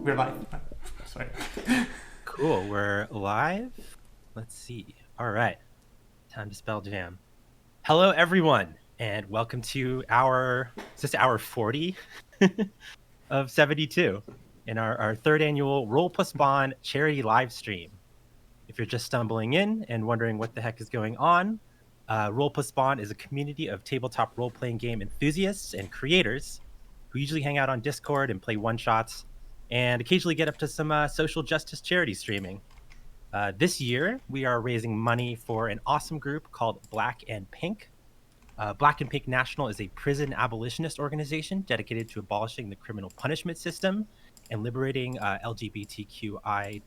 we're live. Sorry. Cool, we're live. Let's see. All right, time to spell jam. Hello, everyone, and welcome to hour 40 of 72 in our third annual Roll Plus Bond charity live stream. If you're just stumbling in and wondering what the heck is going on, Roll Plus Bond is a community of tabletop role-playing game enthusiasts and creators who usually hang out on Discord and play one-shots and occasionally get up to some social justice charity streaming. This year, we are raising money for an awesome group called Black and Pink. Black and Pink National is a prison abolitionist organization dedicated to abolishing the criminal punishment system and liberating LGBTQI2S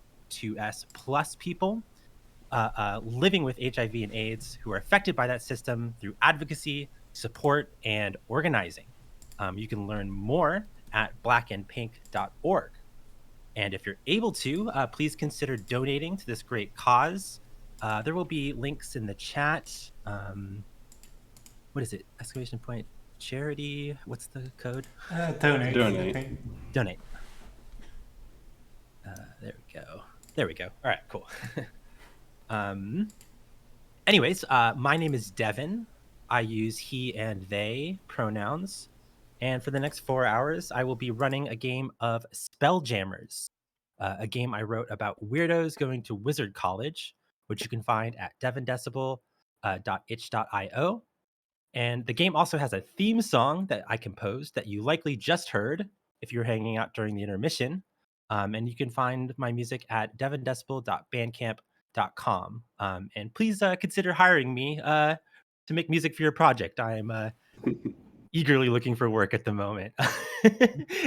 plus people living with HIV and AIDS who are affected by that system through advocacy, support, and organizing. You can learn more at blackandpink.org. And if you're able to, please consider donating to this great cause. There will be links in the chat. What is it? Exclamation point charity. What's the code? Donate. Donate. There we go. All right, cool. Anyways, my name is Devin. I use he and they pronouns. And for the next 4 hours, I will be running a game of Spelljammerz, a game I wrote about weirdos going to wizard college, which you can find at devindecibel.itch.io. And the game also has a theme song that I composed that you likely just heard if you're hanging out during the intermission. And you can find my music at devindecibel.bandcamp.com. And please consider hiring me to make music for your project. I'm eagerly looking for work at the moment.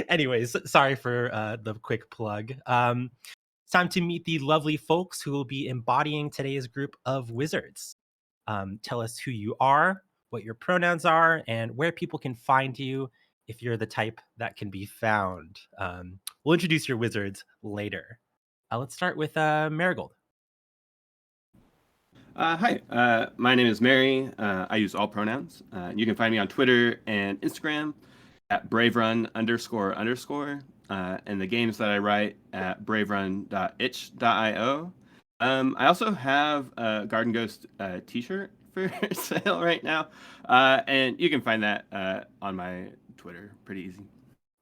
Anyways, sorry for the quick plug. It's time to meet the lovely folks who will be embodying today's group of wizards. Tell us who you are, what your pronouns are, and where people can find you if you're the type that can be found. We'll introduce your wizards later. Let's start with Marigold. Hi, my name is Mary. I use all pronouns. You can find me on Twitter and Instagram at braverun__, and the games that I write at braverun.itch.io. I also have a Garden Ghost t-shirt for sale right now, and you can find that on my Twitter. Pretty easy.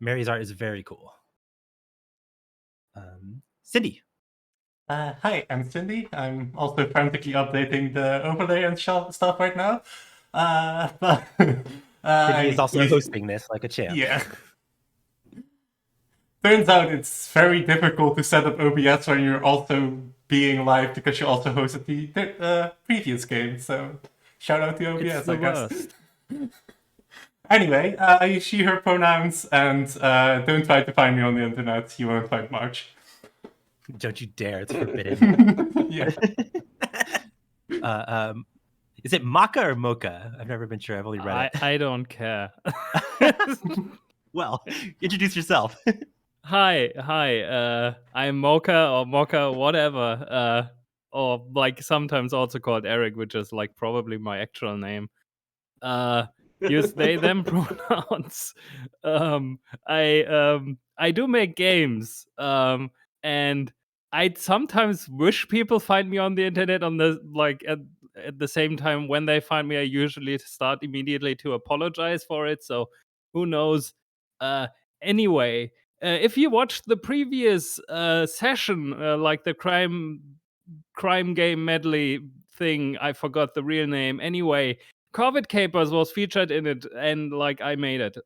Mary's art is very cool. Cindi. Hi, I'm Cindi. I'm also frantically updating the overlay and stuff right now. Cindi is also hosting this like a champ. Yeah. Turns out it's very difficult to set up OBS when you're also being live because you also hosted the previous game. So shout out to OBS, I guess. Anyway, I use she, her pronouns, and don't try to find me on the internet. You won't find much. Don't you dare, it's forbidden. Yeah. Is it Maca or Mocha? I've never been sure. I've only read it. I don't care. Well, introduce yourself. Hi. I'm Mocha or Mocha, whatever. Or like sometimes also called Eric, which is like probably my actual name. Use they them pronouns. I do make games. And I sometimes wish people find me on the internet on the at the same time when they find me I usually start immediately to apologize for it, so who knows. Anyway, if you watched the previous session, like the crime game medley thing, I forgot the real name. Anyway, Corvid Capers was featured in it, and like I made it.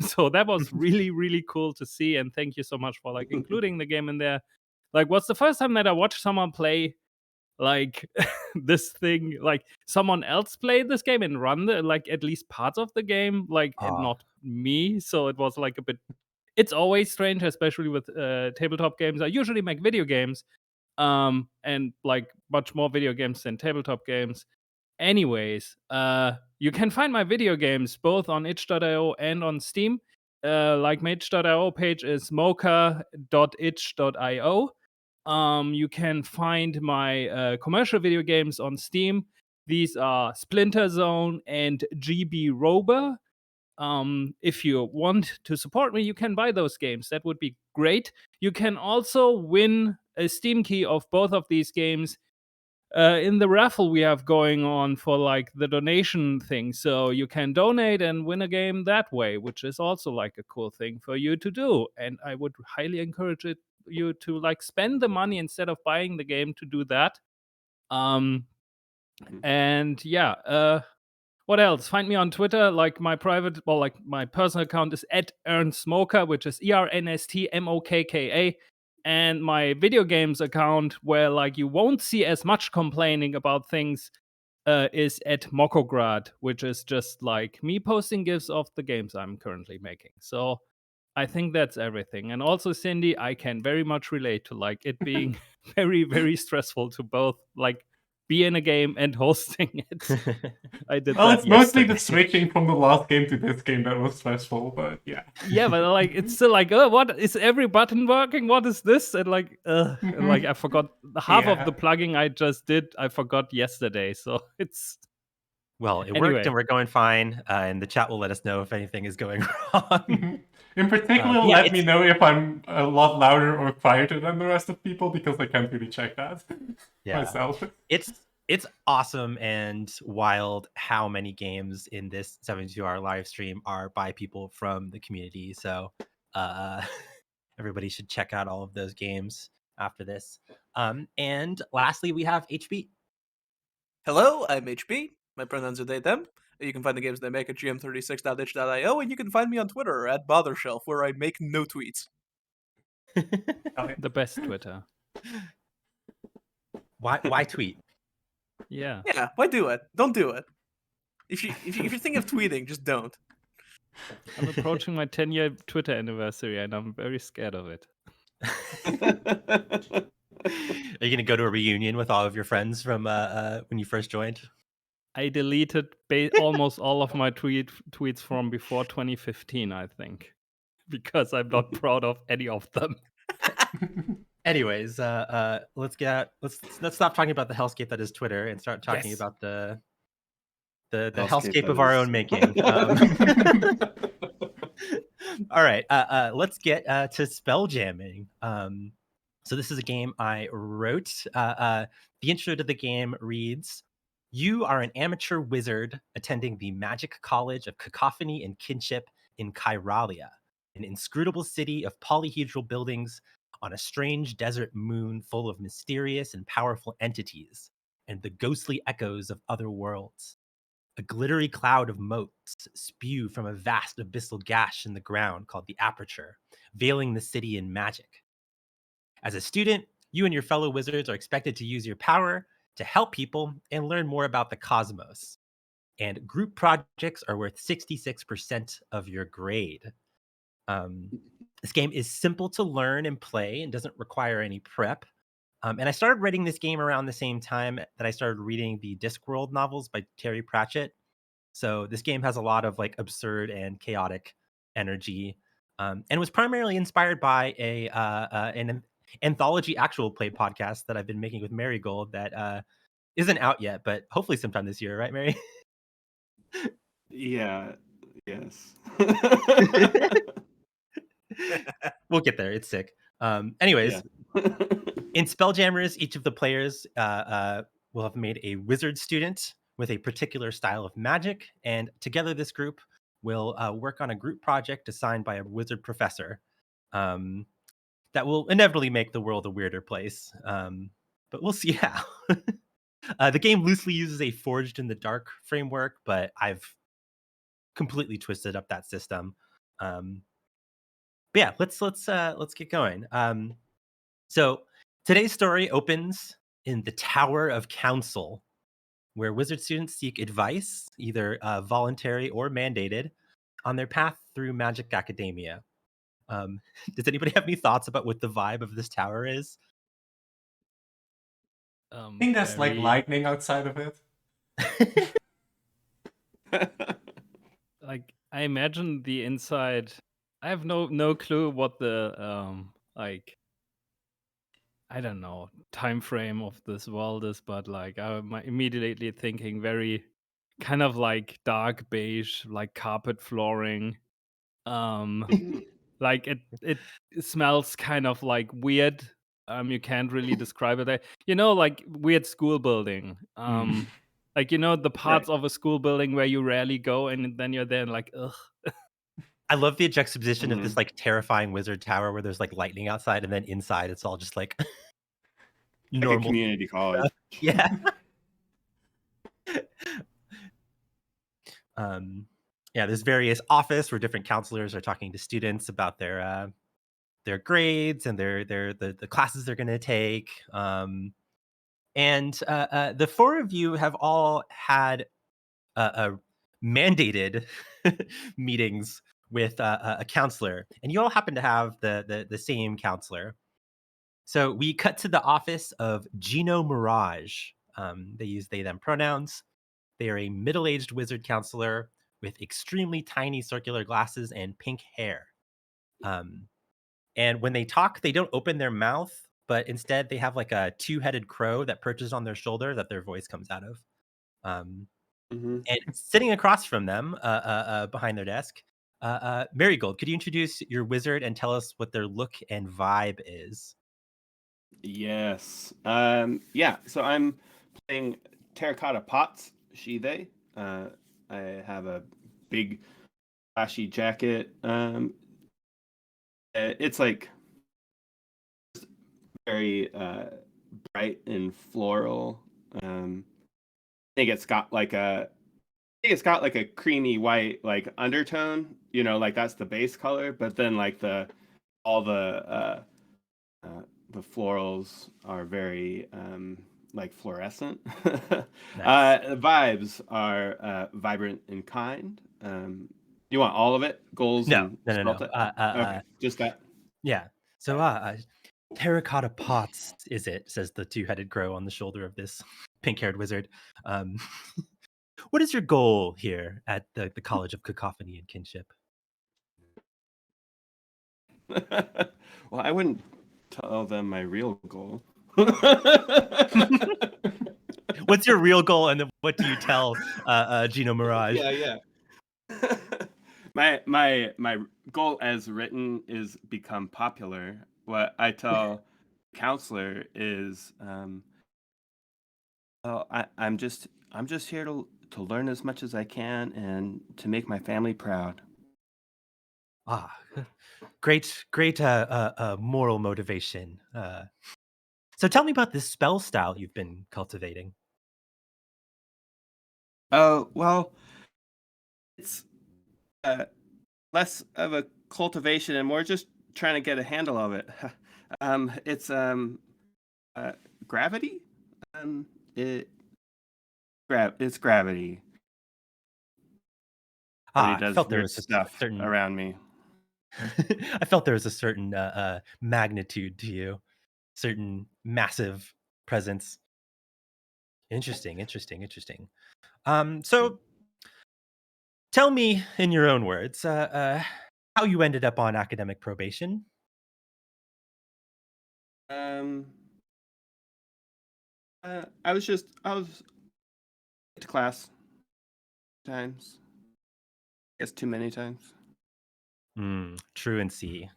So that was really, really cool to see, and thank you so much for like including the game in there. Like, what's the first time that I watched someone play like this thing, like someone else play this game and run the like at least parts of the game, like and not me. So it was like a bit. It's always strange, especially with tabletop games. I usually make video games, and like much more video games than tabletop games. Anyways, you can find my video games both on itch.io and on Steam. Like my itch.io page is mocha.itch.io. You can find my commercial video games on Steam. These are Splinter Zone and GB Rober. if you want to support me, you can buy those games. That would be great. You can also win a Steam key of both of these games in the raffle we have going on for like the donation thing. So you can donate and win a game that way, which is also like a cool thing for you to do. And I would highly encourage you to like spend the money instead of buying the game to do that. And yeah, what else? Find me on Twitter. Like my personal account is @EarnSmoker, which is ERNSTMOKKA. And my video games account, where like you won't see as much complaining about things, is @Mokograd, which is just like me posting GIFs of the games I'm currently making. So I think that's everything. And also, Cindi, I can very much relate to like it being very, very stressful to both like be in a game and hosting it. I did Well, that it's mostly yesterday. the switching from the last game to this game that was stressful, but yeah. Yeah, but like it's still like, oh, what is every button working? What is this? And like, and, like I forgot half of Yeah. the plugging I just did. I forgot yesterday, so it's Well, it Anyway. worked and we're going fine. And the chat will let us know if anything is going wrong. In particular, yeah, let me know if I'm a lot louder or quieter than the rest of people, because I can't really check that myself. It's awesome and wild how many games in this 72-hour live stream are by people from the community. So everybody should check out all of those games after this. And lastly, we have HB. Hello, I'm HB. My pronouns are they, them. You can find the games that I make at gm36.itch.io, and you can find me on Twitter at BotherShelf, where I make no tweets. the best Twitter. Why tweet? Yeah. Yeah, why do it? Don't do it. If you're thinking of tweeting, just don't. I'm approaching my 10-year Twitter anniversary, and I'm very scared of it. Are you going to go to a reunion with all of your friends from when you first joined? I deleted almost all of my tweets from before 2015, I think, because I'm not proud of any of them. Anyways, let's stop talking about the hellscape that is Twitter and start talking Yes. about the hellscape Hellscape of that our is- own making. All right, let's get to spelljamming. So this is a game I wrote. The intro to the game reads, "You are an amateur wizard attending the Magic College of Cacophony and Kinship in Kyralia, an inscrutable city of polyhedral buildings on a strange desert moon full of mysterious and powerful entities and the ghostly echoes of other worlds. A glittery cloud of motes spew from a vast abyssal gash in the ground called the Aperture, veiling the city in magic. As a student, you and your fellow wizards are expected to use your power to help people and learn more about the cosmos. And group projects are worth 66% of your grade. This game is simple to learn and play and doesn't require any prep. And I started writing this game around the same time that I started reading the Discworld novels by Terry Pratchett. So this game has a lot of like absurd and chaotic energy, and was primarily inspired by an anthology actual play podcast that I've been making with Marigold that isn't out yet, but hopefully sometime this year, right, Mary? Yeah. Yes. We'll get there. It's sick. Anyways, in Spelljammerz, each of the players will have made a wizard student with a particular style of magic, and together this group will work on a group project assigned by a wizard professor that will inevitably make the world a weirder place. But we'll see how. The game loosely uses a Forged in the Dark framework, but I've completely twisted up that system. But yeah, let's get going. So today's story opens in the Tower of Council, where wizard students seek advice, either voluntary or mandated, on their path through magic academia. Does anybody have any thoughts about what the vibe of this tower is? I think there's like lightning outside of it. Like I imagine the inside. I have no clue what the like I don't know time frame of this world is, but like I'm immediately thinking very kind of like dark beige, like carpet flooring. Like it smells kind of like weird. You can't really describe it. Like weird school building. Like the parts of a school building where you rarely go, and then you're there and like, ugh. I love the juxtaposition of Mhm. this like terrifying wizard tower where there's like lightning outside, and then inside it's all just like Like a normal. community college. Yeah. Yeah, there's various office where different counselors are talking to students about their grades and the classes they're going to take. And the four of you have all had mandated meetings with a counselor, and you all happen to have the same counselor. So we cut to the office of Gino Mirage. They use they them pronouns. They are a middle-aged wizard counselor with extremely tiny circular glasses and pink hair. And when they talk, they don't open their mouth, but instead they have like a two-headed crow that perches on their shoulder that their voice comes out of. Mhm. And sitting across from them, behind their desk, Marigold, could you introduce your wizard and tell us what their look and vibe is? Yes. Yeah. So I'm playing Terracotta Pots, she, they. I have a big flashy jacket. It's like very bright and floral. I think it's got like a creamy white like undertone. Like that's the base color, but then like all the florals are very like fluorescent. Nice. The vibes are vibrant and kind. You want all of it? Goals No, and no, no, spell no. tech? Okay, just that. Yeah. So, terracotta pots, is it? Says the two-headed crow on the shoulder of this pink-haired wizard. Um, what is your goal here at the College of Cacophony and Kinship? Well, I wouldn't tell them my real goal. What's your real goal, and then what do you tell Gino Mirage? Yeah. My goal as written is become popular. What I tell counselor is, well, I'm just here to learn as much as I can and to make my family proud. Ah, great moral motivation. So tell me about this spell style you've been cultivating. Oh well, it's less of a cultivation and more just trying to get a handle of it. It's gravity. It it's gravity. Gravity I does felt there weird was a stuff certain around me. I felt there was a certain magnitude to you, certain massive presence. Interesting. So tell me in your own words, how you ended up on academic probation. Um, I was to class times. I guess too many times. Truancy.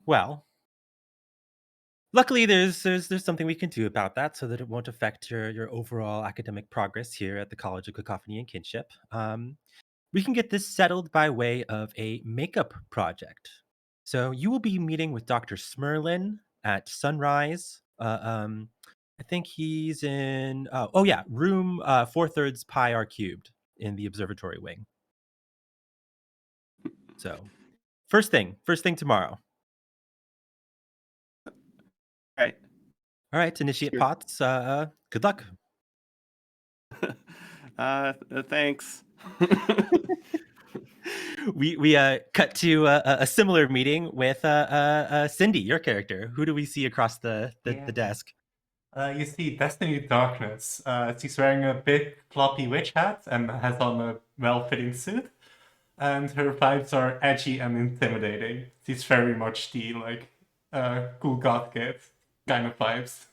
Well, luckily there's something we can do about that so that it won't affect your overall academic progress here at the College of Cacophony and Kinship. We can get this settled by way of a makeup project. So you will be meeting with Dr. Smerlin at Sunrise. I think he's in room 4/3 pi r cubed in the observatory wing. So first thing tomorrow. Right. All right, Initiate Sure. Potts. Good luck. Thanks. We cut to a similar meeting with Cindi, your character. Who do we see across the desk? You see Destiny Darkness. She's wearing a big floppy witch hat and has on a well-fitting suit. And her vibes are edgy and intimidating. She's very much the cool goth kid kind of vibes.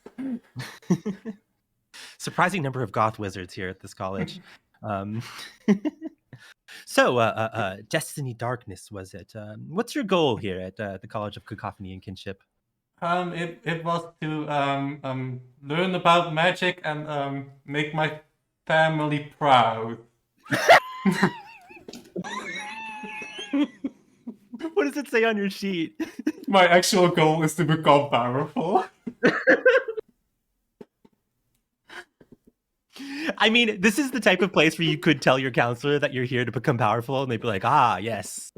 Surprising number of goth wizards here at this college. Um, so, Destiny Darkness was it? What's your goal here at the College of Cacophony and Kinship? It was to learn about magic and make my family proud. What does it say on your sheet? My actual goal is to become powerful. I mean, this is the type of place where you could tell your counselor that you're here to become powerful, and they'd be like, "Ah, yes."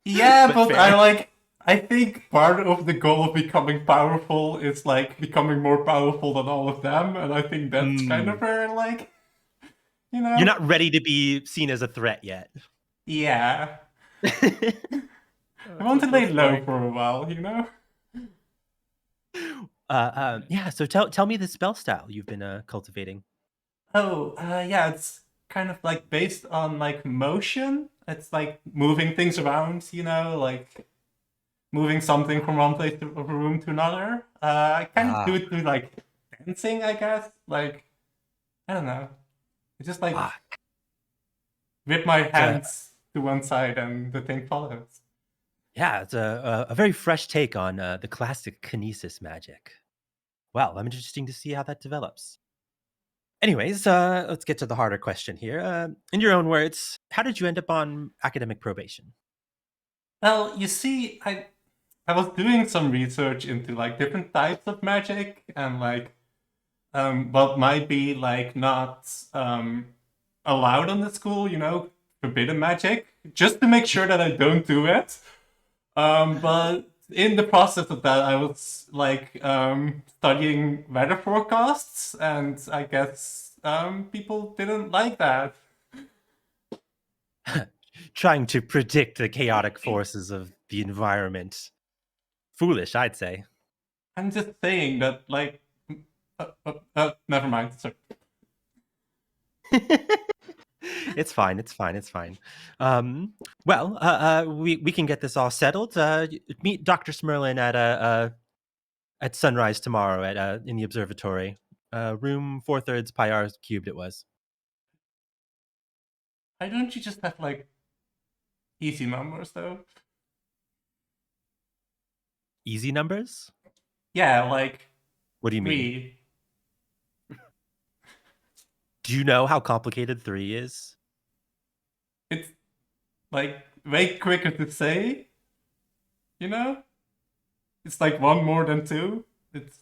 Yeah, But but fair. I think part of the goal of becoming powerful is like becoming more powerful than all of them, and I think that's kind of where like, you know. You're not ready to be seen as a threat yet. Yeah. I want to lay low for a while, you know. Yeah. So tell me the spell style you've been cultivating. Oh, yeah, it's kind of like based on like motion. It's like moving things around, you know, like moving something from one place of a room to another. I kind of do it through like dancing, I guess. Like, I don't know. I just like whip my hands to one side and the thing follows. Yeah, it's a very fresh take on the classic kinesis magic. Well, I'm interesting to see how that develops. Anyways, let's get to the harder question here. In your own words, how did you end up on academic probation? Well, you see, I was doing some research into like different types of magic and like what might be like not allowed on the school, you know, forbidden magic, just to make sure that I don't do it. But in the process of that, I was like studying weather forecasts, and I guess people didn't like that. Trying to predict the chaotic forces of the environment. Foolish, I'd say. I'm just saying that, like, never mind. Sorry. It's fine. It's fine. It's fine. Well, we can get this all settled. Meet Dr. Smerlin at sunrise tomorrow at in the observatory, room 4/3 pi r cubed. It was. Why don't you just have like easy numbers though? Easy numbers? Yeah, like What do you mean? 3. Do you know how complicated 3 is? It's like way quicker to say, you know? It's like 1 more than 2. It's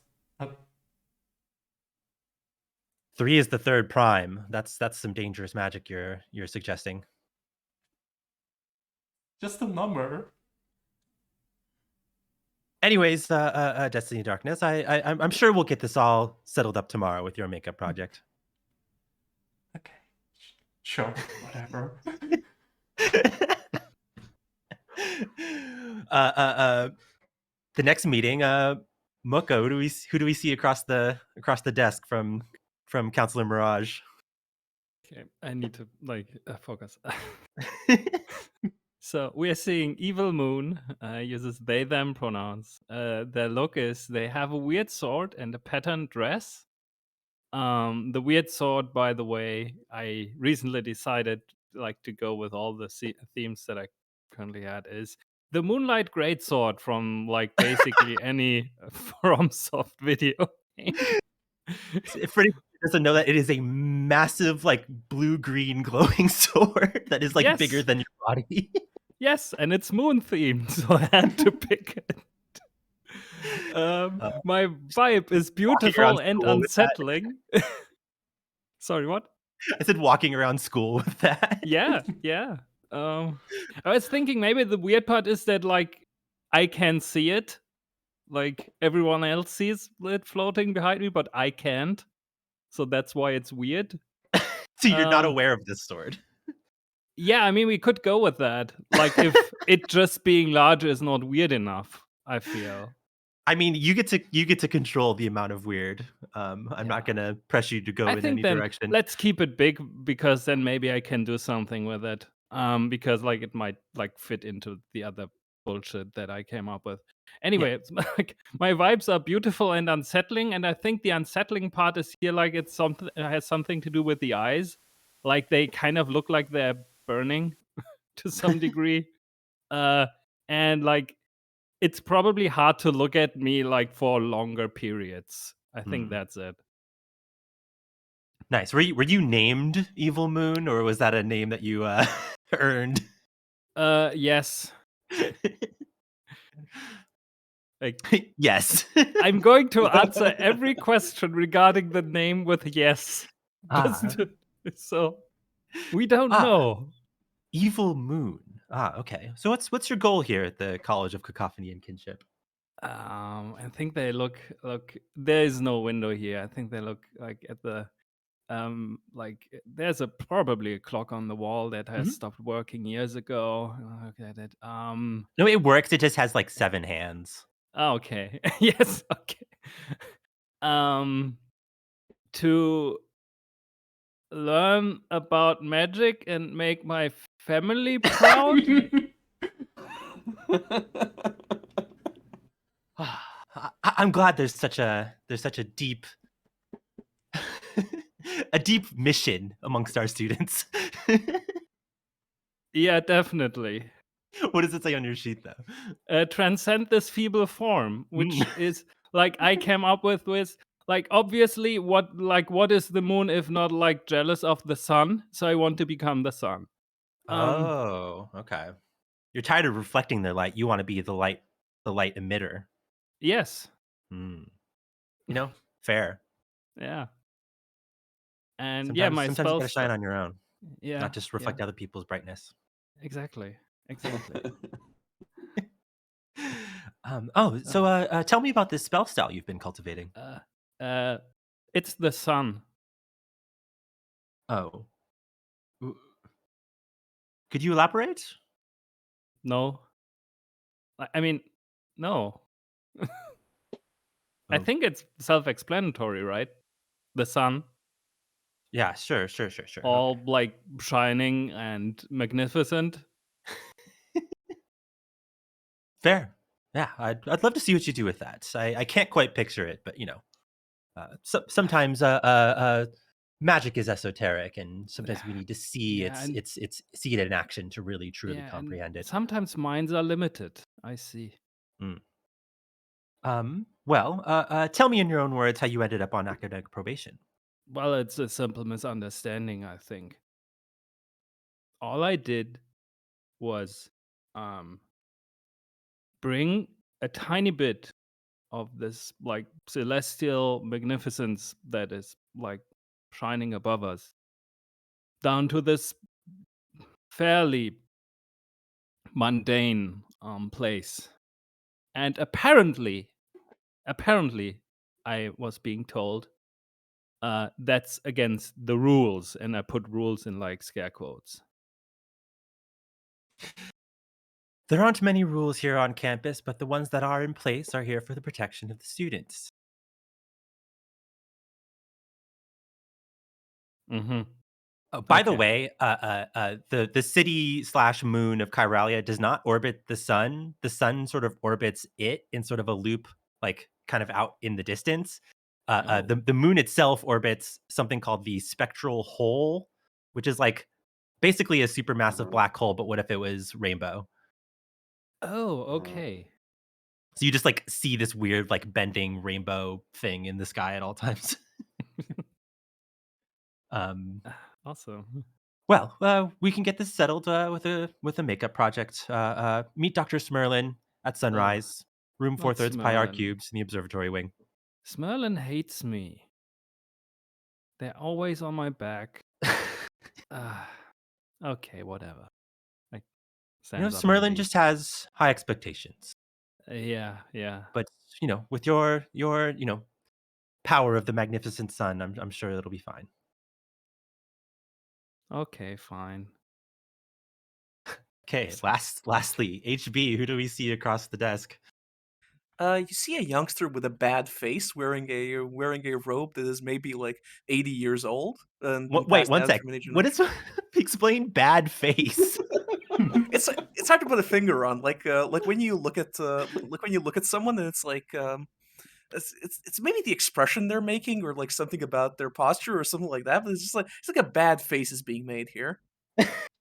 3 is the 3rd prime. That's some dangerous magic you're suggesting. just a number. Anyways, Destiny Darkness, I'm sure we'll get this all settled up tomorrow with your makeup project. Okay. Sure, whatever. The next meeting, Moko, who do we see across the desk from Counselor Mirage? Okay, I need to focus. So we are seeing Evil Moon uses they them pronouns. Their look is they have a weird sword and a patterned dress. The weird sword, by the way, I recently decided like to go with all the themes that I currently had is the Moonlight Greatsword from like basically any FromSoft video game. For anyone who doesn't know that, it is a massive like blue-green glowing sword that is like Yes. bigger than your body. Yes, and it's moon themed, so I had to pick it. My vibe is beautiful and school with that. unsettling. Sorry, what? I said walking around school with that. Yeah. I was thinking maybe the weird part is that like I can see it, like everyone else sees it floating behind me, but I can't. So that's why it's weird. So you're not aware of this sword. Yeah, I mean we could go with that. Like if it just being larger is not weird enough, I feel. I mean, you get to control the amount of weird. I'm not gonna press you to go in any direction. Let's keep it big because then maybe I can do something with it. Because like it might like fit into the other bullshit that I came up with. Anyway, it's like my vibes are beautiful and unsettling, and I think the unsettling part is here, like it has something to do with the eyes, like they kind of look like they're burning to some degree, and like it's probably hard to look at me like for longer periods. I think that's it. Nice. Were you named Evil Moon, or was that a name that you earned? Yes. Like, yes. I'm going to answer every question regarding the name with yes. So we don't know. Evil Moon. Okay. So what's your goal here at the College of Cacophony and Kinship? I think they look. There is no window here. I think they look like at the like there's probably a clock on the wall that has stopped working years ago. Look at it. No, it works. It just has like 7 hands. Okay. Yes. Okay. To learn about magic and make my family proud. I'm glad there's such a deep a deep mission amongst our students. Yeah, definitely. What does it say on your sheet though? Transcend this feeble form, which is like I came up with like obviously what is the moon if not like jealous of the sun? So I want to become the sun. Okay. You're tired of reflecting their light. You want to be the light emitter. Yes. You know, fair. Yeah. And sometimes, my sometimes you gotta spells shine on your own. Yeah. Not just reflect other people's brightness. Exactly. So tell me about this spell style you've been cultivating. It's the sun. Oh. Could you elaborate? No. I mean, no. I think it's self-explanatory, right? The sun. Yeah, sure. All like shining and magnificent. Fair. Yeah, I'd love to see what you do with that. I can't quite picture it, but sometimes magic is esoteric, and sometimes we need to see see it in action to really truly comprehend it. Sometimes minds are limited. I see. Well, tell me in your own words how you ended up on academic probation. Well, it's a simple misunderstanding, I think. All I did was bring a tiny bit of this like celestial magnificence that is like shining above us down to this fairly mundane place. And apparently I was being told that's against the rules, and I put rules in like scare quotes. There aren't many rules here on campus, but the ones that are in place are here for the protection of the students. By the way, the city / moon of Kyralia does not orbit the sun. The sun sort of orbits it in sort of a loop, like kind of out in the distance. The moon itself orbits something called the spectral hole, which is like basically a supermassive black hole, but what if it was rainbow? Oh, okay. So you just like see this weird like bending rainbow thing in the sky at all times. Awesome. Well, we can get this settled with a makeup project. Meet Dr. Smerlin at sunrise, room 4/3 pi r cubes in the observatory wing. Smerlin hates me. They're always on my back. Okay, whatever. Smerlin just has high expectations. Yeah. But with your power of the magnificent sun, I'm sure it'll be fine. Okay, fine. Okay, lastly, HB, who do we see across the desk? You see a youngster with a bad face wearing a robe that is maybe like 80 years old. And Wait, one sec. What is explain bad face? It's hard to put a finger on. Like when you look at someone, and it's like it's maybe the expression they're making, or like something about their posture, or something like that. But it's like a bad face is being made here.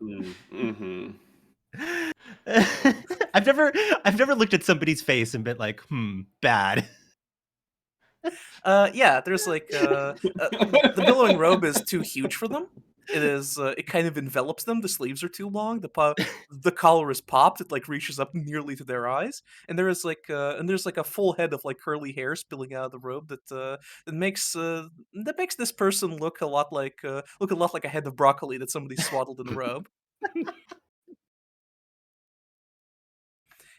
Mm-hmm. I've never looked at somebody's face and been like, bad. Yeah, there's like the billowing robe is too huge for them. It is it kind of envelops them. The sleeves are too long. The collar is popped. It like reaches up nearly to their eyes, and there's like a full head of like curly hair spilling out of the robe that makes this person look a lot like a head of broccoli that somebody swaddled in a robe.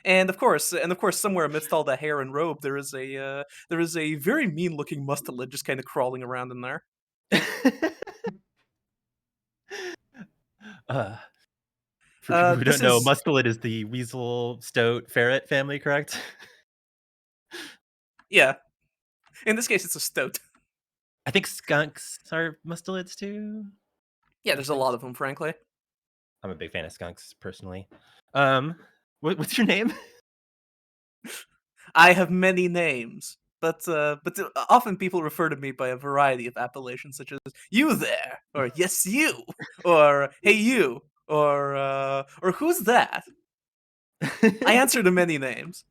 And of course, somewhere amidst all the hair and robe, there is a very mean-looking mustelid just kind of crawling around in there. For people who This don't know, is- mustelid is the weasel, stoat, ferret family, correct? Yeah, in this case, it's a stoat. I think skunks are mustelids too. Yeah, there's a lot of them, frankly. I'm a big fan of skunks personally. What's your name? I have many names, but often people refer to me by a variety of appellations, such as "you there," or "yes you," or "hey you," or "who's that?" I answer to many names.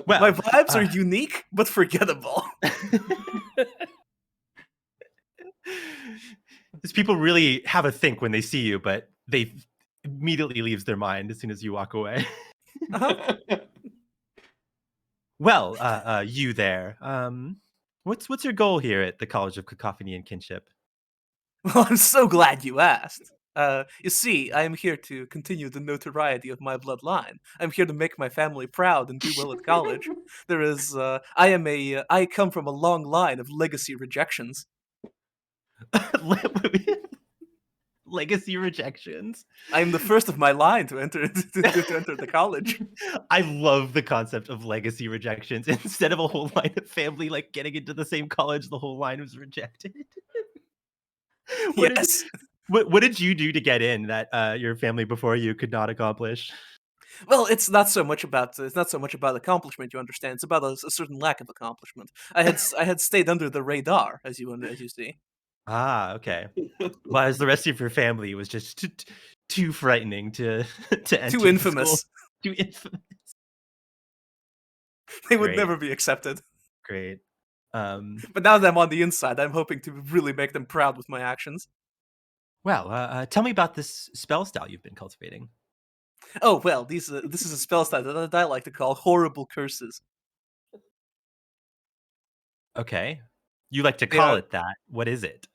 Well, My vibes are unique but forgettable. These people really have a think when they see you, but they immediately leaves their mind as soon as you walk away. Uh-huh. Well, you there. What's your goal here at the College of Cacophony and Kinship? Well, I'm so glad you asked. You see, I am here to continue the notoriety of my bloodline. I'm here to make my family proud and do well at college. I come from a long line of legacy rejections. Legacy rejections. I am the first of my line to enter to enter the college. I love the concept of legacy rejections. Instead of a whole line of family like getting into the same college, the whole line was rejected. Yes. What did you do to get in that your family before you could not accomplish? Well, it's not so much about accomplishment. You understand? It's about a certain lack of accomplishment. I had stayed under the radar, as you see. Ah, okay. Whereas the rest of your family was just too frightening to enter Too the infamous. school. Too infamous. They would Great. never be accepted. Great. But now that I'm on the inside, I'm hoping to really make them proud with my actions. Well, tell me about this spell style you've been cultivating. Oh well, this is a spell style that I like to call horrible curses. Okay. You like to They call are- it that. What is it?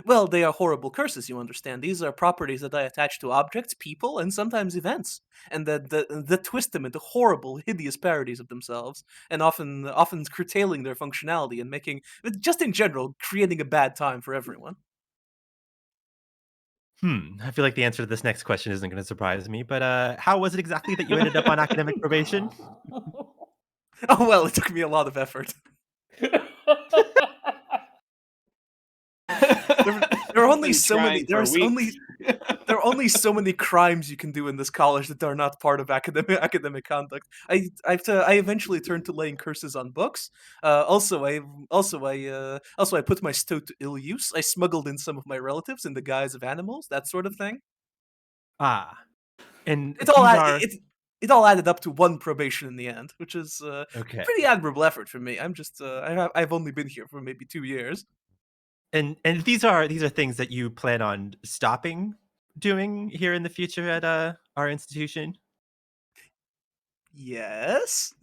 Well, they are horrible curses, you understand. These are properties that I attach to objects, people, and sometimes events, and that twist them into horrible, hideous parodies of themselves, and often curtailing their functionality and making, just in general, creating a bad time for everyone. I feel like the answer to this next question isn't going to surprise me, but how was it exactly that you ended up on academic probation? Oh well, it took me a lot of effort. There are only so many. There are only so many crimes you can do in this college that are not part of academic conduct. I eventually turned to laying curses on books. Also, I put my stoat to ill use. I smuggled in some of my relatives in the guise of animals, that sort of thing. Ah, and It all added up to one probation in the end, which is okay. pretty admirable effort for me. I'm just I've only been here for maybe 2 years. And these are things that you plan on stopping doing here in the future at our institution? Yes,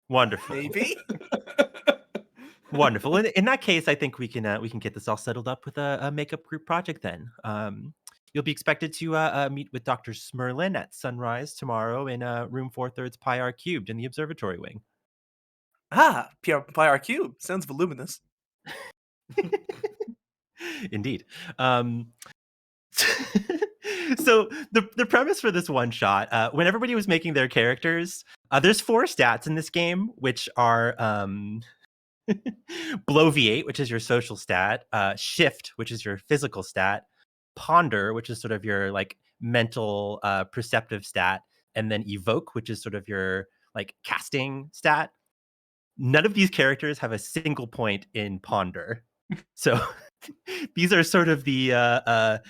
Wonderful. maybe. Wonderful. In that case, I think we can get this all settled up with a makeup group project then. You'll be expected to meet with Dr. Smerlin at sunrise tomorrow in room 4/3 pi r cubed in the observatory wing. Ah, pi r cube sounds voluminous. Indeed. So the premise for this one shot, when everybody was making their characters, there's 4 stats in this game, which are Bloviate, which is your social stat, Shift, which is your physical stat, Ponder, which is sort of your like mental perceptive stat, and then Evoke, which is sort of your like casting stat. None of these characters have a single point in Ponder. So these are sort of the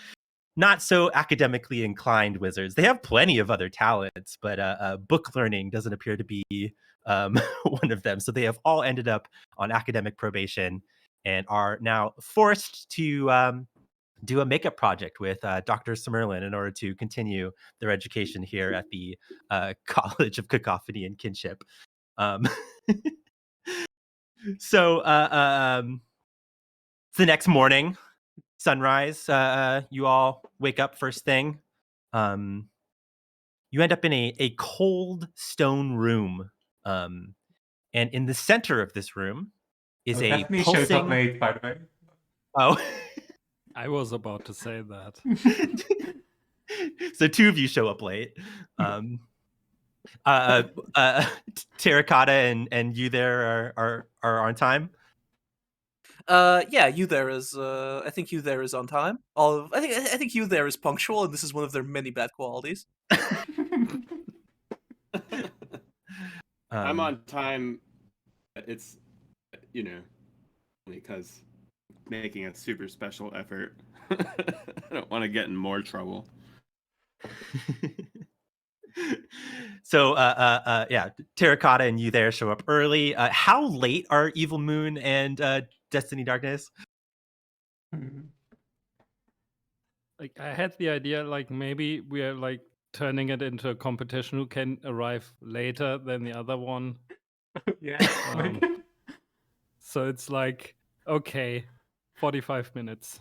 not so academically inclined wizards. They have plenty of other talents, but book learning doesn't appear to be one of them. So they have all ended up on academic probation and are now forced to do a makeup project with Dr. Summerlin in order to continue their education here at the College of Cacophony and Kinship. Um, so it's the next morning. Sunrise, you all wake up first thing. You end up in a cold stone room. And in the center of this room is a Destiny shows up pulsing... late, by the way. Oh. I was about to say that. So two of you show up late. Terracotta and you there are on time. Yeah, you there is. I think you there is on time. I think you there is punctual, and this is one of their many bad qualities. I'm on time. It's because making a super special effort. I don't want to get in more trouble. So yeah, Terracotta and you there show up early. How late are Evil Moon and Destiny Darkness? Like I had the idea, like maybe we are like turning it into a competition who can arrive later than the other one. Yeah. So it's like, okay, 45 minutes.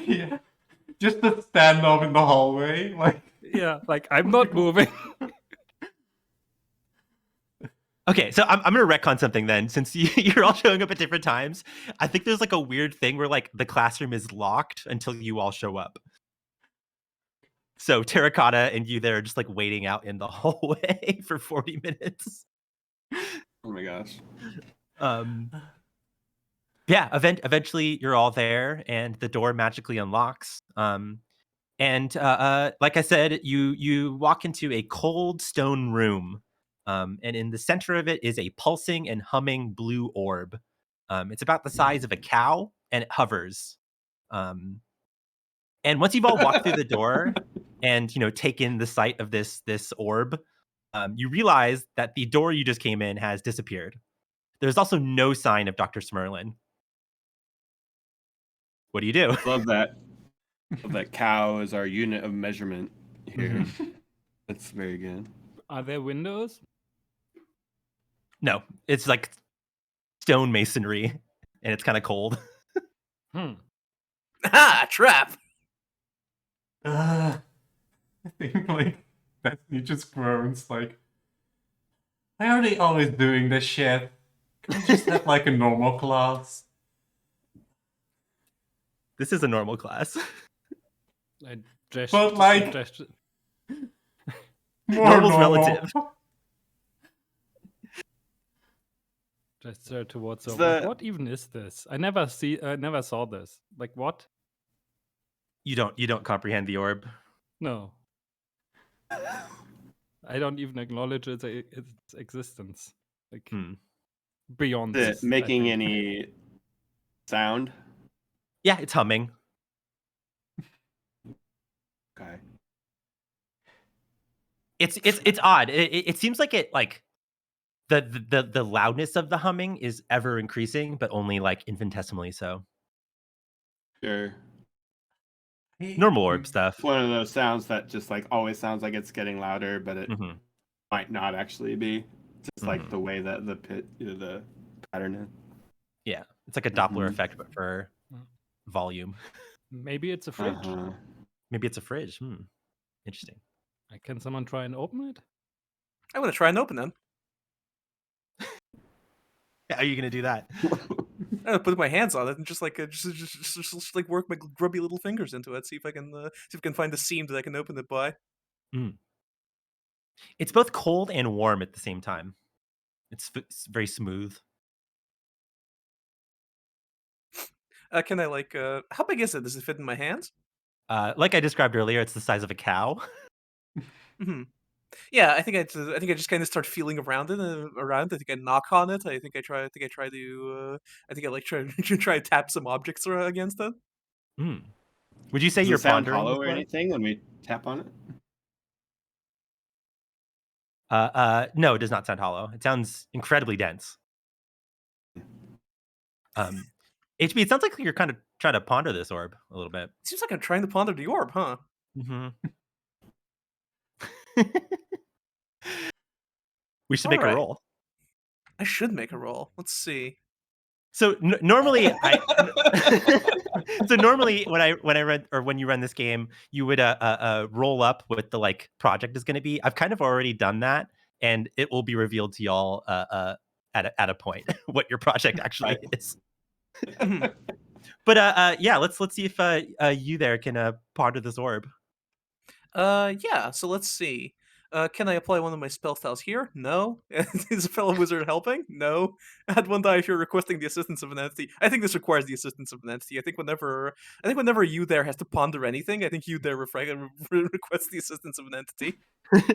Yeah. Just to stand up in the hallway, like. Yeah, like I'm not moving. Okay, so I'm gonna retcon something then, since you're all showing up at different times. I think there's like a weird thing where like the classroom is locked until you all show up. So Terracotta and you there are just like waiting out in the hallway for 40 minutes. Oh my gosh. Yeah, eventually you're all there and the door magically unlocks. And like I said, you walk into a cold stone room. And in the center of it is a pulsing and humming blue orb. It's about the size of a cow and it hovers. And once you've all walked through the door and taken the sight of this orb, you realize that the door you just came in has disappeared. There's also no sign of Dr. Smerlin. What do you do? Love that. Love that cow is our unit of measurement here. That's very good. Are there windows? No, it's like stone masonry and it's kind of cold. Ha! Trap! I think like Destiny just groans like, why are they always doing this shit? Can we just have like a normal class? This is a normal class. I just, But, like, just, More Normal's normal. relative. gesture towards It's over. the- What even is this? I never saw this. Like what? You don't comprehend the orb. No. I don't even acknowledge its existence. Like beyond Is this, it I making think. any sound? Yeah, it's humming. Okay. It's odd. It seems like it like the loudness of the humming is ever increasing, but only like infinitesimally so. Sure. Normal orb stuff. It's one of those sounds that just like always sounds like it's getting louder, but it Mhm. might not actually be. Just like Mhm. the way that the pattern is. Yeah, it's like a Doppler Mhm. effect, but for volume. Maybe it's a fridge. Uh-huh. Maybe it's a fridge. Interesting. Can someone try and open it? I'm gonna try and open them. How are you gonna do that? I'm gonna put my hands on it and just like just like work my grubby little fingers into it. See if I can find the seam that I can open it by. It's both cold and warm at the same time. It's very smooth. Can I like? How big is it? Does it fit in my hands? Like I described earlier, it's the size of a cow. Hmm. Yeah, I think I just kind of start feeling around it. I think I knock on it. I think I try. I think I try to. I think I like try try to tap some objects against it. Hmm. Would you say Does you're it sound pondering hollow this or one? anything when we tap on it? No, it does not sound hollow. It sounds incredibly dense. HB, it sounds like you're kind of trying to ponder this orb a little bit. Seems like I'm trying to ponder the orb, huh? Mm-hmm. We should All make a right. roll. I should make a roll. Let's see. So normally so normally when I read or when you run this game, you would roll up what the like project is going to be. I've kind of already done that, and it will be revealed to y'all at a point what your project actually is. Mhm. But yeah, let's see if you there can ponder this orb. Yeah. So let's see. Can I apply one of my spell styles here? No. Is a fellow wizard helping? No. Add one die if you're requesting the assistance of an entity. I think this requires the assistance of an entity. I think whenever you there has to ponder anything, I think you there requests the assistance of an entity.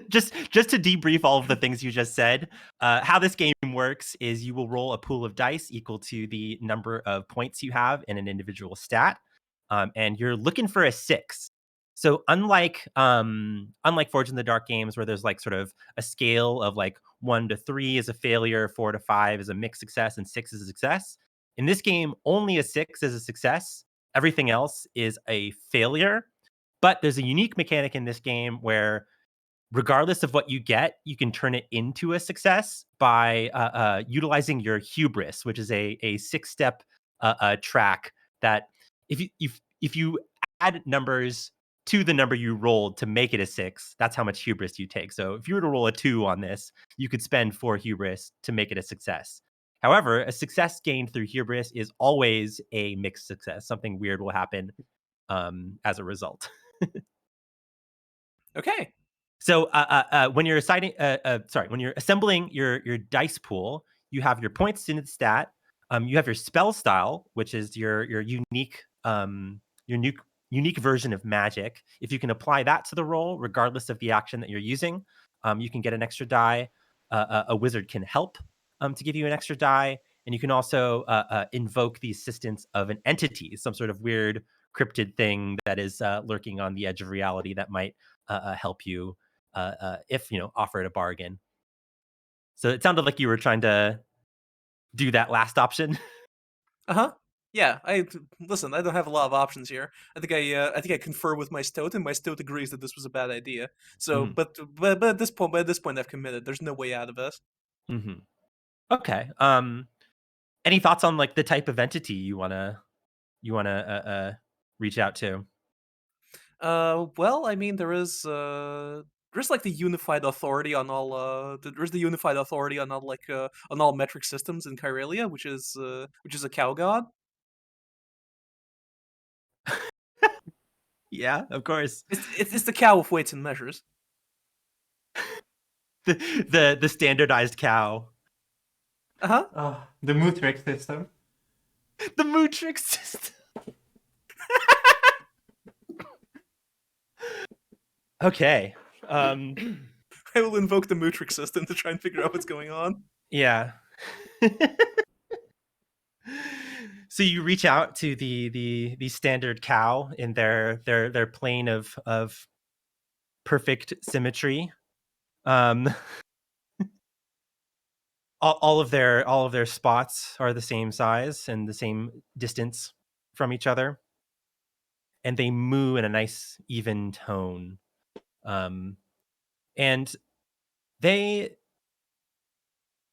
just to debrief all of the things you just said, how this game works is you will roll a pool of dice equal to the number of points you have in an individual stat, and you're looking for a 6. So unlike Forge in the Dark games where there's like sort of a scale of like 1 to 3 is a failure, 4 to 5 is a mixed success, and 6 is a success. In this game, only a 6 is a success. Everything else is a failure. But there's a unique mechanic in this game where regardless of what you get, you can turn it into a success by utilizing your hubris, which is a 6-step track that if you add numbers to the number you rolled to make it a 6, that's how much hubris you take. So if you were to roll a 2 on this, you could spend 4 hubris to make it a success. However, a success gained through hubris is always a mixed success. Something weird will happen as a result. Okay. So when you're when you're assembling your dice pool, you have your points in the stat. You have your spell style, which is your unique unique version of magic. If you can apply that to the roll, regardless of the action that you're using, you can get an extra die. A wizard can help to give you an extra die, and you can also invoke the assistance of an entity, some sort of weird cryptid thing that is lurking on the edge of reality that might help you if offered a bargain. So it sounded like you were trying to do that last option. Uh-huh. Yeah, listen, I don't have a lot of options here. I think I confer with my stoat, and my stoat agrees that this was a bad idea. So, Mhm. but at this point I've committed. There's no way out of this. Mm-hmm. Okay. Any thoughts on like the type of entity you wanna reach out to? Well, I mean, there's like the unified authority on all there's the unified authority on all metric systems in Kyrelia, which is a cow god. Yeah, of course. It's the cow with weights and measures. The standardized cow. Uh-huh. The Mootrix system. The Mootrix system. Okay. I will invoke the Mootrix system to try and figure out what's going on. Yeah. So you reach out to the standard cow in their plane of perfect symmetry. All of their spots are the same size and the same distance from each other, and they moo in a nice even tone. And they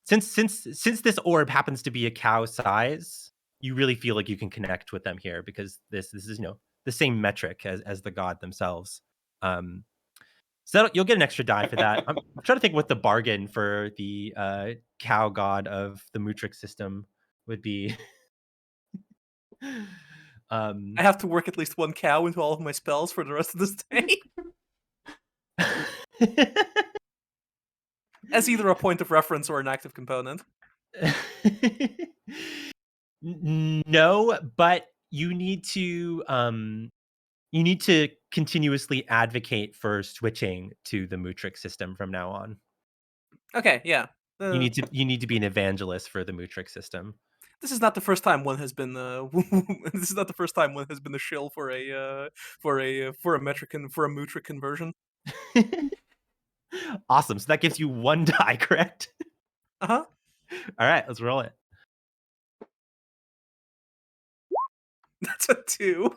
since this orb happens to be a cow size, you really feel like you can connect with them here because this is the same metric as the god themselves. So you'll get an extra die for that. I'm trying to think what the bargain for the cow god of the Mootrix system would be. I have to work at least one cow into all of my spells for the rest of this day. As either a point of reference or an active component. No, but you need to continuously advocate for switching to the Mutrix system from now on. Okay, yeah. You need to be an evangelist for the Mutrix system. This is not the first time one has been. This is not the first time one has been the shill for a Mutrix conversion. Awesome. So that gives you 1 die, correct? Uh huh. All right, let's roll it. That's a 2.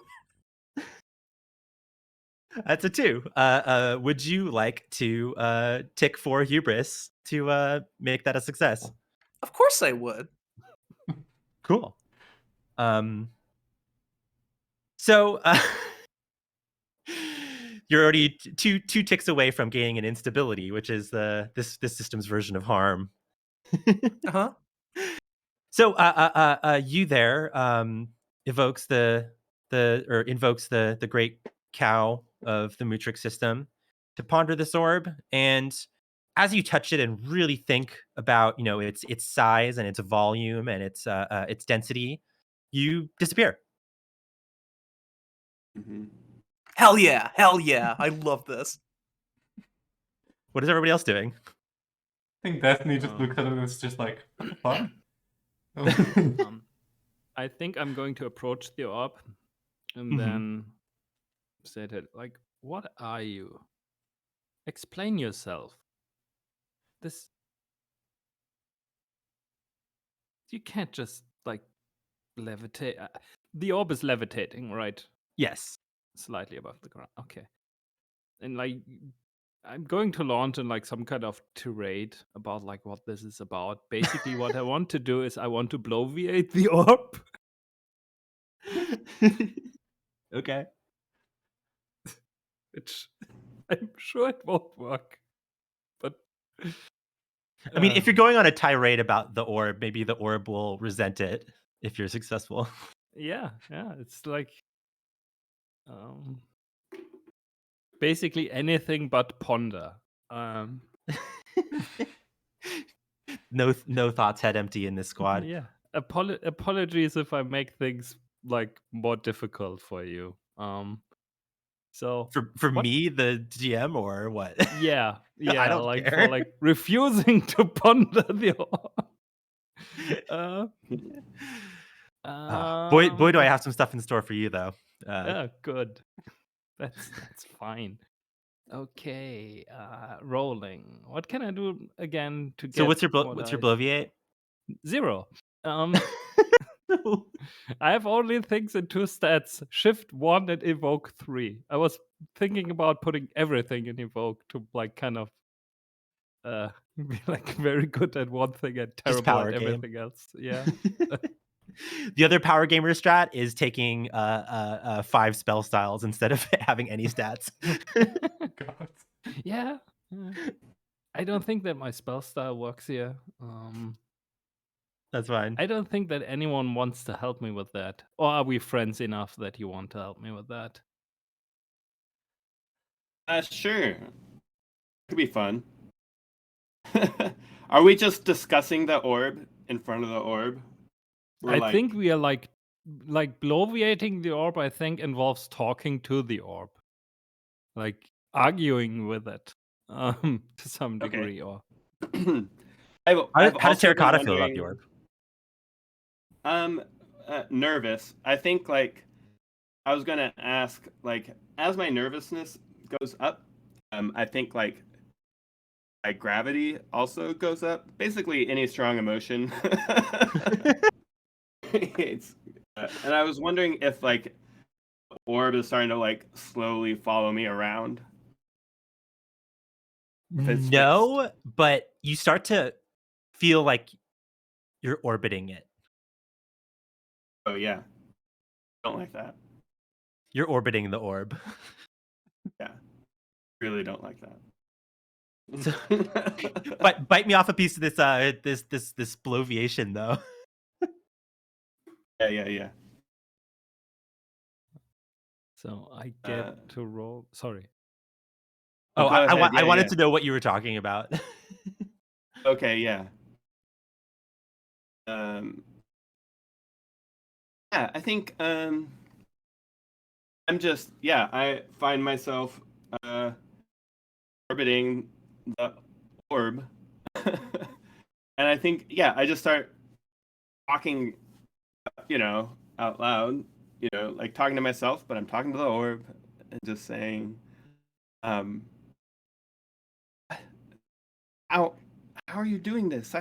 That's a 2. Would you like to tick 4 hubris to make that a success? Of course I would. Cool. So you're already two ticks away from gaining an instability, which is this system's version of harm. Uh huh. So you there invokes the great cow of the Mutrix system to ponder this orb, and as you touch it and really think about its size and its volume and its density, you disappear. Mhm. Hell yeah! Hell yeah! I love this. What is everybody else doing? I think Destiny just looks at it and is just like, what the fuck? I think I'm going to approach the orb and then say to it, like, what are you? Explain yourself. This. You can't just, like, levitate. The orb is levitating, right? Yes. Slightly above the ground. Okay. And, like, I'm going to launch in, like, some kind of tirade about, like, what this is about. Basically, what I want to do is I want to bloviate the orb. Okay. Which I'm sure it won't work. But I mean, if you're going on a tirade about the orb, maybe the orb will resent it if you're successful. yeah, it's like basically anything but ponder. No thoughts head empty in this squad. Yeah. Apologies if I make things like more difficult for you. So For me, the GM, or what? yeah, I don't like care. for like refusing to ponder the boy, do I have some stuff in store for you though. Good. That's fine. Okay, rolling. What can I do again to get? So what's your more bloviate? 0. I have only things in 2 stats: Shift 1 and Evoke 3. I was thinking about putting everything in Evoke to like kind of be like very good at one thing and terrible power at game. everything else. Yeah. The other power gamer strat is taking 5 spell styles instead of having any stats. God. Yeah. I don't think that my spell style works here. That's fine. I don't think that anyone wants to help me with that. Or are we friends enough that you want to help me with that? Sure. Could be fun. Are we just discussing the orb in front of the orb? I think we are like bloviating the orb, I think, involves talking to the orb. Like arguing with it. To some degree. Or I've How does also been Terracotta feel about the orb? Nervous. I think like I was gonna ask, like, as my nervousness goes up, I think like gravity also goes up. Basically, any strong emotion. And I was wondering if like the orb is starting to like slowly follow me around. No, but you start to feel like you're orbiting it. Oh yeah, don't like that. You're orbiting the orb. Yeah, really don't like that. But bite me off a piece of this this bloviation though. Yeah. so I get to roll. Sorry. Oh, go ahead. I wanted Yeah. to know what you were talking about. Okay, yeah. Yeah, I think I'm just I find myself orbiting the orb, and I think I just start talking, out loud, like talking to myself, but I'm talking to the orb and just saying, um, how are you doing this?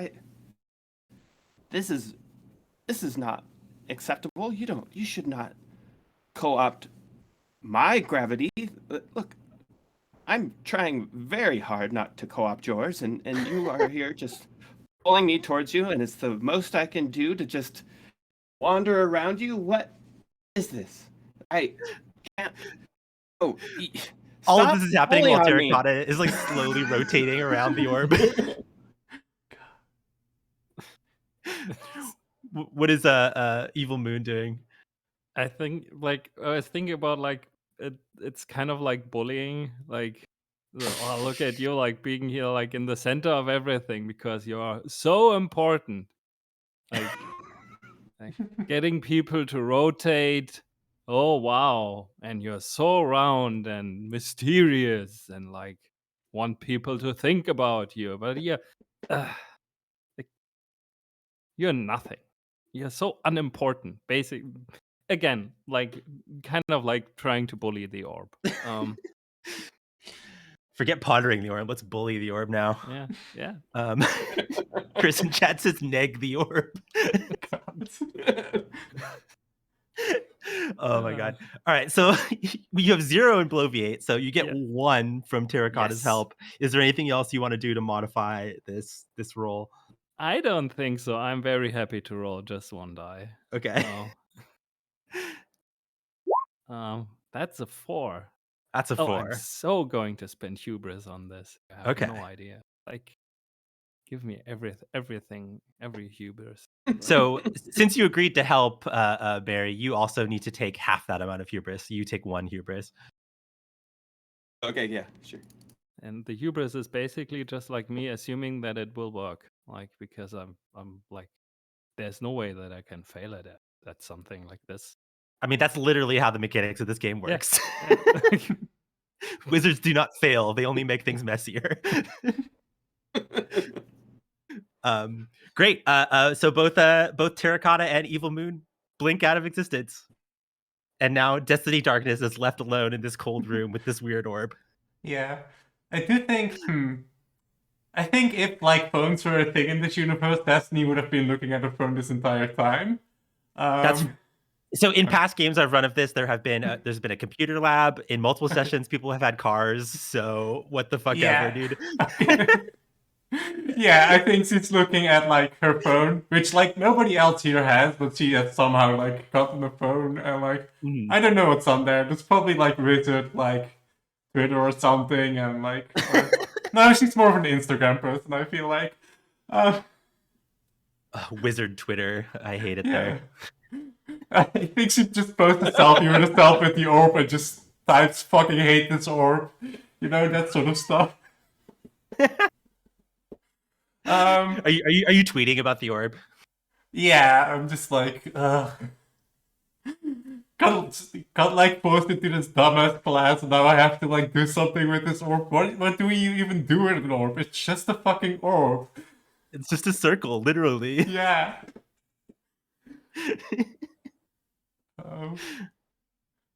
This is not acceptable. You should not co-opt my gravity. Look, I'm trying very hard not to co-opt yours, and you are here just pulling me towards you, and it's the most I can do to just wander around you. What is this? I can't. Oh, All of stop this is happening pulling while on me. Terracotta is like slowly rotating around the orb. What is Evil Moon doing? I think like I was thinking about like it's kind of like bullying, like oh, look at you like being here like in the center of everything because you are so important. Like, like getting people to rotate. Oh wow, and you're so round and mysterious and like want people to think about you, but uh, like, you're nothing. You're so unimportant. Basic again, like kind of like trying to bully the orb. Forget pondering the orb. Let's bully the orb now. Yeah. Chris in chat says neg the orb. Oh my god. All right, so you have 0 in Bloviate, so you get 1 from Terracotta's Yes. help. Is there anything else you want to do to modify this roll? I don't think so. I'm very happy to roll just 1 die. Okay. That's a 4. That's a 4. I'm so going to spend hubris on this. I have Okay. no idea. Like, give me everything, every hubris. So since you agreed to help Barry, you also need to take half that amount of hubris. You take 1 hubris. Okay, yeah, sure. And the hubris is basically just like me assuming that it will work. Like, because I'm like, there's no way that I can fail at it. That's something like this. I mean, that's literally how the mechanics of this game works. Yeah. Wizards do not fail. They only make things messier. Great. So both Terracotta and Evil Moon blink out of existence. And now Destiny Darkness is left alone in this cold room with this weird orb. Yeah. I do think, I think if, like, phones were a thing in this universe, Destiny would have been looking at a phone this entire time. So in past games I've run of this, there's been a computer lab. In multiple sessions, people have had cars. So what the fuck ever, dude. Yeah, I think she's looking at, like, her phone, which, like, nobody else here has, but she has somehow, like, gotten the phone and, like, I don't know what's on there. There's probably, like, Wizard, like, Twitter or something, and, like... no, she's more of an Instagram person, I feel like. Wizard Twitter. I hate it there. I think she just posted a selfie with herself with the orb and just types fucking hate this orb. You know, that sort of stuff. Are you tweeting about the orb? Yeah, I'm just like, got like posted to this dumbass class, and now I have to like do something with this orb. What do you even do with an orb? It's just a fucking orb. It's just a circle, literally. Yeah.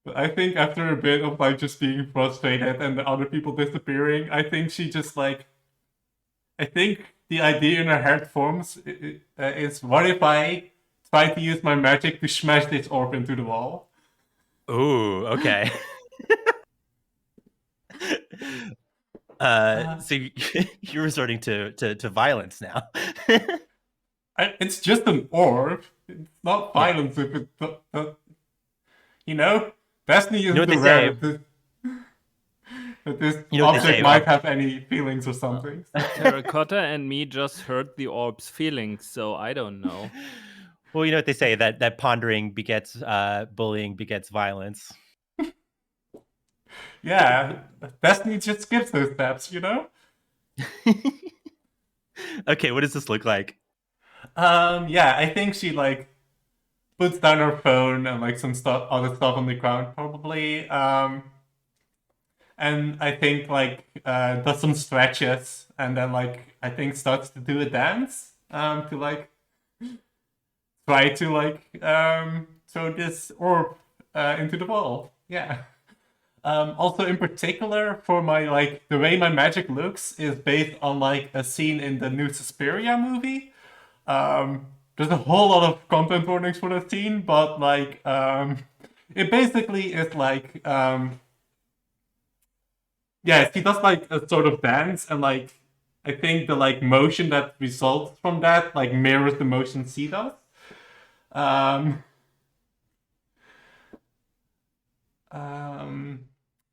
But I think after a bit of like just being frustrated and the other people disappearing, I think she just like, I think the idea in her head forms is, what if I try to use my magic to smash this orb into the wall? Ooh, okay. So you're resorting to violence now. It's just an orb. It's not violence if it's you know, Destiny isn't aware that this object might have any feelings or something. Terracotta and me just hurt the orb's feelings, so I don't know. Well, you know what they say, that pondering begets bullying begets violence. Yeah, Destiny just skips those steps, you know? Okay, what does this look like? Yeah, I think she like puts down her phone and like some stuff, other stuff on the ground probably. And I think like does some stretches and then like I think starts to do a dance to like try to like throw this orb into the wall. Yeah. Also, in particular, for my like the way my magic looks is based on like a scene in the new Suspiria movie. There's a whole lot of content warnings for that scene, but like it basically is like yeah, he does like a sort of dance, and like I think the like motion that results from that like mirrors the motion she does. Um,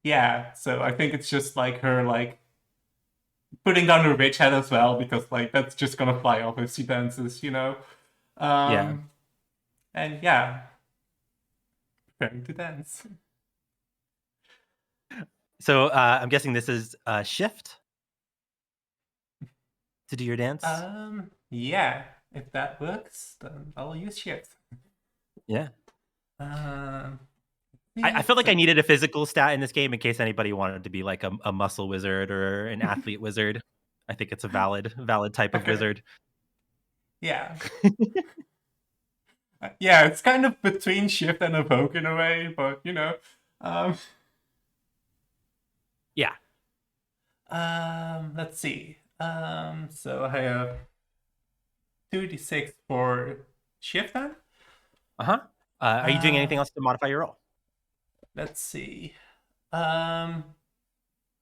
yeah, so I think it's just like her like putting down her witch hat as well, because like that's just gonna fly off if she dances, you know. Yeah. And yeah, preparing to dance. So I'm guessing this is a shift to do your dance. Yeah, if that works, then I'll use shift. Yeah. Um, I felt like I needed a physical stat in this game in case anybody wanted to be like a muscle wizard or an athlete wizard. I think it's a valid type of Okay. wizard. Yeah. Yeah, it's kind of between shift and evoke in a way, but you know. Yeah. Let's see. So I have 2d6 for shift then. Are you doing anything else to modify your roll? Let's see. Well,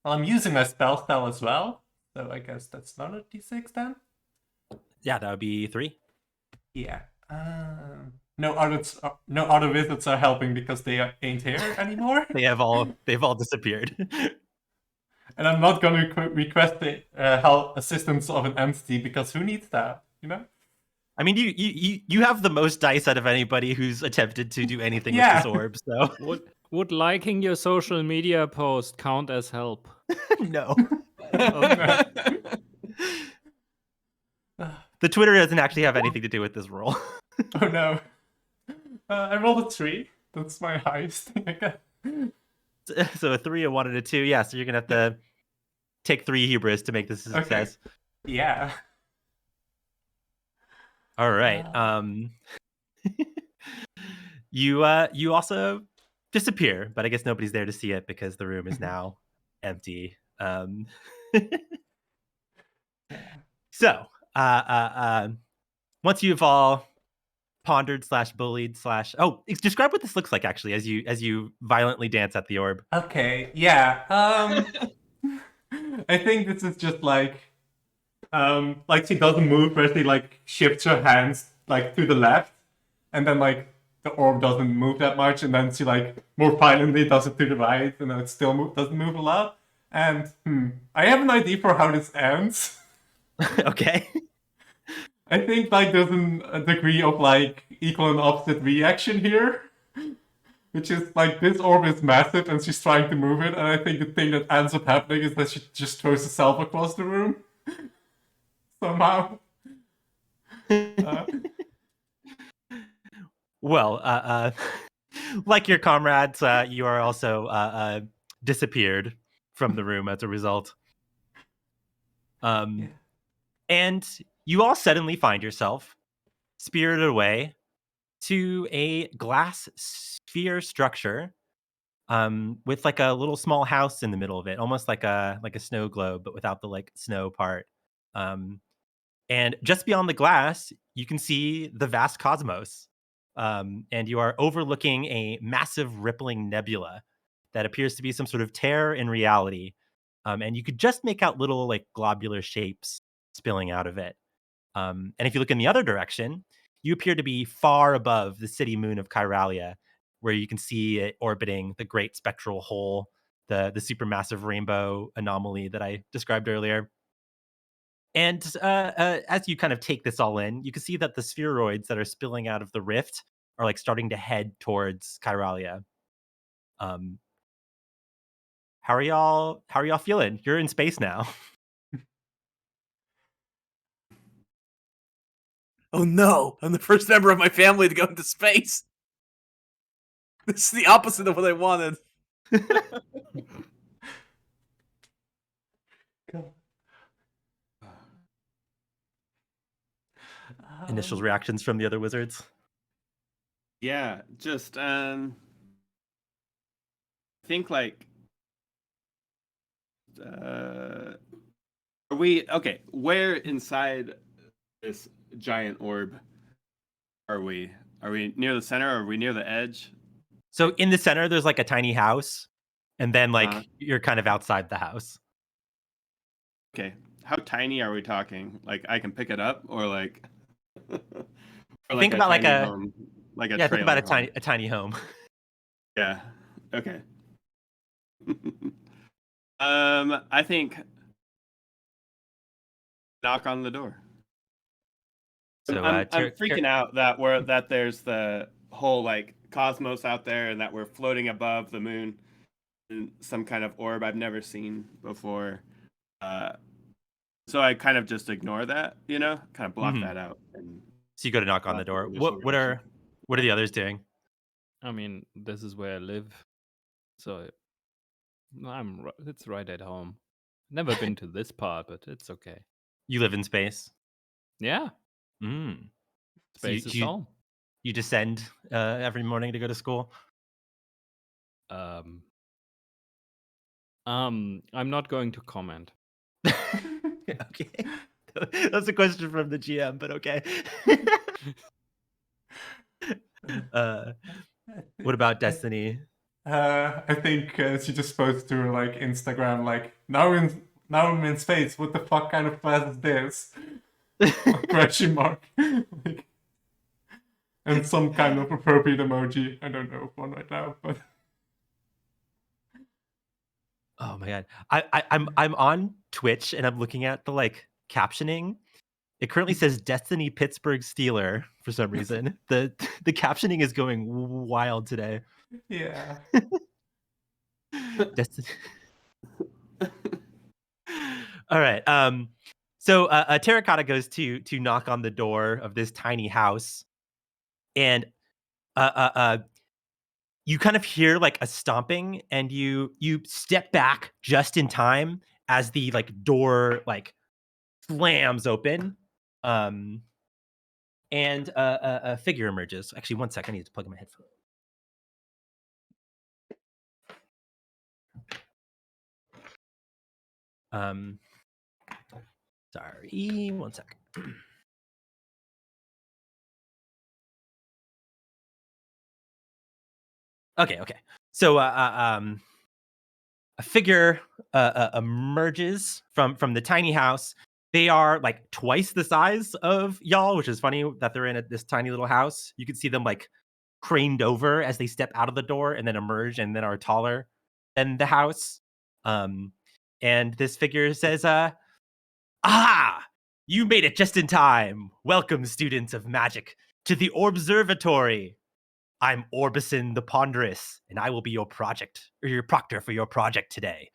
I'm using my spell as well, so I guess that's not a d6 then. Yeah, that would be 3. Yeah. No other wizards are helping because they ain't here anymore. They've all disappeared. And I'm not going to request the help assistance of an entity, because who needs that, you know? I mean, you have the most dice out of anybody who's attempted to do anything with Yeah. this orb. So Would liking your social media post count as help? no, Oh, no. the Twitter doesn't actually have anything to do with this roll. Oh no. I rolled a 3. That's my highest thing I got. So a 3, a 1, and a 2. Yeah, so you're gonna have to take 3 hubris to make this a success. Yeah. All right. You also disappear, but I guess nobody's there to see it because the room is now empty. So once you've all pondered / bullied / describe what this looks like actually as you violently dance at the orb. Okay. Yeah. I think this is just like she doesn't move, but she like shifts her hands like to the left, and then like the orb doesn't move that much, and then she like more violently does it to the right, and then it still doesn't move a lot. And I have an idea for how this ends. Okay. I think like there's a degree of like equal and opposite reaction here, which is like this orb is massive and she's trying to move it, and I think the thing that ends up happening is that she just throws herself across the room somehow. Well, like your comrades, you are also disappeared from the room as a result. Yeah. And you all suddenly find yourself spirited away to a glass sphere structure with like a little small house in the middle of it, almost like a snow globe, but without the like snow part. And just beyond the glass, you can see the vast cosmos. And you are overlooking a massive rippling nebula that appears to be some sort of tear in reality. And you could just make out little like globular shapes spilling out of it. And if you look in the other direction, you appear to be far above the city moon of Kyralia, where you can see it orbiting the great spectral hole, the supermassive rainbow anomaly that I described earlier. And as you kind of take this all in, you can see that the spheroids that are spilling out of the rift are like starting to head towards Kyralia. How are y'all feeling? You're in space now. Oh no, I'm the first member of my family to go into space. This is the opposite of what I wanted. Initial reactions from the other wizards. Yeah, just think like are we okay, where inside this giant orb are we? Are we near the center? Are we near the edge? So in the center, there's like a tiny house, and then like Uh-huh. you're kind of outside the house. Okay. How tiny are we talking? Like I can pick it up or like or like Think a about like tiny a home, like a yeah. Think about trailer home. a tiny home. Yeah. Okay. I think knock on the door. So I'm freaking out that there's the whole like cosmos out there and that we're floating above the moon in some kind of orb I've never seen before. So I kind of just ignore that, kind of block Mhm. that out. And So you go to knock on the block door. initial What reaction. are the others doing? I mean, this is where I live, so it's right at home. Never been to this part, but it's okay. You live in space. Yeah, Mm. So space is home. you descend every morning to go to school. I'm not going to comment. Okay. That's a question from the GM, but okay. What about Destiny? I think she just posted to her like Instagram, like now I'm in space. What the fuck kind of class is this? Question mark. Like, and some kind of appropriate emoji. I don't know one right now, but Oh my god. I'm on Twitch and I'm looking at the like captioning. It currently says Destiny Pittsburgh Steeler for some reason. The captioning is going wild today. yeah. Destiny. All right. So Terracotta goes to knock on the door of this tiny house, and you kind of hear like a stomping, and you step back just in time as the like door like slams open, and a figure emerges. Actually, one second, I need to plug in my headphone. Sorry, one second. Okay. So, a figure emerges from the tiny house. They are like twice the size of y'all, which is funny that they're in this tiny little house. You can see them like craned over as they step out of the door and then emerge and then are taller than the house. And this figure says, "Ah, you made it just in time. Welcome, students of magic, to the Orbservatory. I'm Orbison the Ponderous, and I will be your your proctor for your project today."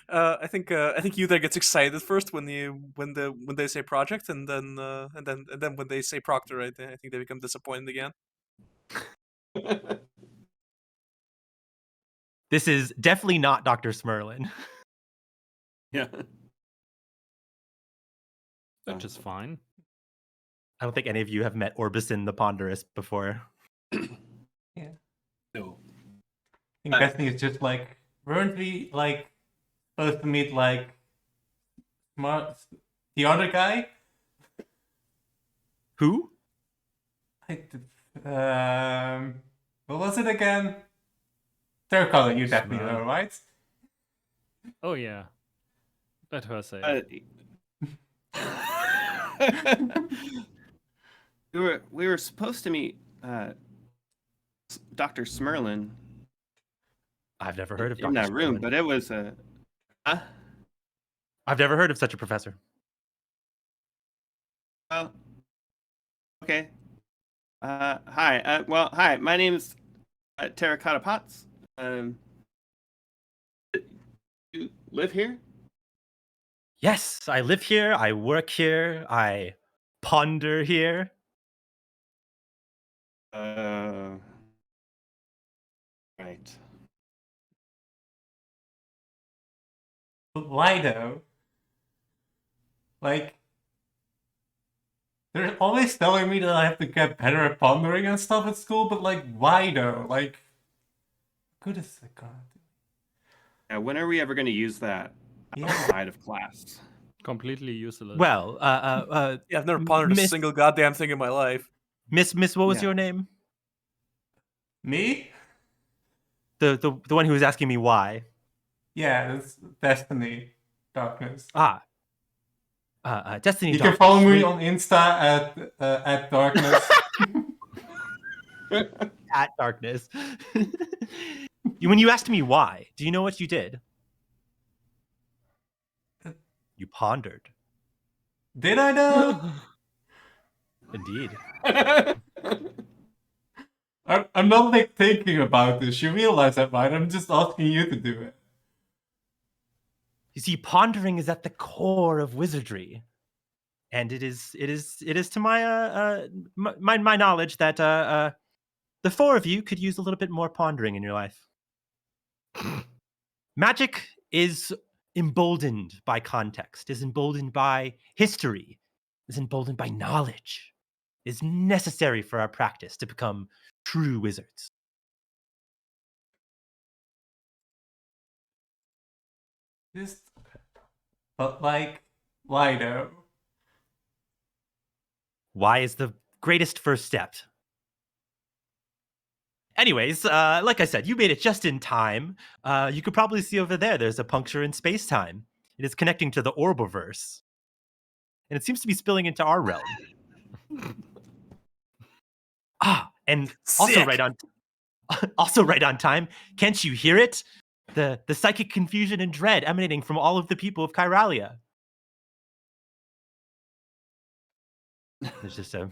I think Uther gets excited first when they say project, and then when they say proctor, I think they become disappointed again. This is definitely not Dr. Smurlin. Yeah. Which is fine. I don't think any of you have met Orbison the Ponderous before. Yeah. No. I think Destiny is just like, weren't we like supposed to meet like the other guy? Who? What was it again? Terracotta, you definitely Smurl. know, right? Oh yeah, let her say it. We were supposed to meet Dr. Smurlin I've never heard of in Dr. that room, Smurlin. but it was I've never heard of such a professor. well, okay. Hi. Hi. My name's Terracotta Potts. You live here? Yes, I live here, I work here, I ponder here. Right. But why though? Like, they're always telling me that I have to get better at pondering and stuff at school, but like, why though? Like, good as a god. Yeah, when are we ever going to use that Yeah. outside of class? Completely useless. Well, Yeah, I've never pondered a Miss- single goddamn thing in my life. Miss, what was Yeah. your name? Me? The one who was asking me why. Yeah, it's Destiny Darkness. Destiny. You Darkness. can follow me on Insta at Darkness. At Darkness. When you asked me why, do you know what you did? You pondered. Did I know? Indeed. I'm not like thinking about this. You realize that, right? I'm just asking you to do it. You see, pondering is at the core of wizardry, and it is to my knowledge that the four of you could use a little bit more pondering in your life. Magic is emboldened by context, is emboldened by history, is emboldened by knowledge, is necessary for our practice to become true wizards. But like, why though? Why is the greatest first step? Anyways, like I said, you made it just in time. You could probably see over there, there's a puncture in space-time. It is connecting to the Orbiverse. And it seems to be spilling into our realm. And also Sick. right on time. Can't you hear it? The psychic confusion and dread emanating from all of the people of Kyralia. There's just a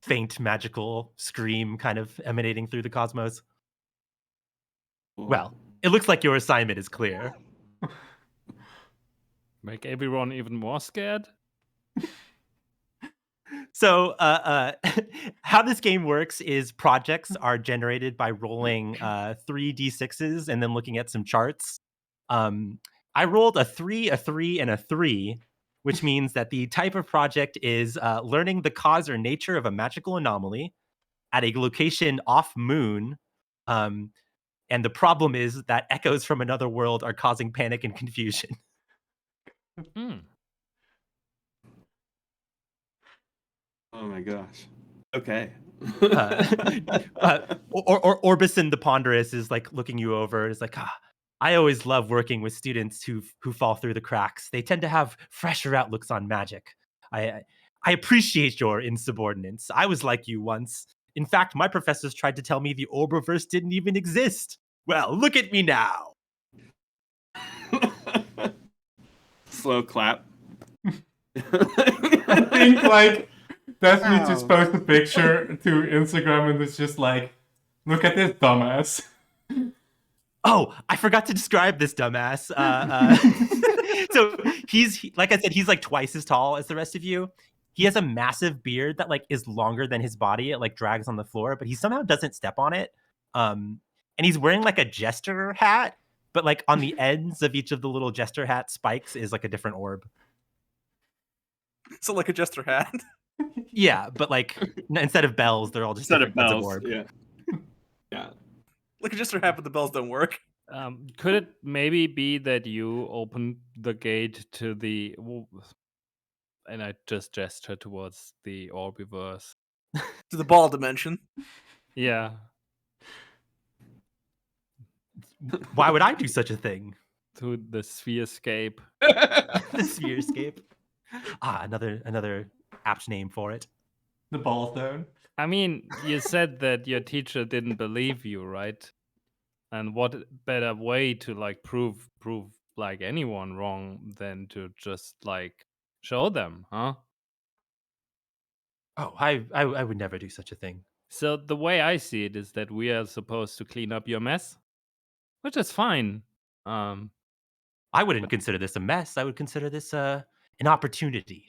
faint magical scream kind of emanating through the cosmos. Well, it looks like your assignment is clear. Make everyone even more scared? So, how this game works is projects are generated by rolling 3d6s and then looking at some charts. I rolled a 3, a 3, and a 3, which means that the type of project is learning the cause or nature of a magical anomaly at a location off moon. And the problem is that echoes from another world are causing panic and confusion. Oh my gosh. Okay. Orbison the Ponderous is like looking you over. It's like, I always love working with students who fall through the cracks. They tend to have fresher outlooks on magic. I appreciate your insubordinance. I was like you once. In fact, my professors tried to tell me the Orbiverse didn't even exist. Well, look at me now. Slow clap. I think like Destiny just post a picture to Instagram and it's just like, look at this dumbass. Oh, I forgot to describe this dumbass. So like I said, he's like twice as tall as the rest of you. He has a massive beard that like is longer than his body. It like drags on the floor, but he somehow doesn't step on it. And he's wearing like a jester hat, but like on the ends of each of the little jester hat spikes is like a different orb. So like a jester hat. Yeah, but like instead of bells, they're all just Instead of different kinds bells. orb. Yeah. Yeah. Like a jester hat, but the bells don't work. Could it maybe be that you opened the gate to the... And I just gesture towards the Orbiverse. To the ball dimension. Yeah. Why would I do such a thing? To the spherescape. The spherescape. Another apt name for it. The ball zone. I mean, you said that your teacher didn't believe you, right? And what better way to like prove like anyone wrong than to just like show them, huh? Oh, I would never do such a thing. So the way I see it is that we are supposed to clean up your mess, which is fine. I wouldn't consider this a mess. I would consider this an opportunity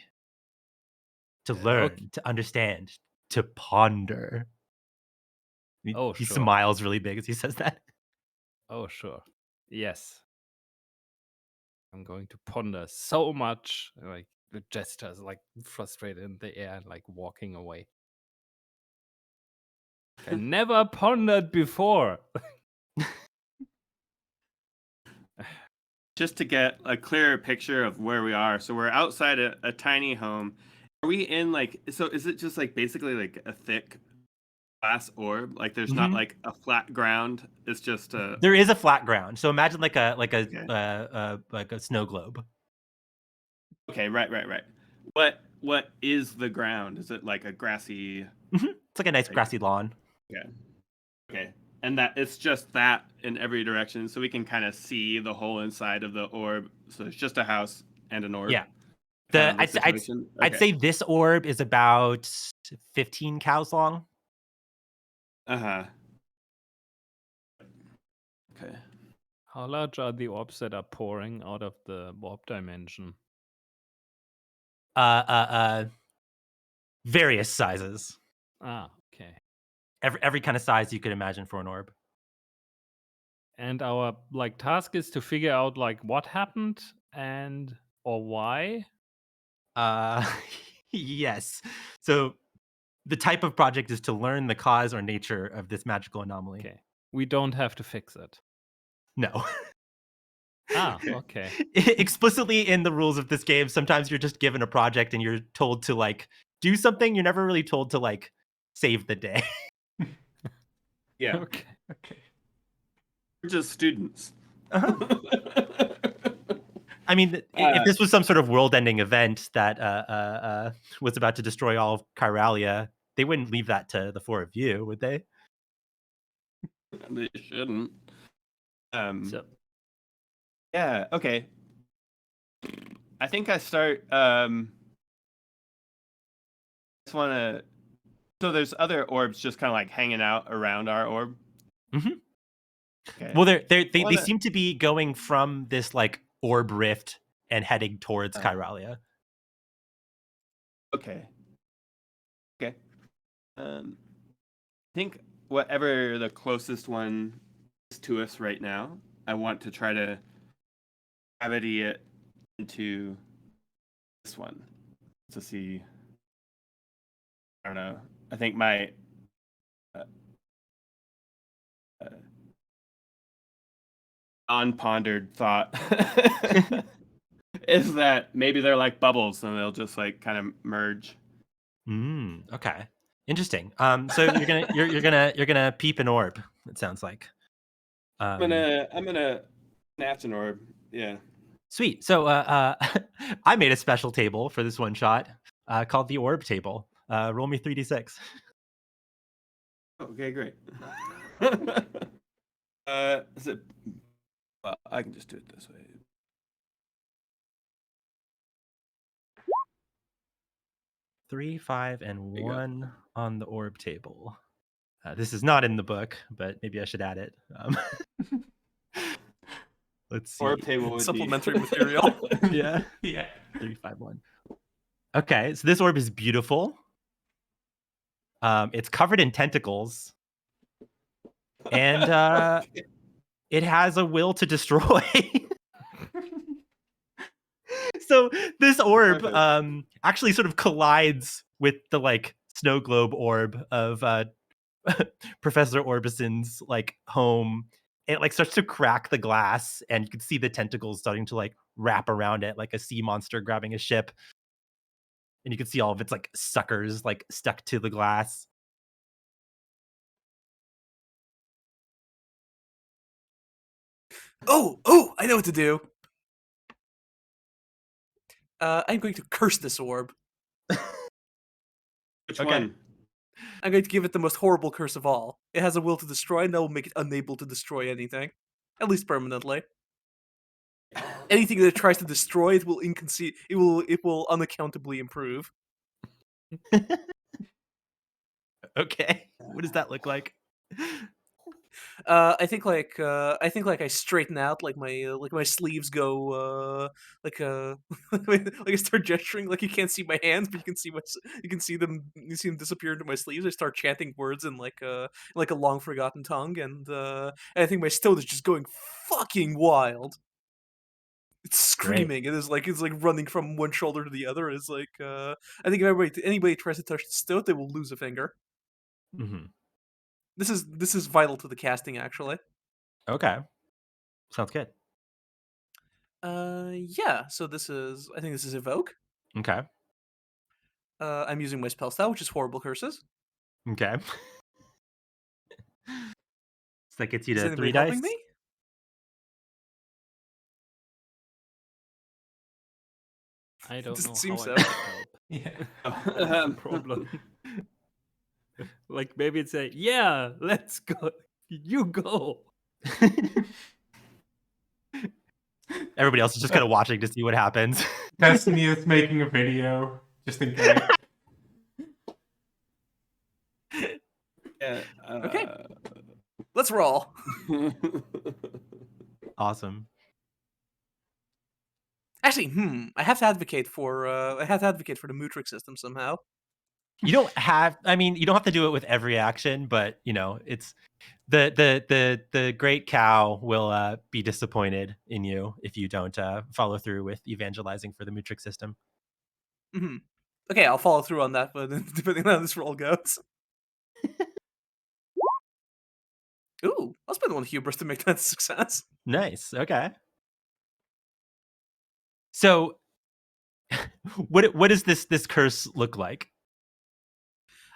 to learn, to understand, to ponder. Oh, He sure. smiles really big as he says that. Oh, sure. Yes. I'm going to ponder so much. Like the gestures, like frustrated in the air, like walking away. I never pondered before. Just to get a clearer picture of where we are. So we're outside a tiny home. Are we in like, so is it just like basically like a thick glass orb? Like there's not Mhm. like a flat ground. It's just a, There is a flat ground, so imagine like a snow globe. okay, right. What is the ground? Is it like a grassy, It's like a nice grassy lawn. okay. And that it's just that in every direction, so we can kind of see the whole inside of the orb. So it's just a house and an orb. Yeah. kind of the I'd situation? I'd Okay. say this orb is about 15 cows long. Uh-huh. Okay. How large are the orbs that are pouring out of the warp dimension? Various sizes. Ah, okay. Every kind of size you could imagine for an orb. And our like task is to figure out like what happened or why. Yes. So the type of project is to learn the cause or nature of this magical anomaly. Okay. We don't have to fix it. No. Ah, okay. Explicitly in the rules of this game, sometimes you're just given a project and you're told to like do something. You're never really told to like save the day. Yeah. Okay. We're just students. I mean, if this was some sort of world-ending event that was about to destroy all of Kyralia, they wouldn't leave that to the four of you, would they? They shouldn't. So Yeah, okay. I think I start just wanna, so there's other orbs just kinda like hanging out around our orb. Mhm. Okay. Well, they Wanna- seem to be going from this like orb rift and heading towards Oh. Kyralia. Okay. Okay. I think whatever the closest one is to us right now, I want to try to gravity it into this one to see. I don't know. I think my unpondered thought is that maybe they're like bubbles and they'll just like kind of merge. Okay. Interesting. So you're gonna peep an orb, it sounds like. I'm gonna snatch an orb. Yeah. Sweet. So I made a special table for this one shot called the orb table. Roll me 3d6. Okay, great. Is it? Well, I can just do it this way. 3, 5, and you go. 1 on the orb table. This is not in the book, but maybe I should add it. Let's see. Orb table would be Supplementary material. Yeah. 3, 5, 1. Okay, so this orb is beautiful. It's covered in tentacles, and it has a will to destroy. So this orb actually sort of collides with the like snow globe orb of Professor Orbison's like home. And it like starts to crack the glass, and you can see the tentacles starting to like wrap around it like a sea monster grabbing a ship. And you can see all of its like suckers like stuck to the glass. Oh, I know what to do. I'm going to curse this orb. Which Okay. one? I'm going to give it the most horrible curse of all. It has a will to destroy, and that will make it unable to destroy anything. At least permanently. Anything that it tries to destroy, it will unaccountably improve. Okay. What does that look like? I think I straighten out, like my sleeves go like like I start gesturing, like you can't see my hands, but you can see them disappear into my sleeves. I start chanting words in like a long forgotten tongue, and I think my stone is just going fucking wild. It's screaming. It's like running from one shoulder to the other. It's like I think if anybody tries to touch the stone, they will lose a finger. Hmm. This is vital to the casting, actually. Okay, sounds good. Yeah. So I think this is evoke. Okay, I'm using my spell style, which is horrible curses. okay. So that gets you Is to anybody 3 dice. helping me? I don't Doesn't know seem how so. I can help. Yeah. That's the problem. Like maybe it's yeah, let's go. You go. Everybody else is just kind of watching to see what happens. Destiny is making a video, just in case. Yeah. Okay. Let's roll. Awesome. Actually, I have to advocate for the Mutrix system somehow. You don't have. I mean, you don't have to do it with every action, but you know, it's the great cow will be disappointed in you if you don't follow through with evangelizing for the Mutrix system. hmm Okay, I'll follow through on that, but depending on how this roll goes. Ooh, I'll spend one hubris to make that a success. Nice. Okay. So, what does this curse look like?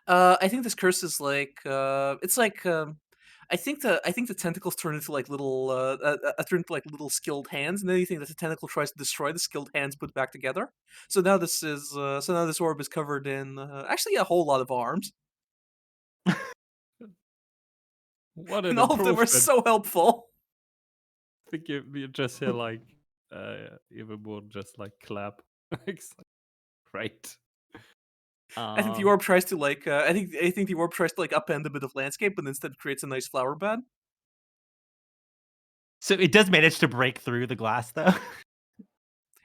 I think this curse is like it's like I think the tentacles turn into like little skilled hands, and anything that the tentacle tries to destroy, the skilled hands put back together. So now this orb is covered in actually a whole lot of arms, What and an all of them are improvement. so helpful. I think you just hear like even more just like clap. It's like, great. I think the orb tries to like I think the orb tries to like upend a bit of landscape, but instead creates a nice flower bed. So it does manage to break through the glass, though.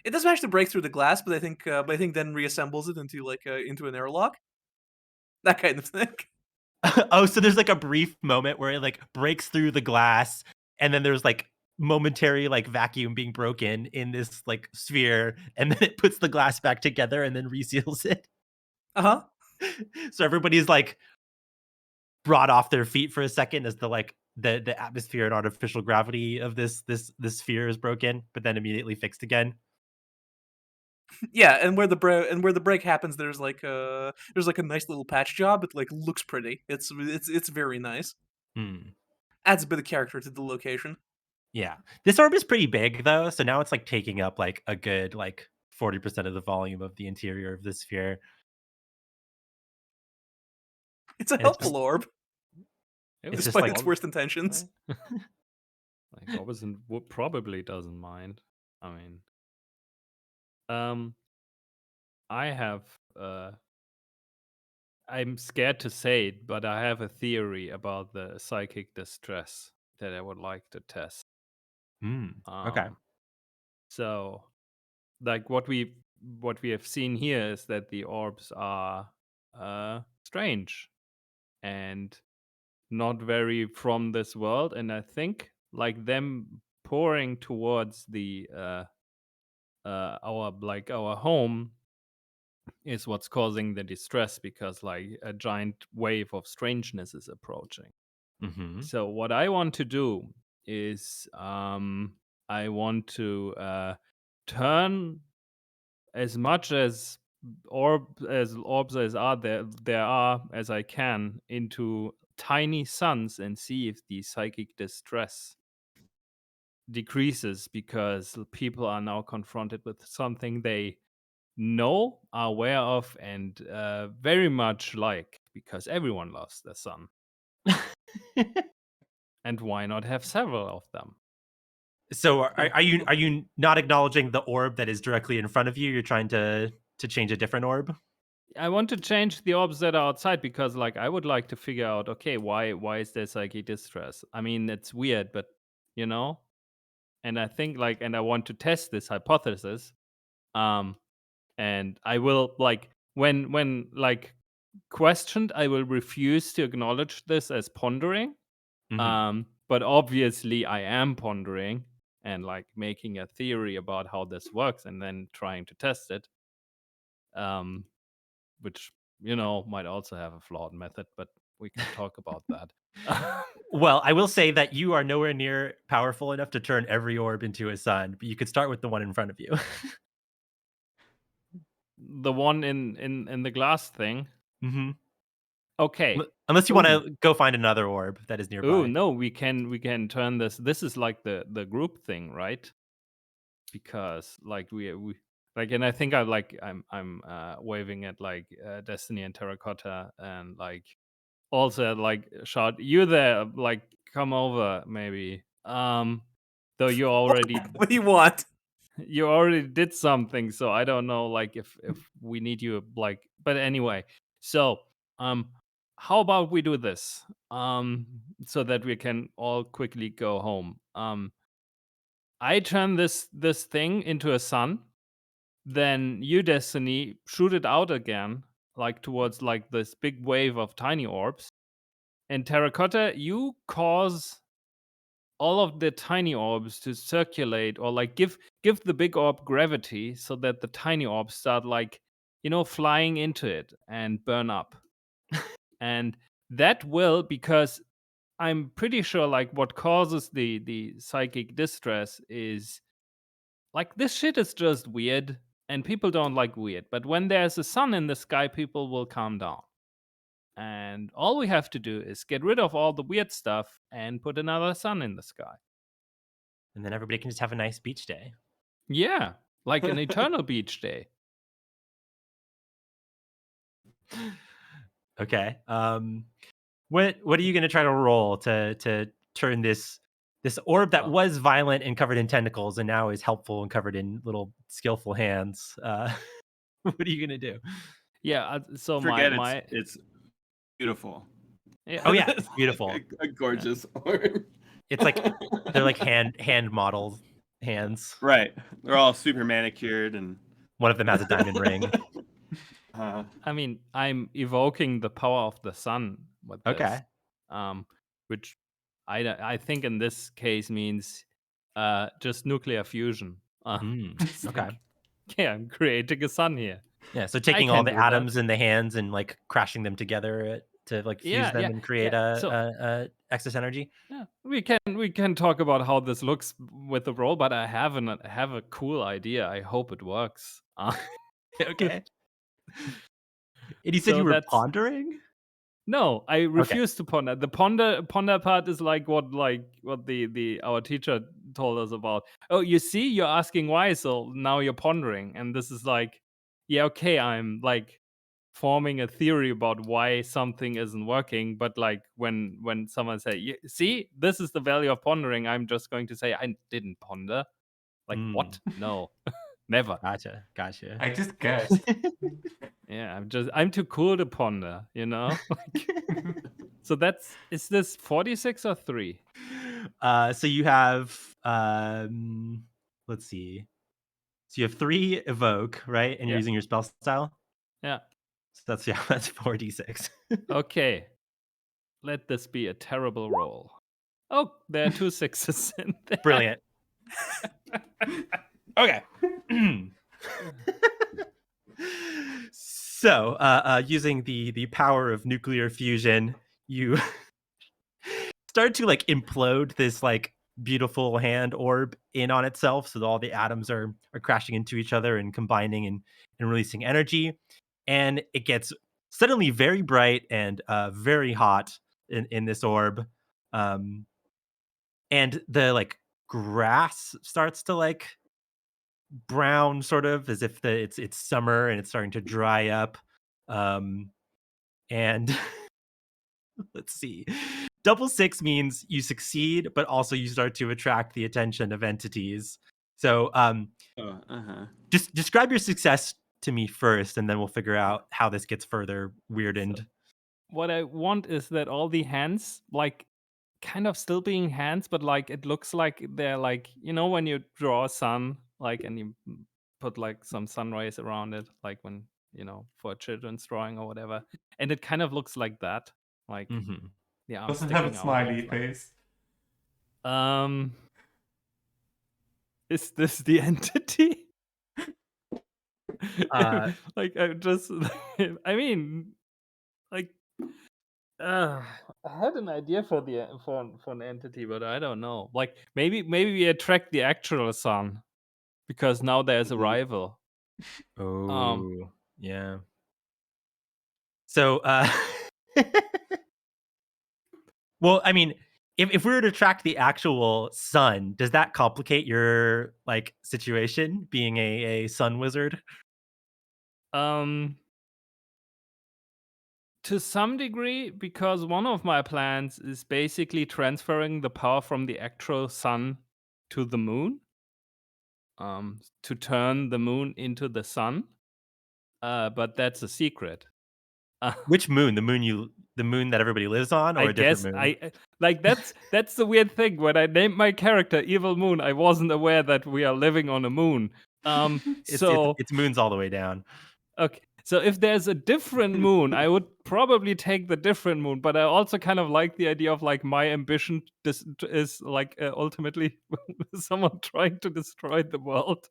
It does manage to break through the glass, but I think then reassembles it into an airlock. That kind of thing. Oh, so there's like a brief moment where it like breaks through the glass, and then there's like momentary like vacuum being broken in this like sphere, and then it puts the glass back together and then reseals it. Uh-huh. So everybody's like brought off their feet for a second as the atmosphere and artificial gravity of this sphere is broken, but then immediately fixed again. Yeah, and where the break happens, there's like a nice little patch job. It like looks pretty. It's very nice. Hmm. Adds a bit of character to the location. Yeah. This orb is pretty big though, so now it's like taking up like a good like 40% of the volume of the interior of the sphere. It's a And it's helpful orb, it's just despite like its worst intentions. Like Robinson probably doesn't mind. I mean, I have I'm scared to say it, but I have a theory about the psychic distress that I would like to test. Okay. So, like what we have seen here is that the orbs are strange and not very from this world, and I think like them pouring towards the our home is what's causing the distress, because like a giant wave of strangeness is approaching. Mm-hmm. So what I want to do is I want to turn as much as orbs as are there are as I can into tiny suns, and see if the psychic distress decreases, because people are now confronted with something they know, are aware of, and very much like, because everyone loves the sun. And why not have several of them? So are you not acknowledging the orb that is directly in front of you? You're trying to change a different orb? I want to change the orbs that are outside because, like, I would like to figure out, okay, why is there psychic distress? I mean, it's weird, but you know, and I think like, and I want to test this hypothesis. And I will like when like questioned, I will refuse to acknowledge this as pondering. But obviously, I am pondering and like making a theory about how this works, and then trying to test it. Which might also have a flawed method, but we can talk about that. Well, I will say that you are nowhere near powerful enough to turn every orb into a sun, but you could start with the one in front of you. The one in the glass thing. Mm-hmm. Okay. Unless you want to go find another orb that is nearby. Oh no, we can turn this. This is like the group thing, right? Because like we like, and I think I'm waving at like Destiny and Terracotta, and like also like shout, you there, like come over maybe. Though you already What do you want? you already did something, so I don't know like if we need you, like, but anyway. So how about we do this so that we can all quickly go home. I turn this thing into a sun, then you, Destiny, shoot it out again, like towards like this big wave of tiny orbs, and Terracotta, you cause all of the tiny orbs to circulate, or like give the big orb gravity so that the tiny orbs start like flying into it and burn up. And that will, because I'm pretty sure like what causes the psychic distress is like, this shit is just weird, and people don't like weird, but when there's a sun in the sky, people will calm down. And all we have to do is get rid of all the weird stuff and put another sun in the sky. And then everybody can just have a nice beach day. Yeah, like an eternal beach day. Okay. What are you going to try to roll to turn this orb that was violent and covered in tentacles and now is helpful and covered in little skillful hands? What are you going to do? Yeah, so Forget my it's beautiful. yeah. Oh yeah, it's beautiful. A gorgeous orb. It's like they're like hand modeled hands. Right. They're all super manicured, and One of them has a diamond ring. I mean, I'm evoking the power of the sun with this. Okay. Which I think in this case means just nuclear fusion. Okay. Yeah, I'm creating a sun here. Yeah, so taking all the atoms in the hands and like crashing them together to like fuse them and create a excess energy. Yeah, we can talk about how this looks with the roll, but I have a cool idea. I hope it works. Okay. And you said you were pondering? No, I refuse to ponder. The ponder part is like what the our teacher told us about. Oh, you see, you're asking why, so now you're pondering, and this is like, yeah, okay, I'm like forming a theory about why something isn't working, but like when someone say, see, this is the value of pondering, I'm just going to say I didn't ponder. Like what? No, never. Gotcha. I just guessed. Yeah, I'm too cool to ponder, So is this 46 or 3? So you have let's see. So you have 3 evoke, right? And you're using your spell style? Yeah. So that's 4d6. Okay. Let this be a terrible roll. Oh, there are 2 6s in there. Brilliant. Okay. So, using the power of nuclear fusion, you start to like implode this like beautiful hand orb in on itself, so that all the atoms are crashing into each other and combining and releasing energy, and it gets suddenly very bright and very hot in this orb, and the like grass starts to like brown, sort of as if it's summer and it's starting to dry up, and let's see. Double 6 means you succeed, but also you start to attract the attention of entities. So just describe your success to me first, and then we'll figure out how this gets further weirded. What I want is that all the hands, like, kind of still being hands, but like it looks like they're like, you know, when you draw a sun, like, and you put like some sun rays around it, like when, you know, for a children's drawing or whatever, and it kind of looks like that, like Mm-hmm. the arm Doesn't have a sticking out. smiley Like, face. is this the entity? Uh, Like, I just, I mean, like, I had an idea for the for an entity, but I don't know. Like, maybe we attract the actual sun because now there's a Mhm. rival. Oh, yeah. So, well, I mean, if we were to track the actual sun, does that complicate your like situation being a sun wizard? To some degree, because one of my plans is basically transferring the power from the actual sun to the moon, to turn the moon into the sun. But that's a secret. Which moon? The moon that everybody lives on, or I a different guess moon? like that's the weird thing. When I named my character Evil Moon, I wasn't aware that we are living on a moon. So It's moons all the way down. okay. So if there's a different moon, I would probably take the different moon. But I also kind of like the idea of like my ambition is like ultimately someone trying to destroy the world.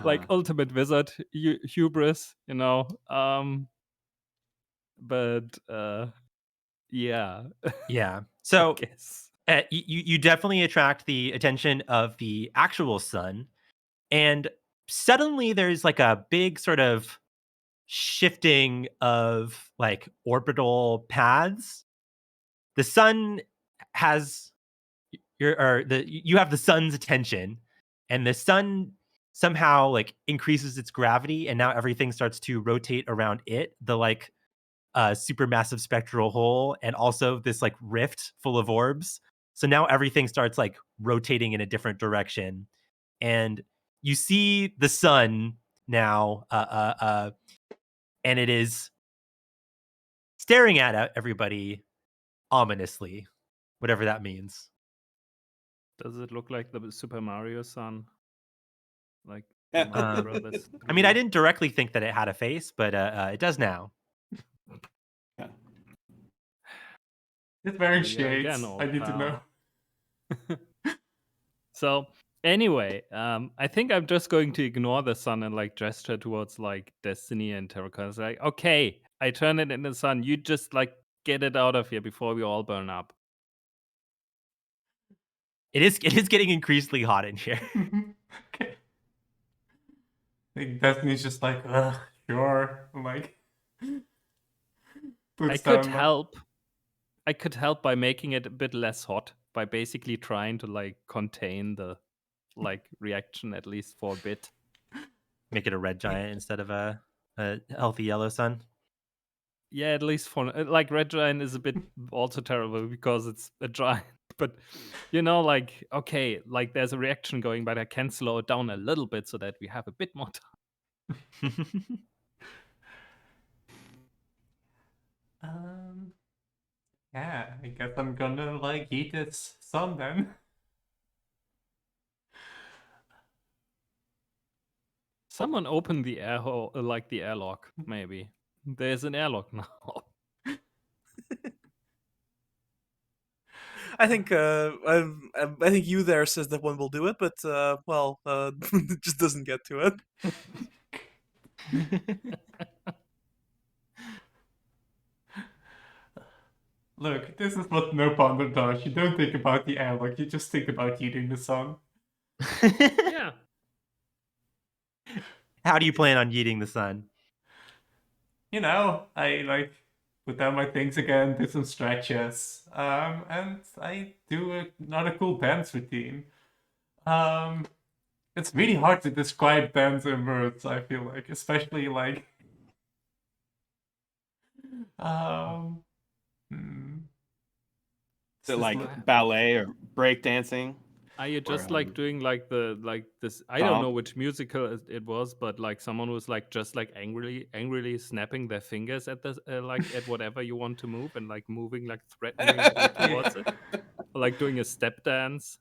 Like ultimate wizard hubris, you know. But yeah, Yeah. I So guess. you definitely attract the attention of the actual sun, and suddenly there's like a big sort of shifting of like orbital paths. The sun has you have the sun's attention, and the sun somehow like increases its gravity, and now everything starts to rotate around it. The like supermassive spectral hole, and also this like rift full of orbs. So now everything starts like rotating in a different direction, and you see the sun now, and it is staring at everybody ominously, whatever that means. Does it look like the Super Mario sun? Like Yeah. Mario Brothers. I mean, I 3D? didn't directly think that it had a face, but it does now. It's wearing Here we are again, shades. old I need to pal. know. So anyway, I think I'm just going to ignore the sun and like gesture towards like Destiny and Terracotta. It's like, okay, I turn it in the sun. You just like get it out of here before we all burn up. It is getting increasingly hot in here. Okay. I think Destiny's just like, ugh, sure. Like, I puts could down. help. I could help by making it a bit less hot by basically trying to like contain the like reaction at least for a bit. Make it a red giant instead of a healthy yellow sun. Yeah, at least for like Red Giant is a bit also terrible because it's a giant. But you know, like okay, like there's a reaction going, but I can slow it down a little bit so that we have a bit more time. Yeah, I guess I'm gonna like eat this sun then. Someone open the air hole, like the airlock, maybe. There's an airlock now. I think I think you there says that one will do it, but well, it just doesn't get to it. Look, this is what no ponder does. You don't think about the airlock, you just think about eating the sun. Yeah. How do you plan on eating the sun? You know, I like put down my things again, do some stretches, and I do another cool dance routine. It's really hard to describe dance in words, I feel like, especially like hmm, Is it this is like ballet or break dancing? Are you just Or, like doing like this? I don't know which musical it was, but like someone was like just like angrily snapping their fingers at the like at whatever you want to move and like moving like threateningly towards it, or like doing a step dance.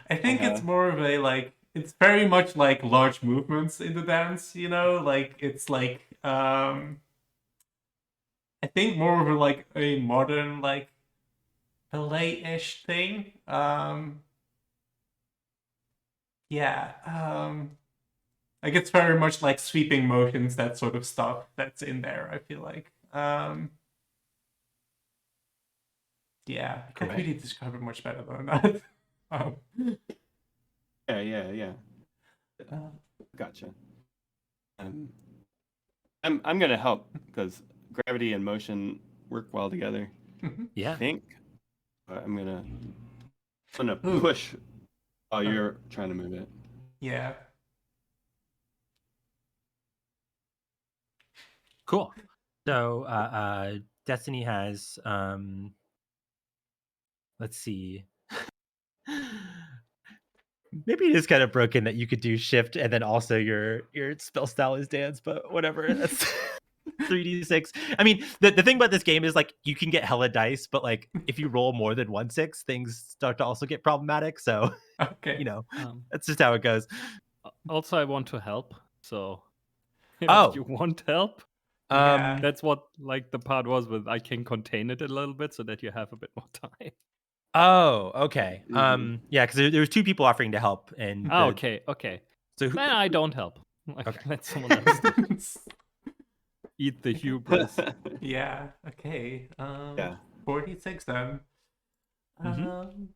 I think it's more of a like it's very much like large movements in the dance, you know, like it's like I think more of a, like a modern like ballet-ish thing. Like it's very much like sweeping motions, that sort of stuff that's in there, I feel like. Yeah, I can't really describe it much better than that. Yeah. Gotcha. I'm gonna help because gravity and motion work well together. Yeah. I think. I'm gonna push while you're trying to move it. Yeah. Cool. So Destiny has let's see. Maybe it is kind of broken that you could do shift and then also your spell style is dance, but whatever. That's 3d6. I mean, the thing about this game is like you can get hella dice, but like if you roll more than 1/6, things start to also get problematic. So Okay. you know, that's just how it goes. Also, I want to help. So Oh. if you want help, Yeah. that's what like the part was with. I can contain it a little bit so that you have a bit more time. Oh, okay. Yeah, because there was two people offering to help, and Okay. So Then I don't help. Like, Okay. let someone else do it. Eat the hubris. Yeah. Okay. Yeah. 46 then. And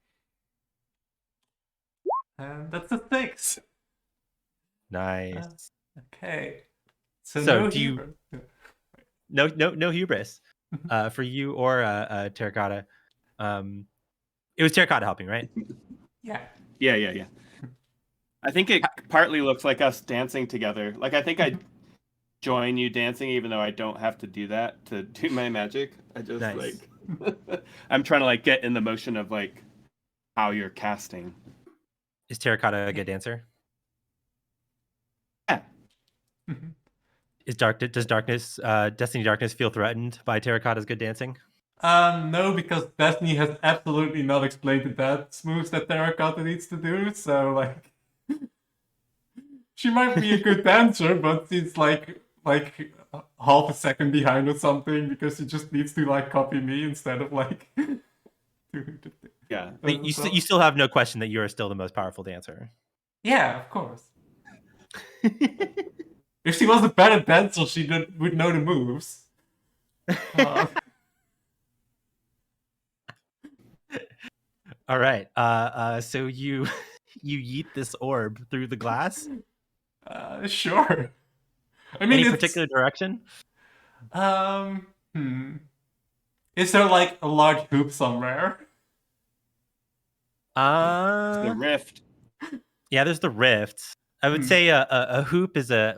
that's a 6. Nice. Okay. So no do you- hubris. No hubris for you or Terracotta. It was Terracotta helping, right? Yeah. Yeah. I think it partly looks like us dancing together. Like I think I join you dancing, even though I don't have to do that to do my magic. I just Nice. like I'm trying to like get in the motion of like how you're casting. Is Terracotta a good dancer? Yeah. Does Destiny Darkness feel threatened by Terracotta's good dancing? No, because Destiny has absolutely not explained the dance moves that Terracotta needs to do, so like she might be a good dancer, but she's like half a second behind or something because she just needs to like copy me instead of like doing the thing. Yeah. But you still have no question that you are still the most powerful dancer. Yeah, of course. If she was a better dancer, she would know the moves. All right. So you yeet this orb through the glass. Sure. I mean, Any particular direction? Is there like a large hoop somewhere? The rift. Yeah, there's the rift. I would say a hoop is a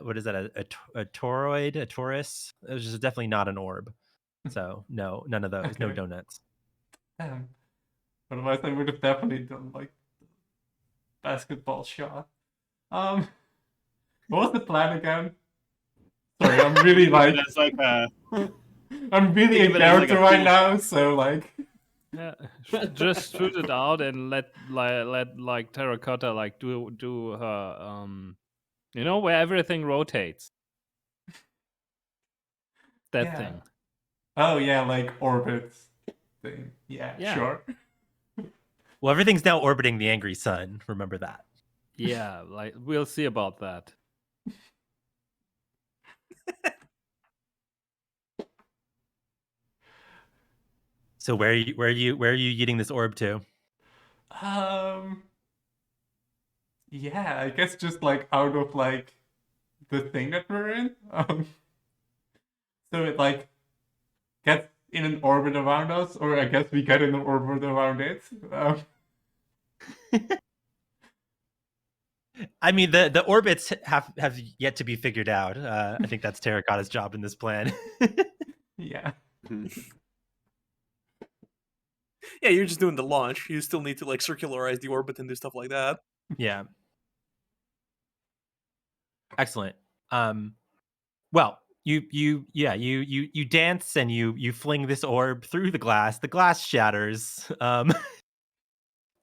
toroid, a torus. It's just definitely not an orb. So no, none of those. Okay. No donuts. Damn. Otherwise, I would have definitely done like basketball shot. What was the plan again? Sorry, I'm really like It's like I'm really in character right now, so like Yeah, just shoot it out and let like Terracotta like do her you know, where everything rotates. That Yeah. thing. Oh yeah, like orbits thing. Yeah, Yeah. sure. Well, everything's now orbiting the angry sun. Remember that. Yeah, like we'll see about that. So where are you yeeting this orb to? Yeah, I guess just like out of like the thing that we're in. So it like gets in an orbit around us, or I guess we get in an orbit around it. I mean, the orbits have yet to be figured out. I think that's Terracotta's job in this plan. Yeah. Yeah, you're just doing the launch. You still need to like circularize the orbit and do stuff like that. Yeah. Excellent. Well, you dance and you fling this orb through the glass. The glass shatters.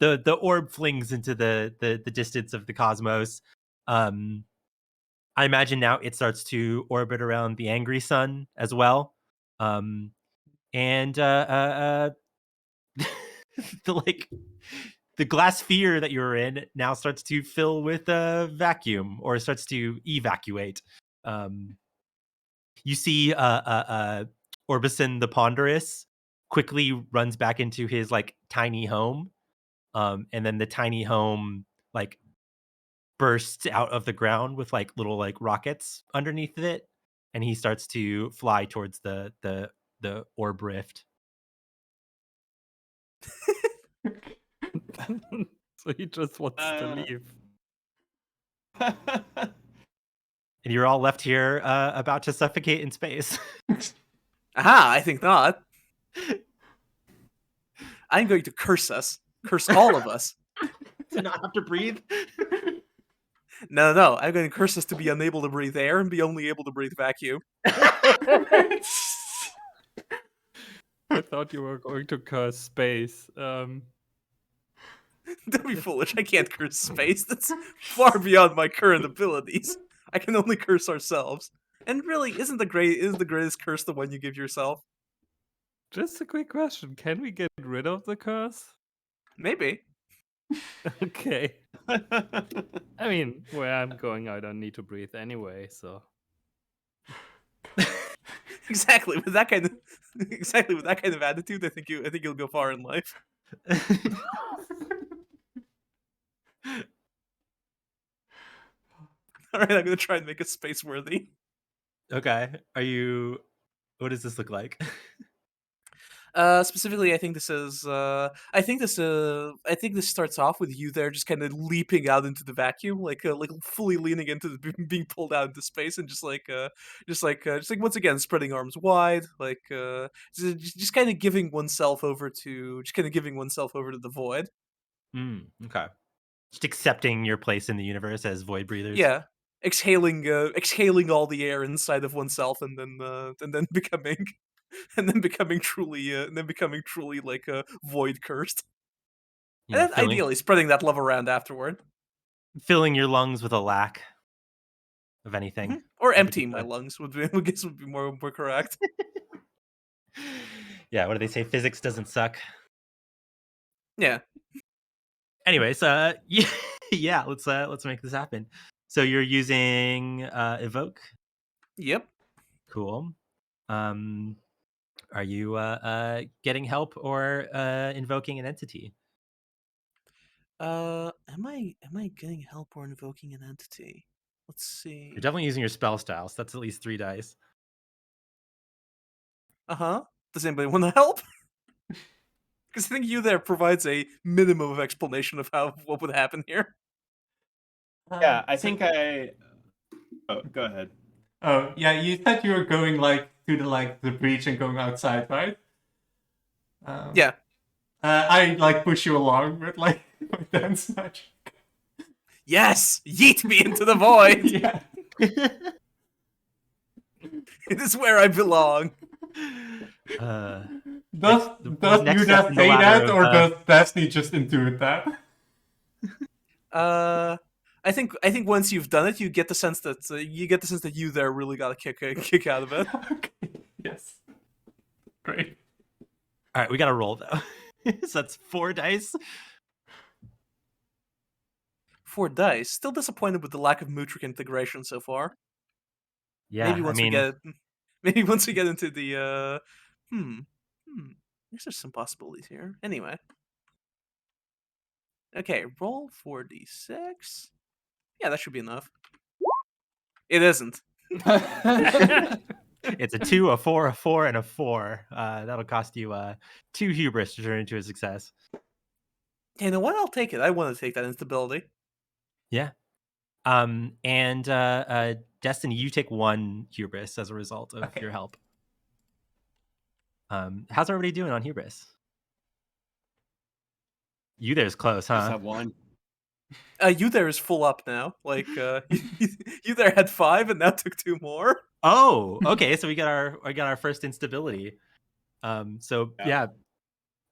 The orb flings into the distance of the cosmos. I imagine now it starts to orbit around the angry sun as well. And the like the glass sphere that you're in now starts to fill with a vacuum or starts to evacuate. You see Orbison the Ponderous quickly runs back into his like tiny home. And then the tiny home like bursts out of the ground with like little like rockets underneath it, and he starts to fly towards the orb rift. So he just wants to Uh, leave. And you're all left here about to suffocate in space. Aha, I think not. I'm going to curse us. Curse all of us. To not have to breathe. No. I'm going to curse us to be unable to breathe air and be only able to breathe vacuum. I thought you were going to curse space. Don't be foolish. I can't curse space. That's far beyond my current abilities. I can only curse ourselves. And really, isn't the greatest curse the one you give yourself? Just a quick question: can we get rid of the curse? Maybe. Okay. I mean, where I'm going, I don't need to breathe anyway. So Exactly with that kind of attitude, I think you'll go far in life. All right, I'm gonna try and make it space worthy. Okay. What does this look like? Specifically, I think this starts off with you there, just kind of leaping out into the vacuum, like fully leaning into being pulled out into space, and just like once again spreading arms wide, like just kind of giving oneself over to the void. Okay. Just accepting your place in the universe as void breathers. Yeah, exhaling all the air inside of oneself, and then becoming truly like void cursed. You And know, then ideally spreading that love around afterward. filling your lungs with a lack of anything. Or in emptying my particular. lungs would be more correct. Yeah, what do they say? Physics doesn't suck. Yeah. Anyways, yeah, let's make this happen. So you're using evoke. Yep. Cool. Are you getting help or invoking an entity? Am I getting help or invoking an entity? Let's see. You're definitely using your spell style, so that's at least 3 dice. Uh-huh. Does anybody want to help? Because I think you there provides a minimum of explanation of what would happen here. Yeah, I think I. Oh, go ahead. Oh, yeah, you said you were going like to the breach and going outside, right? Yeah. I like push you along with like my dance magic. Yes! Yeet me into the void! Yeah. It is where I belong. Does next you step just in the say ladder that, of, or does Destiny just intuit that? I think once you've done it, you get the sense that you there really got a kick out of it. Okay. Yes. Great. All right, we got to roll though. So that's 4 dice. 4 dice. Still disappointed with the lack of Mootric integration so far. Yeah, Maybe once we get into the I guess there's some possibilities here. Anyway. Okay, roll 4d6. Yeah, that should be enough. It isn't. it's a 2, a 4, a 4, and a 4. That'll cost you 2 hubris to turn into a success. Hey, you know what? I'll take it. I want to take that instability. Yeah. And Destiny, you take 1 hubris as a result of your help. How's everybody doing on hubris? You there's close, Just huh? have one. You there is full up now. Like you there had 5 and now took 2 more. Oh, okay. So we got our first instability. So Yeah.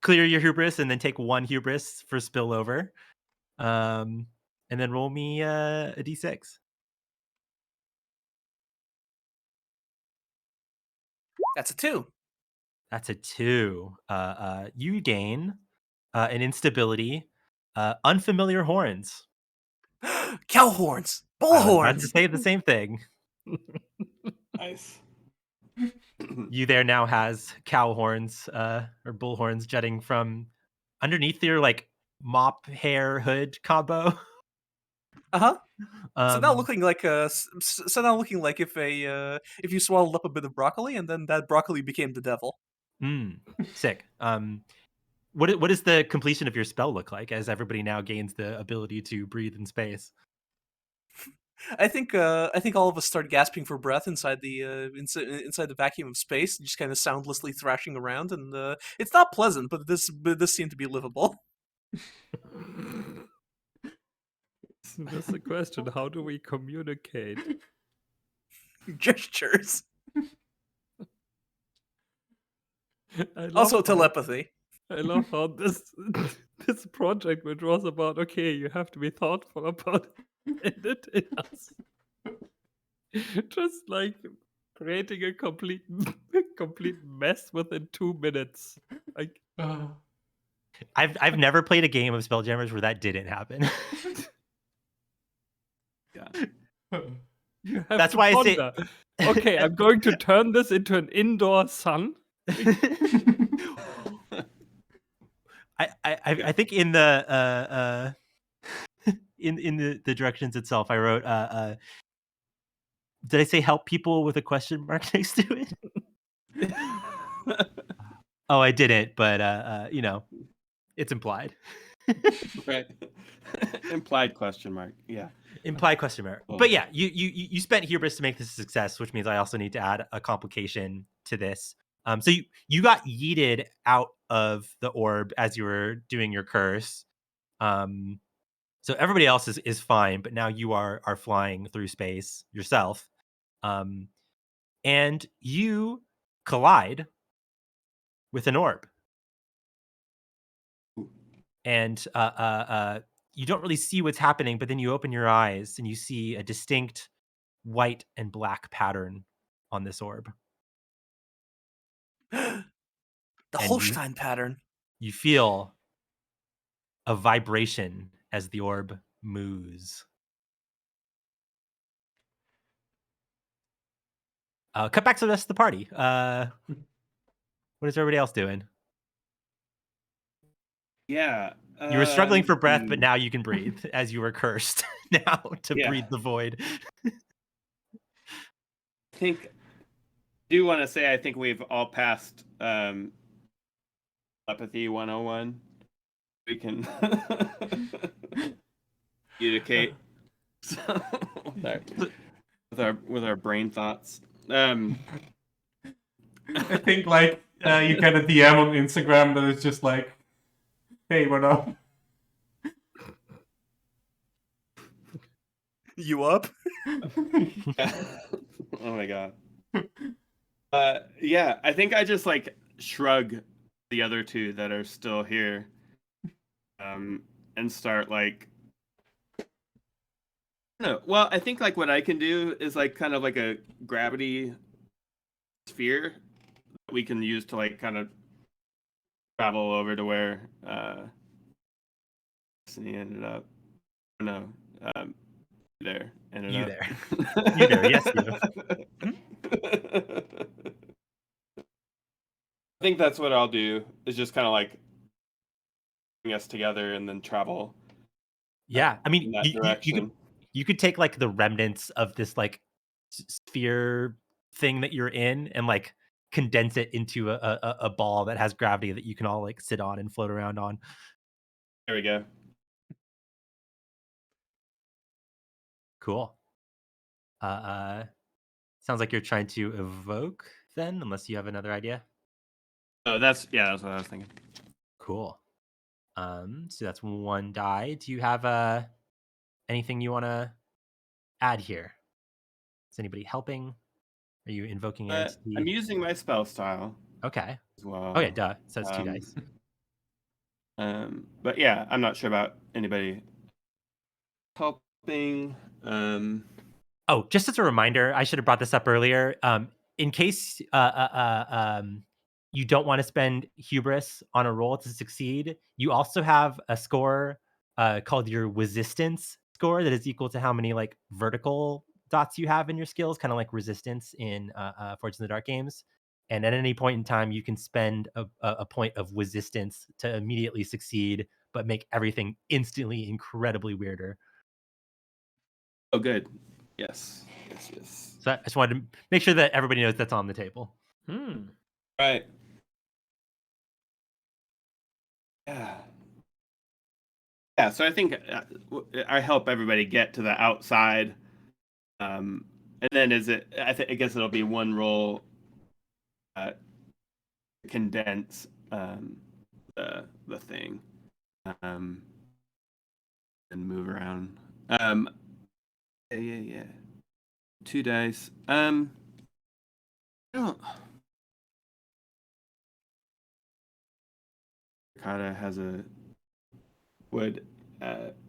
clear your hubris and then take 1 hubris for spillover. And then roll me a d6. That's a 2. That's a 2. You gain an instability, unfamiliar horns. Cow horns, bull I was about to horns. say the same thing. Nice. You there now has cow horns or bull horns jutting from underneath your like mop hair hood combo. Uh-huh. So now Um, looking like if you swallowed up a bit of broccoli and then that broccoli became the devil. sick. What does the completion of your spell look like as everybody now gains the ability to breathe in space? I think all of us start gasping for breath inside the inside the vacuum of space, just kind of soundlessly thrashing around, and it's not pleasant, but this seemed to be livable. That's the question. How do we communicate? Gestures, I love also how- telepathy. I love how this this project, which was about okay, you have to be thoughtful about editing us, just like creating a complete mess within 2 minutes. Like I've never played a game of Spelljammerz where that didn't happen. you have That's to why I say- ponder. Okay, I'm going to turn this into an indoor sun. I think in the in the directions itself, I wrote did I say help people with a question mark next to it? Oh, I didn't, but it's implied. Right. Implied question mark. Yeah. Implied question mark. Oh. But yeah, you spent hubris to make this a success, which means I also need to add a complication to this. So you got yeeted out of the orb as you were doing your curse. So everybody else is fine, but now you are flying through space yourself. And you collide with an orb. And you don't really see what's happening, but then you open your eyes and you see a distinct white and black pattern on this orb. The And Holstein pattern. You feel a vibration as the orb moves. Cut back to the rest of the party. What is everybody else doing? Yeah. You were struggling for breath, but now you can breathe as you were cursed now to Yeah. breathe the void. I think do want to say I think we've all passed telepathy 101. We can communicate with our brain thoughts. I think like you get a DM on Instagram that is just like, hey, what up? You up? Oh my god. Yeah, I think I just like shrug the other two that are still here, and start like. No, well, I think like what I can do is like kind of like a gravity sphere that we can use to like kind of travel over to where Destiny ended up. No, there ended You up. there. You there, yes, you. I think that's what I'll do. Is just kind of like bring us together and then travel. Yeah, I mean, in that direction. you could take like the remnants of this like sphere thing that you're in and like condense it into a ball that has gravity that you can all like sit on and float around on. There we go. Cool. Sounds like you're trying to evoke then, unless you have another idea. Oh, that's what I was thinking. Cool. So that's 1 die. Do you have anything you want to add here? Is anybody helping? Are you invoking an entity? I'm using my spell style Okay. as well. Okay, duh. So it's 2 Um, dice. But yeah, I'm not sure about anybody helping. Oh, just as a reminder, I should have brought this up earlier. In case you don't want to spend hubris on a roll to succeed, you also have a score called your resistance score that is equal to how many like vertical dots you have in your skills, kind of like resistance in Forged in the Dark games. And at any point in time, you can spend a point of resistance to immediately succeed, but make everything instantly incredibly weirder. Oh, good. Yes. So I just wanted to make sure that everybody knows that's on the table. Right. Yeah. Yeah. So I think I help everybody get to the outside, and then I guess it'll be one roll. Condense the thing, and move around. Yeah. 2 dice. I don't. Kata would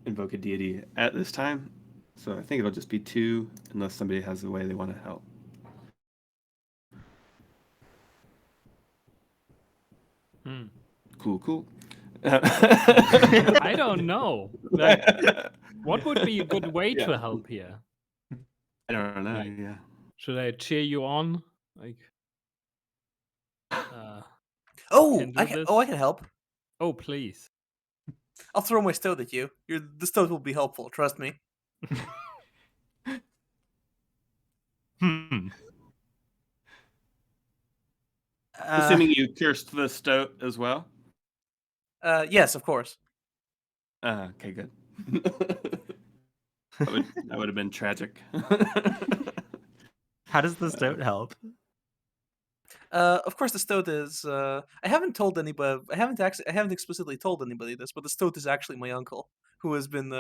invoke a deity at this time, so I think it'll just be 2 unless somebody has a way they want to help. Cool. I don't know. Like, what would be a good way Yeah. to help here? I don't know. Like, Yeah. should I cheer you on? Like, Oh, can do I can. this? Oh, I can help. Oh, please. I'll throw my stoat at you. The stoat will be helpful. Trust me. Assuming you cursed the stoat as well. Yes, of course. Okay, good. that would have been tragic. How does the stoat help? Of course, the stoat is. I haven't told anybody. I haven't explicitly told anybody this, but the stoat is actually my uncle, who's been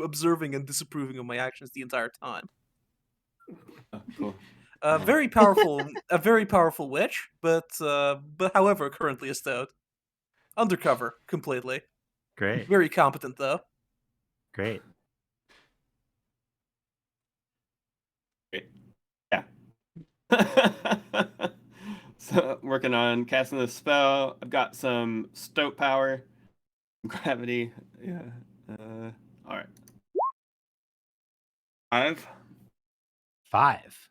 observing and disapproving of my actions the entire time. Oh, cool. A very powerful witch, but however, currently a stoat, undercover completely. Great. Very competent though. Great. Yeah. So working on casting the spell. I've got some stoat power, gravity. Yeah. All right. 5. 5.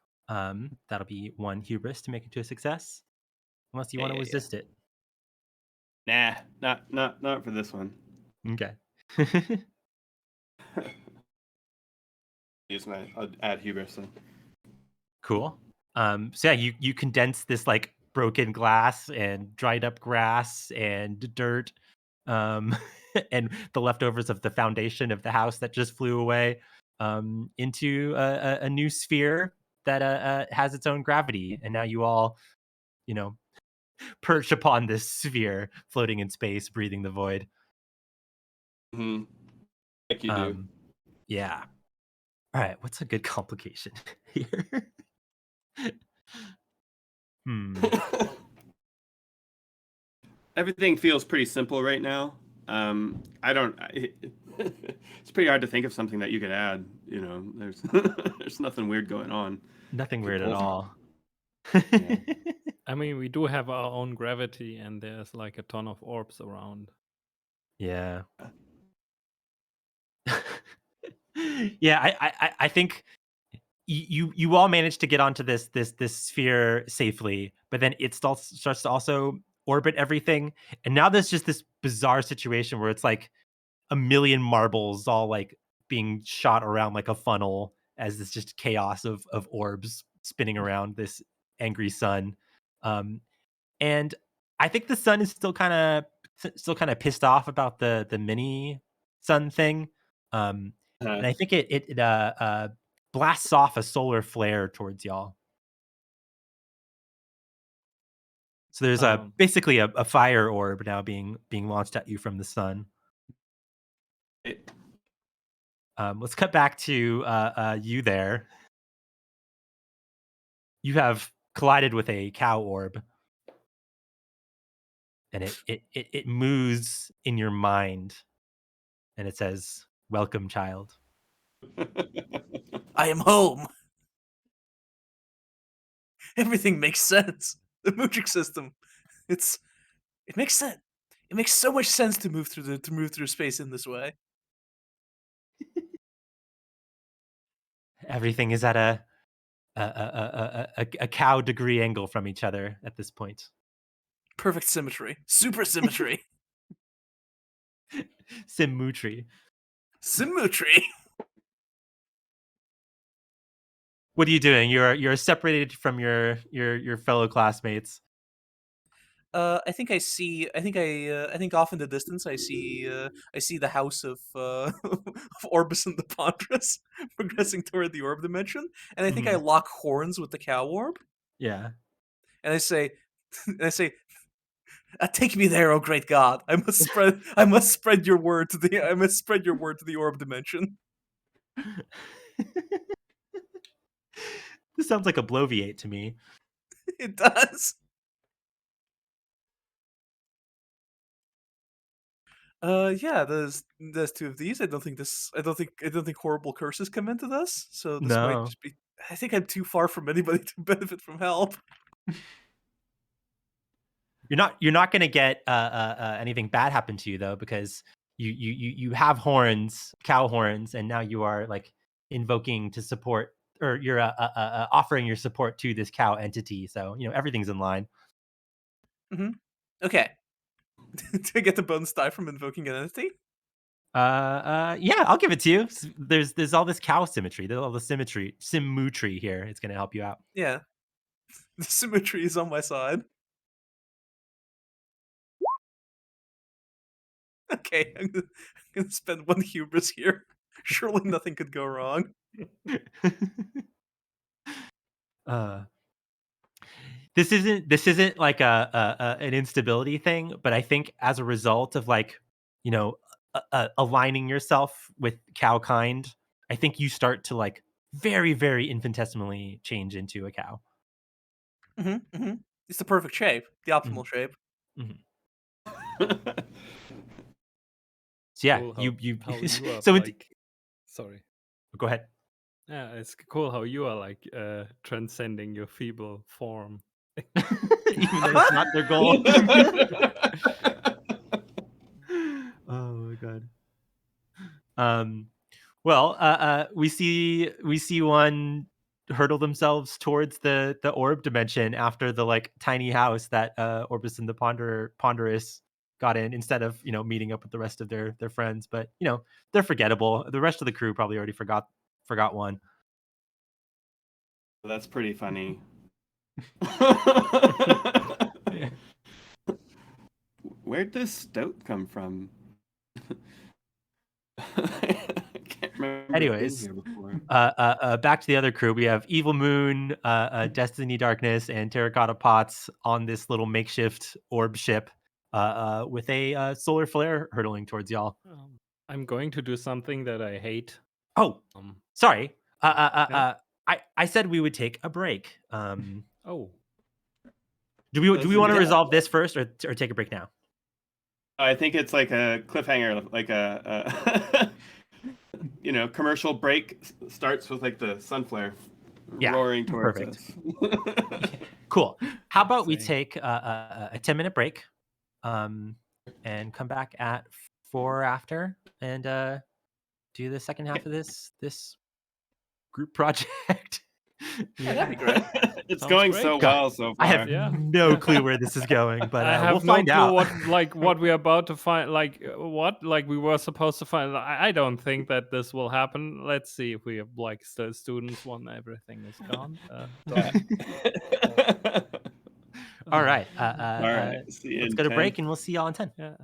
That'll be 1 hubris to make it to a success, unless you want to Yeah. resist it. Nah, not for this one. Okay. I'll add hubris then. Cool. So yeah, you condense this like broken glass and dried up grass and dirt, and the leftovers of the foundation of the house that just flew away, into a new sphere that has its own gravity, and now you all, perch upon this sphere, floating in space, breathing the void. Mm-hmm. Like you do. Yeah. All right. What's a good complication here? Everything feels pretty simple right now. It's pretty hard to think of something that you could add. There's nothing weird going on. Nothing weird at all. Yeah. I mean, we do have our own gravity, and there's like a ton of orbs around. Yeah. Yeah, I think you all managed to get onto this sphere safely, but then it starts to also orbit everything, and now there's just this bizarre situation where it's like a million marbles all like being shot around like a funnel as this just chaos of orbs spinning around this angry sun. And I think the sun is still kind of pissed off about the mini sun thing. And I think it blasts off a solar flare towards y'all. So there's basically a fire orb now being launched at you from the sun. Let's cut back to you there. You have collided with a cow orb, and it moves in your mind, and it says, "Welcome, child." I am home. Everything makes sense. The Moochic system, it makes sense. It makes so much sense to move through space in this way. Everything is at a cow degree angle from each other at this point. Perfect symmetry. Super symmetry. Symmetry. Symmetry. What are you doing? You're separated from your fellow classmates. I think off in the distance I see the house of of Orbis and the Ponderous progressing toward the orb dimension, and I think I lock horns with the cow orb. Yeah. And I say, take me there, oh great God! I must spread your word to the orb dimension. This sounds like a bloviate to me. It does. Yeah, there's two of these. I don't think horrible curses come into this. So this might No. just be. I think I'm too far from anybody to benefit from help. You're not going to get anything bad happen to you though, because you have horns, cow horns, and now you are like invoking to support, or you're offering your support to this cow entity. So everything's in line. Okay. Do I get the bonus die from invoking an entity? Yeah, I'll give it to you. There's all this cow symmetry. There's all the symmetry here. It's going to help you out. Yeah. The symmetry is on my side. Okay, I'm gonna spend one hubris here. Surely nothing could go wrong. This isn't like an instability thing, but I think as a result of aligning yourself with cow kind, I think you start to like very, very infinitesimally change into a cow. It's the perfect shape, the optimal shape. So yeah, cool you are so like, sorry. Go ahead. Yeah, it's cool how you are like transcending your feeble form. Even though it's not their goal. Oh my god. Well, we see one hurtle themselves towards the orb dimension after the like tiny house that Orbis and the Ponderous got in, instead of meeting up with the rest of their friends. But they're forgettable. The rest of the crew probably already forgot one. That's pretty funny. Where'd this stoat come from? I can't remember. Anyways, being here before. back to the other crew. We have Evil Moon, Destiny Darkness, and Terracotta Pots on this little makeshift orb ship with a solar flare hurtling towards y'all. I'm going to do something that I hate. Oh, sorry. Yeah. I said we would take a break. Oh, Do we want to resolve this first, or take a break now? I think it's like a cliffhanger, like a commercial break starts with like the sun flare roaring towards perfect. us. Cool. How about we take a 10-minute break, and come back at 4 after, and do the second half of this group project. Yeah, that'd be great. It's Sounds going great. so well so far. I have no clue where this is going, but I have we'll no find clue out. what we're about to find. What we were supposed to find. I don't think that this will happen. Let's see if we have like students when everything is gone. All right. All right. See you Let's in go to 10. break, and we'll see y'all in 10. Yeah.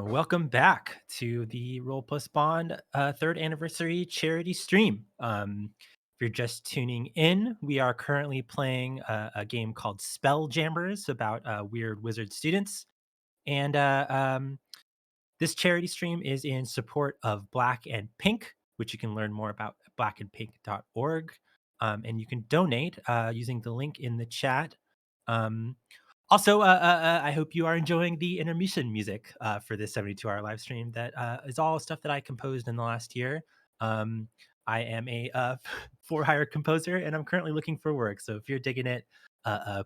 And welcome back to the Roll Plus Bond 3rd anniversary charity stream. If you're just tuning in, we are currently playing a game called Spelljammerz about weird wizard students. And this charity stream is in support of Black and Pink, which you can learn more about at blackandpink.org. And you can donate using the link in the chat. Also, I hope you are enjoying the intermission music for this 72-hour live stream. That is all stuff that I composed in the last year. I am a for-hire composer, and I'm currently looking for work. So if you're digging it,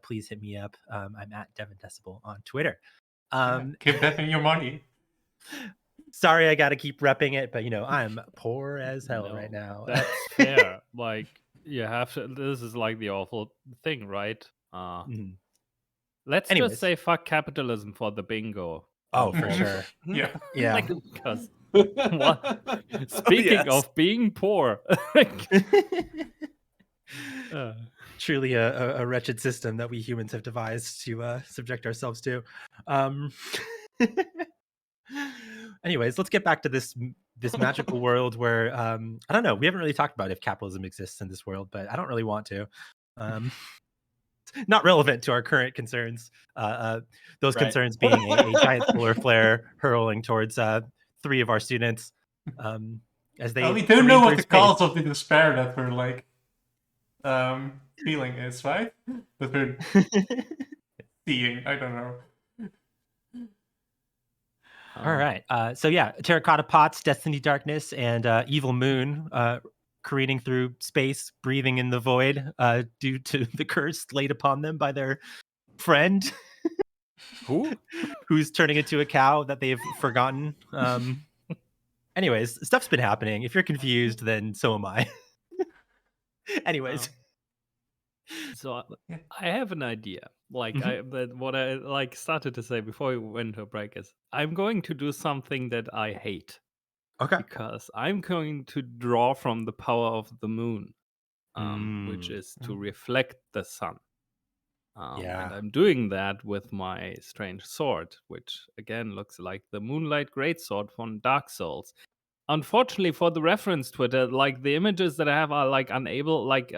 please hit me up. I'm at devindecibel on Twitter. Give Devin your money. Sorry, I got to keep repping it, but I'm poor as hell right now. That's fair. Like, you have to. This is like the awful thing, right? Mhm. Let's Anyways. just say fuck capitalism for the bingo. Oh, for sure. Yeah. Yeah. Because what? Speaking of being poor, Truly a wretched system that we humans have devised to subject ourselves to. Anyways, let's get back to this magical world where I don't know. We haven't really talked about if capitalism exists in this world, but I don't really want to. Not relevant to our current concerns. Those concerns being a giant solar flare hurling towards 3 of our students. As they we don't know what the space. cause of the despair that we're like feeling is, right? That we're seeing. I don't know. All right. So yeah, terracotta pots, destiny darkness, and evil moon careening through space, breathing in the void due to the curse laid upon them by their friend, who's turning into a cow that they've forgotten. Anyways, stuff's been happening. If you're confused, then so am I. Anyways. So I have an idea. Like what I like started to say before we went to break is I'm going to do something that I hate. Okay. Because I'm going to draw from the power of the moon, which is to reflect the sun. And I'm doing that with my strange sword, which again looks like the Moonlight Greatsword from Dark Souls. Unfortunately for the reference Twitter, like the images that I have are like unable, like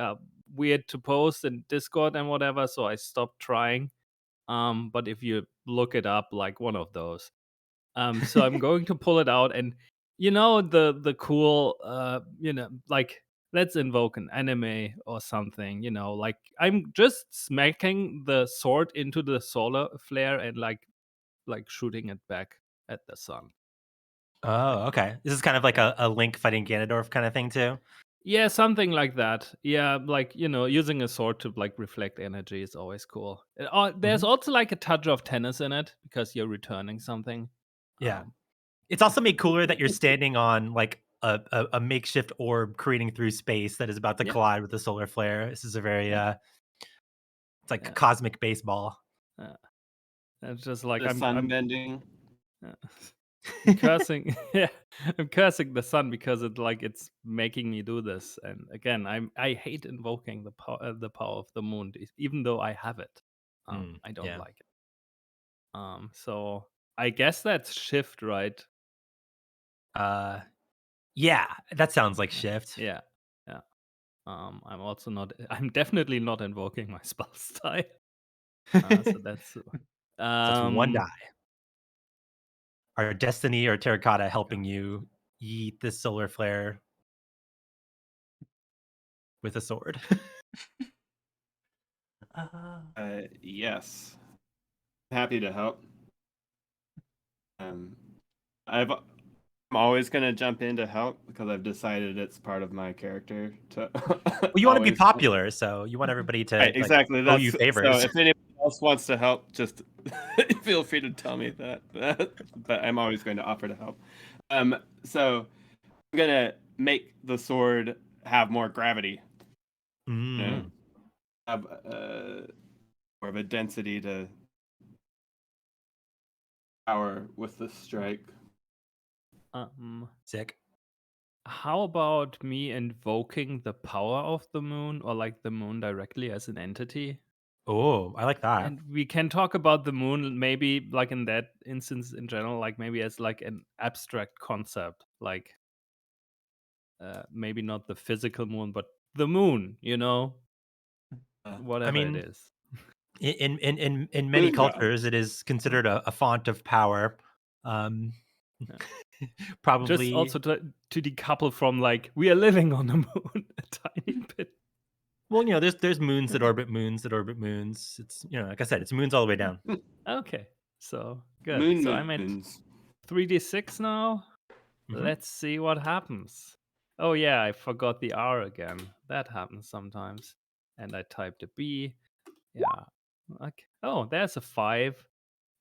weird to post in Discord and whatever, so I stopped trying. But if you look it up, like one of those. So I'm going to pull it out, and the cool like let's invoke an anime or something, like I'm just smacking the sword into the solar flare and like shooting it back at the sun. Oh, okay. This is kind of like a Link fighting Ganondorf kind of thing too. Yeah, something like that. Yeah, like using a sword to like reflect energy is always cool. There's also like a touch of tennis in it because you're returning something. Yeah. It's also made cooler that you're standing on like a makeshift orb careening through space that is about to collide with the solar flare. This is a very it's like cosmic baseball. It's just like The sun I'm bending. cursing. Yeah, I'm cursing the sun because it's making me do this. And again, I hate invoking the power of the moon, even though I have it. I don't like it. So I guess that's shift, right? Yeah, that sounds like shift. Yeah. I'm definitely not invoking my spell style. So that's That's 1 die. Are Destiny or Terracotta helping you yeet the solar flare with a sword? Yes. Happy to help. I'm always gonna jump in to help because I've decided it's part of my character to. Well, you want to be popular, so you want everybody to exactly owe you favors. So if anyone else wants to help, just feel free to tell me that. But I'm always going to offer to help. So I'm gonna make the sword have more gravity. Have more of a density to power with the strike. Sick. How about me invoking the power of the moon or like the moon directly as an entity? Oh, I like that. And we can talk about the moon maybe like in that instance in general, like maybe as like an abstract concept, like maybe not the physical moon, but the moon, whatever mean, it is. In many Moon god. cultures, it is considered a font of power. Yeah. Just Probably also to decouple from like we are living on the moon a tiny bit. Well, there's moons that orbit moons that orbit moons. It's like I said, it's moons all the way down. Okay, so good. Moon So I'm at moons. 3d6 now. Mhm. Let's see what happens. Oh yeah, I forgot the R again. That happens sometimes. And I typed a B. Yeah. Okay. Oh, there's a 5.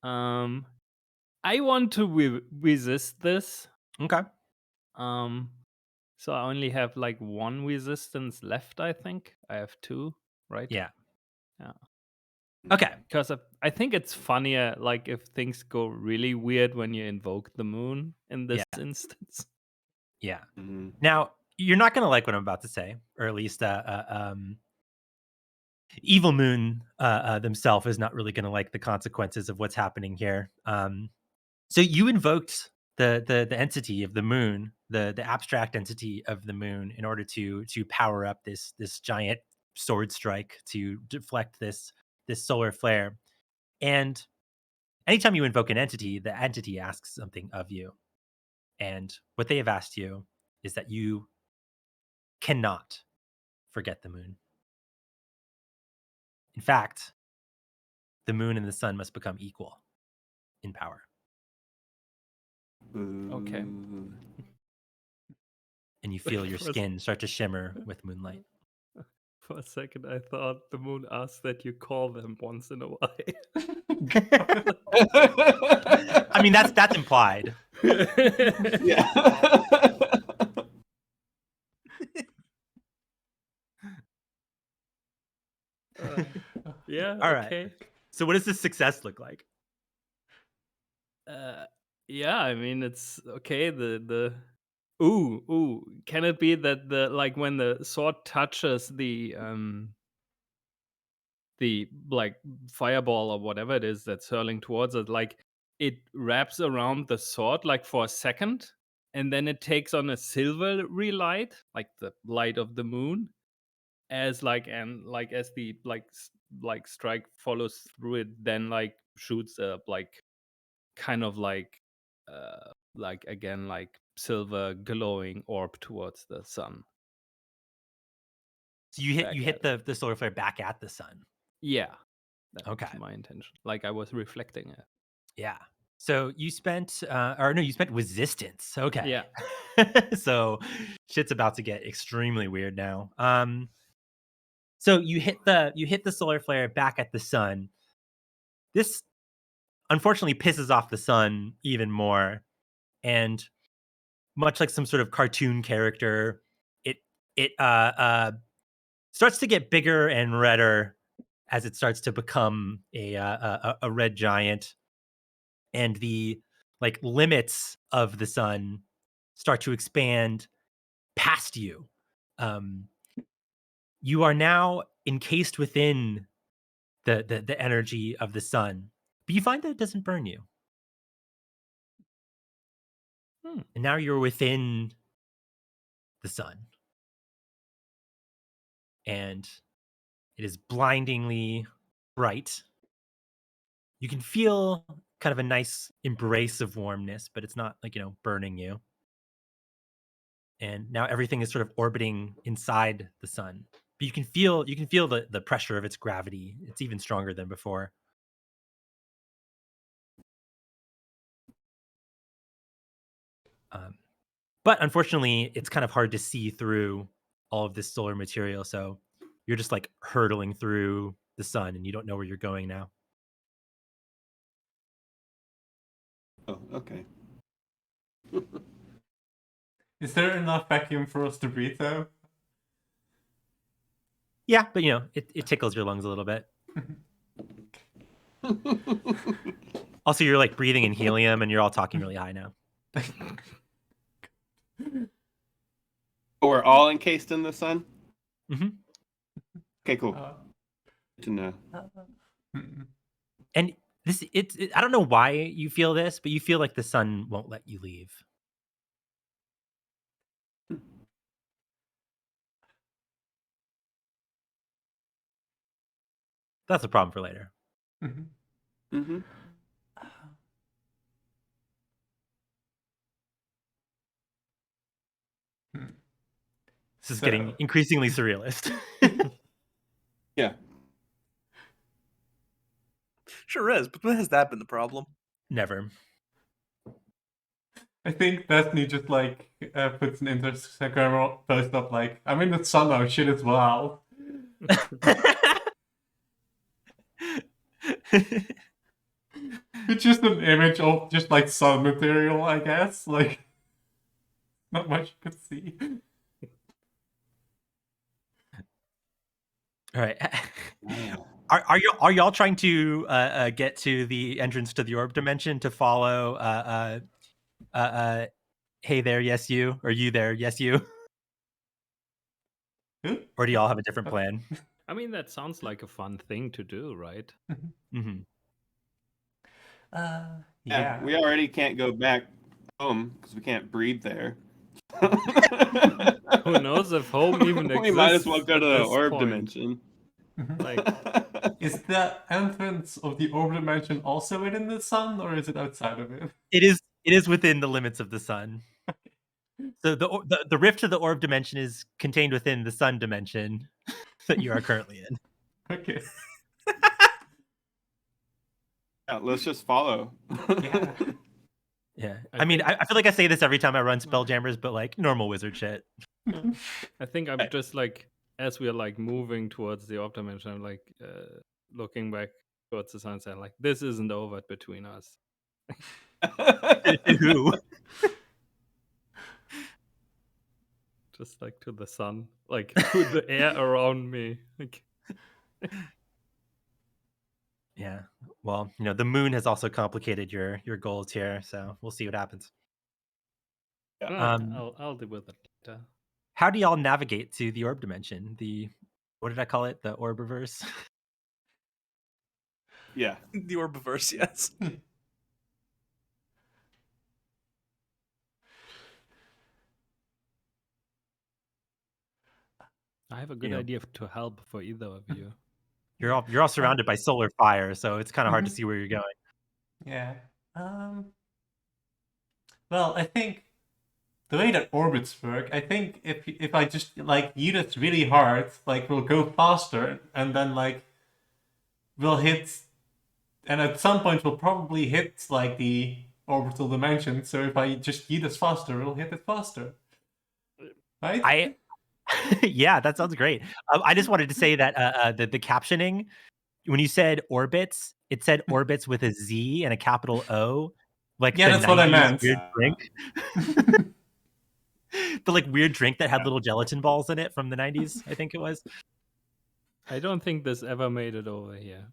I want to resist this. Okay. So I only have like 1 resistance left, I think. I have 2, right? Yeah. Yeah. Okay. Because I think it's funnier like if things go really weird when you invoke the moon in this instance. Yeah. Mhm. Now, you're not gonna like what I'm about to say, or at least Evil Moon themselves is not really gonna like the consequences of what's happening here. So you invoked the entity of the moon, the abstract entity of the moon, in order to power up this giant sword strike to deflect this solar flare. And anytime you invoke an entity, the entity asks something of you. And what they have asked you is that you cannot forget the moon. In fact, the moon and the sun must become equal in power. Okay. Ooh. And you feel your skin start to shimmer with moonlight. For a second, I thought the moon asked that you call them once in a while. I mean, that's implied. Yeah. Yeah. All right. Okay. So what does this success look like? Yeah. I mean, it's okay. The ooh. Can it be that the like when the sword touches the like fireball or whatever it is that's hurling towards it, like it wraps around the sword like for a second, and then it takes on a silvery light, like the light of the moon, as like as the like strike follows through it, then like shoots a like kind of like again like silver glowing orb towards the sun. So you Back hit at the solar flare back at the sun. Yeah, that's Okay. my intention. Like I was reflecting it. Yeah. So you spent you spent resistance. Okay. Yeah. So shit's about to get extremely weird now. So you hit the solar flare back at the sun. This unfortunately pisses off the sun even more, and much like some sort of cartoon character, it starts to get bigger and redder as it starts to become a red giant, and the like limits of the sun start to expand past you. You are now encased within the energy of the sun, but you find that it doesn't burn you. And now you're within the sun, and it is blindingly bright. You can feel kind of a nice embrace of warmness, but it's not like, burning you. And now everything is sort of orbiting inside the sun. But you can feel the pressure of its gravity. It's even stronger than before. But unfortunately, it's kind of hard to see through all of this solar material. So you're just like hurtling through the sun, and you don't know where you're going now. Oh, okay. Is there enough vacuum for us to breathe though? Yeah, but it tickles your lungs a little bit. Also, you're like breathing in helium, and you're all talking really high now. We're all encased in the sun? Mm-hmm. Okay, cool. To know. And I don't know why you feel this, but you feel like the sun won't let you leave. That's a problem for later. Mm-hmm. This is getting increasingly surrealist. Yeah. Sure is, but when has that been the problem? Never. I think Destiny just like puts an Instagram post up like, I'm in the sun now, shit as well. It's just an image of just like sun material, I guess. Like, not much you could see. All right. Are y'all trying to get to the entrance to the orb dimension to follow hey there, yes you, or you there, yes you? Or do y'all have a different plan? I mean, that sounds like a fun thing to do, right? Mm-hmm. Yeah. We already can't go back home because we can't breathe there. Who knows if home even exists? We might as well go to at the this orb point. dimension. Like, Is the entrance of the orb dimension also within the sun, or is it outside of it? It is within the limits of the sun. So the rift to the orb dimension is contained within the sun dimension that you are currently in. Okay. Yeah, let's just follow. Yeah. Yeah. I I mean, think- I feel like I say this every time I run Spelljammerz, but like normal wizard shit. I think I'm just like, as we are like moving towards the orb dimension, I'm like looking back towards the sun, saying like, this isn't over between us. Who? Just like to the sun, like to the air around me. Like, Yeah. Well, the moon has also complicated your goals here, so we'll see what happens. I'll deal with it later. How do y'all navigate to the orb dimension? What did I call it? The orb reverse? Yeah. The Orbiverse, yes. I have a good idea to help for either of you. You're all surrounded by solar fire, so it's kind of hard to see where you're going. Yeah. Well, I think the way that orbits work, I think if I just like use it really hard, like we'll go faster, and then like we'll hit, and at some point we'll probably hit like the orbital dimension. So if I just use it faster, we'll hit it faster. Right? Yeah, that sounds great. I just wanted to say that the captioning, when you said orbits, it said orbits with a Z and a capital O, like Yeah, the that's what I 90s meant. weird drink. The like weird drink that had little gelatin balls in it from the 90s, I think it was. I don't think this ever made it over here.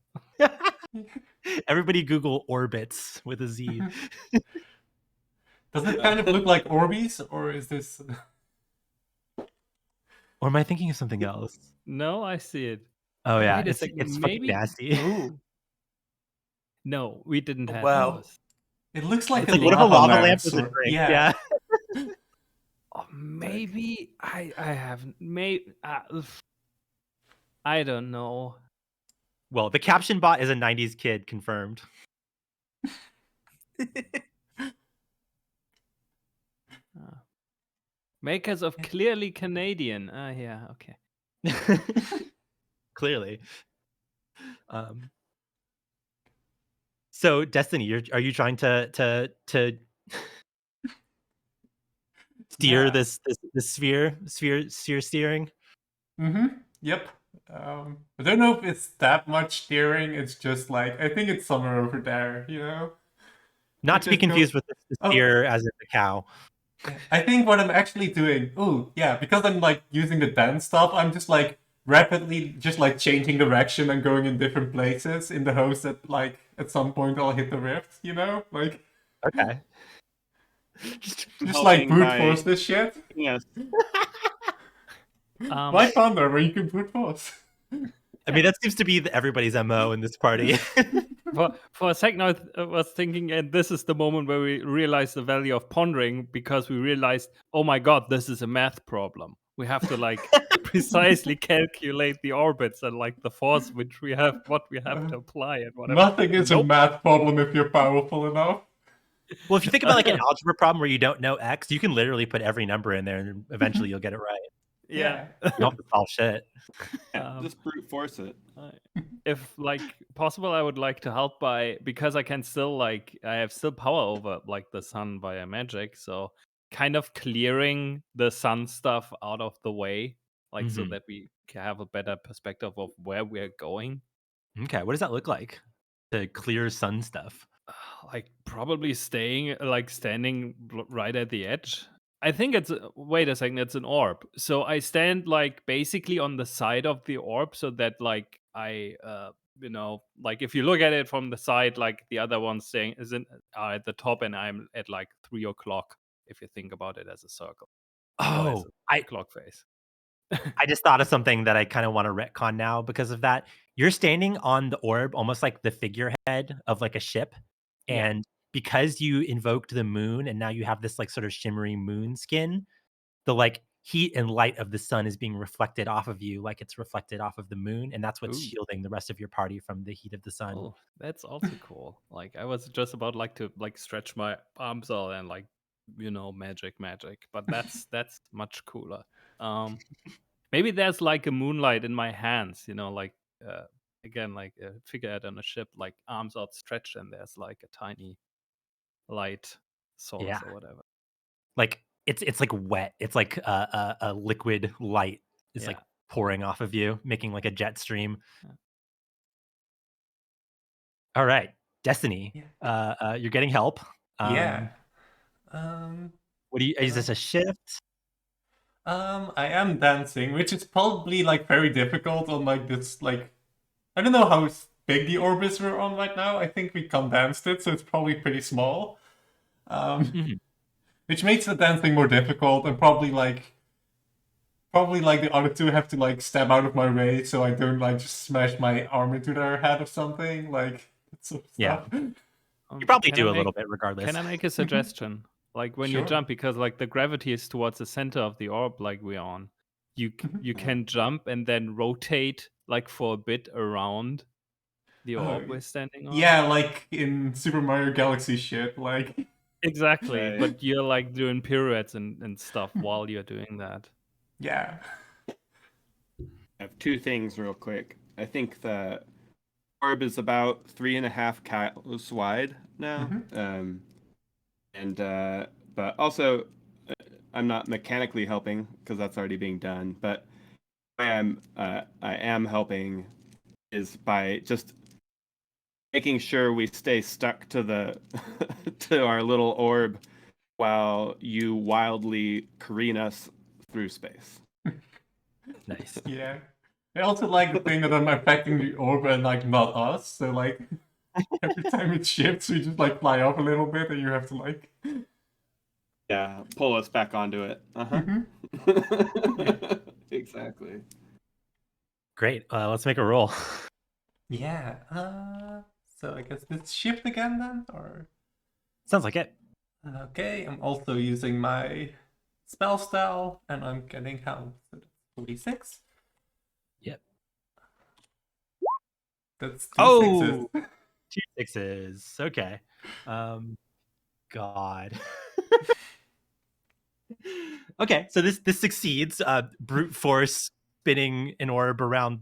Everybody Google orbits with a Z. Does it kind of look like Orbeez, or is this? Or am I thinking of something else? No, I see it. Oh yeah, Wait a it's second, fucking maybe- nasty. Ooh. No, we didn't have Wow. those. It looks like It's a like what if a lava lamp was a or- drink? Yeah. Oh, maybe I have maybe I don't know. Well, the caption bot is a 90s kid, confirmed. Makers of Clearly Canadian. Yeah, okay. Clearly. So Destiny, are you trying to steer Yeah. this sphere steering? Yep. I don't know if it's that much steering. It's just like I think it's somewhere over there. Not to be just go- confused with the steer as in the cow. I think what I'm actually doing. Oh yeah, because I'm like using the dance stuff. I'm just like rapidly just like changing direction and going in different places in the hopes that like at some point I'll hit the rift. Like Okay. just Helping like brute by- force this shit. Yes. Why thunder when you can brute force? I mean, that seems to be everybody's MO in this party. For a second, I was thinking, and this is the moment where we realized the value of pondering, because we realized, oh my god, this is a math problem. We have to like precisely calculate the orbits and like the force which we have, what we have to apply, and whatever. Nothing is a math problem if you're powerful enough. Well, if you think about like an algebra problem where you don't know x, you can literally put every number in there and eventually you'll get it right. Yeah. You don't have to solve shit. Just brute force it. If like possible, I would like to help because I can still I have still power over like the sun via magic, so kind of clearing the sun stuff out of the way, like so that we can have a better perspective of where we're going. Okay, what does that look like? The clear sun stuff. Like probably standing right at the edge. I think it's wait a second, it's an orb. So I stand like basically on the side of the orb, so that like I like if you look at it from the side, like the other one's saying are at the top, and I'm at like 3 o'clock if you think about it as a circle. Oh, clock face. I just thought of something that I kind of want to retcon now because of that. You're standing on the orb almost like the figurehead of like a ship. And because you invoked the moon and now you have this like sort of shimmery moon skin, the like heat and light of the sun is being reflected off of you like it's reflected off of the moon. And that's what's shielding the rest of your party from the heat of the sun. Oh, that's also cool. Like I was just about to stretch my arms out and like, magic. But that's much cooler. Maybe there's like a moonlight in my hands, again, like a figurehead on a ship, like arms outstretched, and there's like a tiny light source or whatever. Like it's like wet. It's like a liquid light is like pouring off of you, making like a jet stream. Yeah. All right, Destiny. You're getting help. What do you? Is this a shift? I am dancing, which is probably like very difficult on like this like I don't know how big the orb is we're on right now. I think we condensed it, so it's probably pretty small. Which makes the dancing more difficult, and probably like the other two have to like step out of my way so I don't like just smash my arm into their head or something. Like that sort of stuff. You probably do a little bit regardless. Can I make a suggestion? Like when you jump, because like the gravity is towards the center of the orb, like we're on, you can jump and then rotate like for a bit around the orb we're standing on. Yeah, like in Super Mario Galaxy shit, like exactly. But you're like doing pirouettes and stuff while you're doing that. Yeah. I have two things real quick. I think the orb is about 3.5 cows wide now. But also I'm not mechanically helping because that's already being done, but I am helping is by just making sure we stay stuck to the to our little orb while you wildly careen us through space. Nice. Yeah. I also like the thing that I'm affecting the orb and like not us. So like every time it shifts, we just like fly off a little bit, and you have to like pull us back onto it. Exactly. Great. Let's make a roll. Yeah. So I guess let's shift again then, or sounds like it. Okay. I'm also using my spell style, and I'm getting how 46. Yep. That's 2 6s. 2 6s. Okay. God. Okay, so this succeeds. Brute force spinning an orb around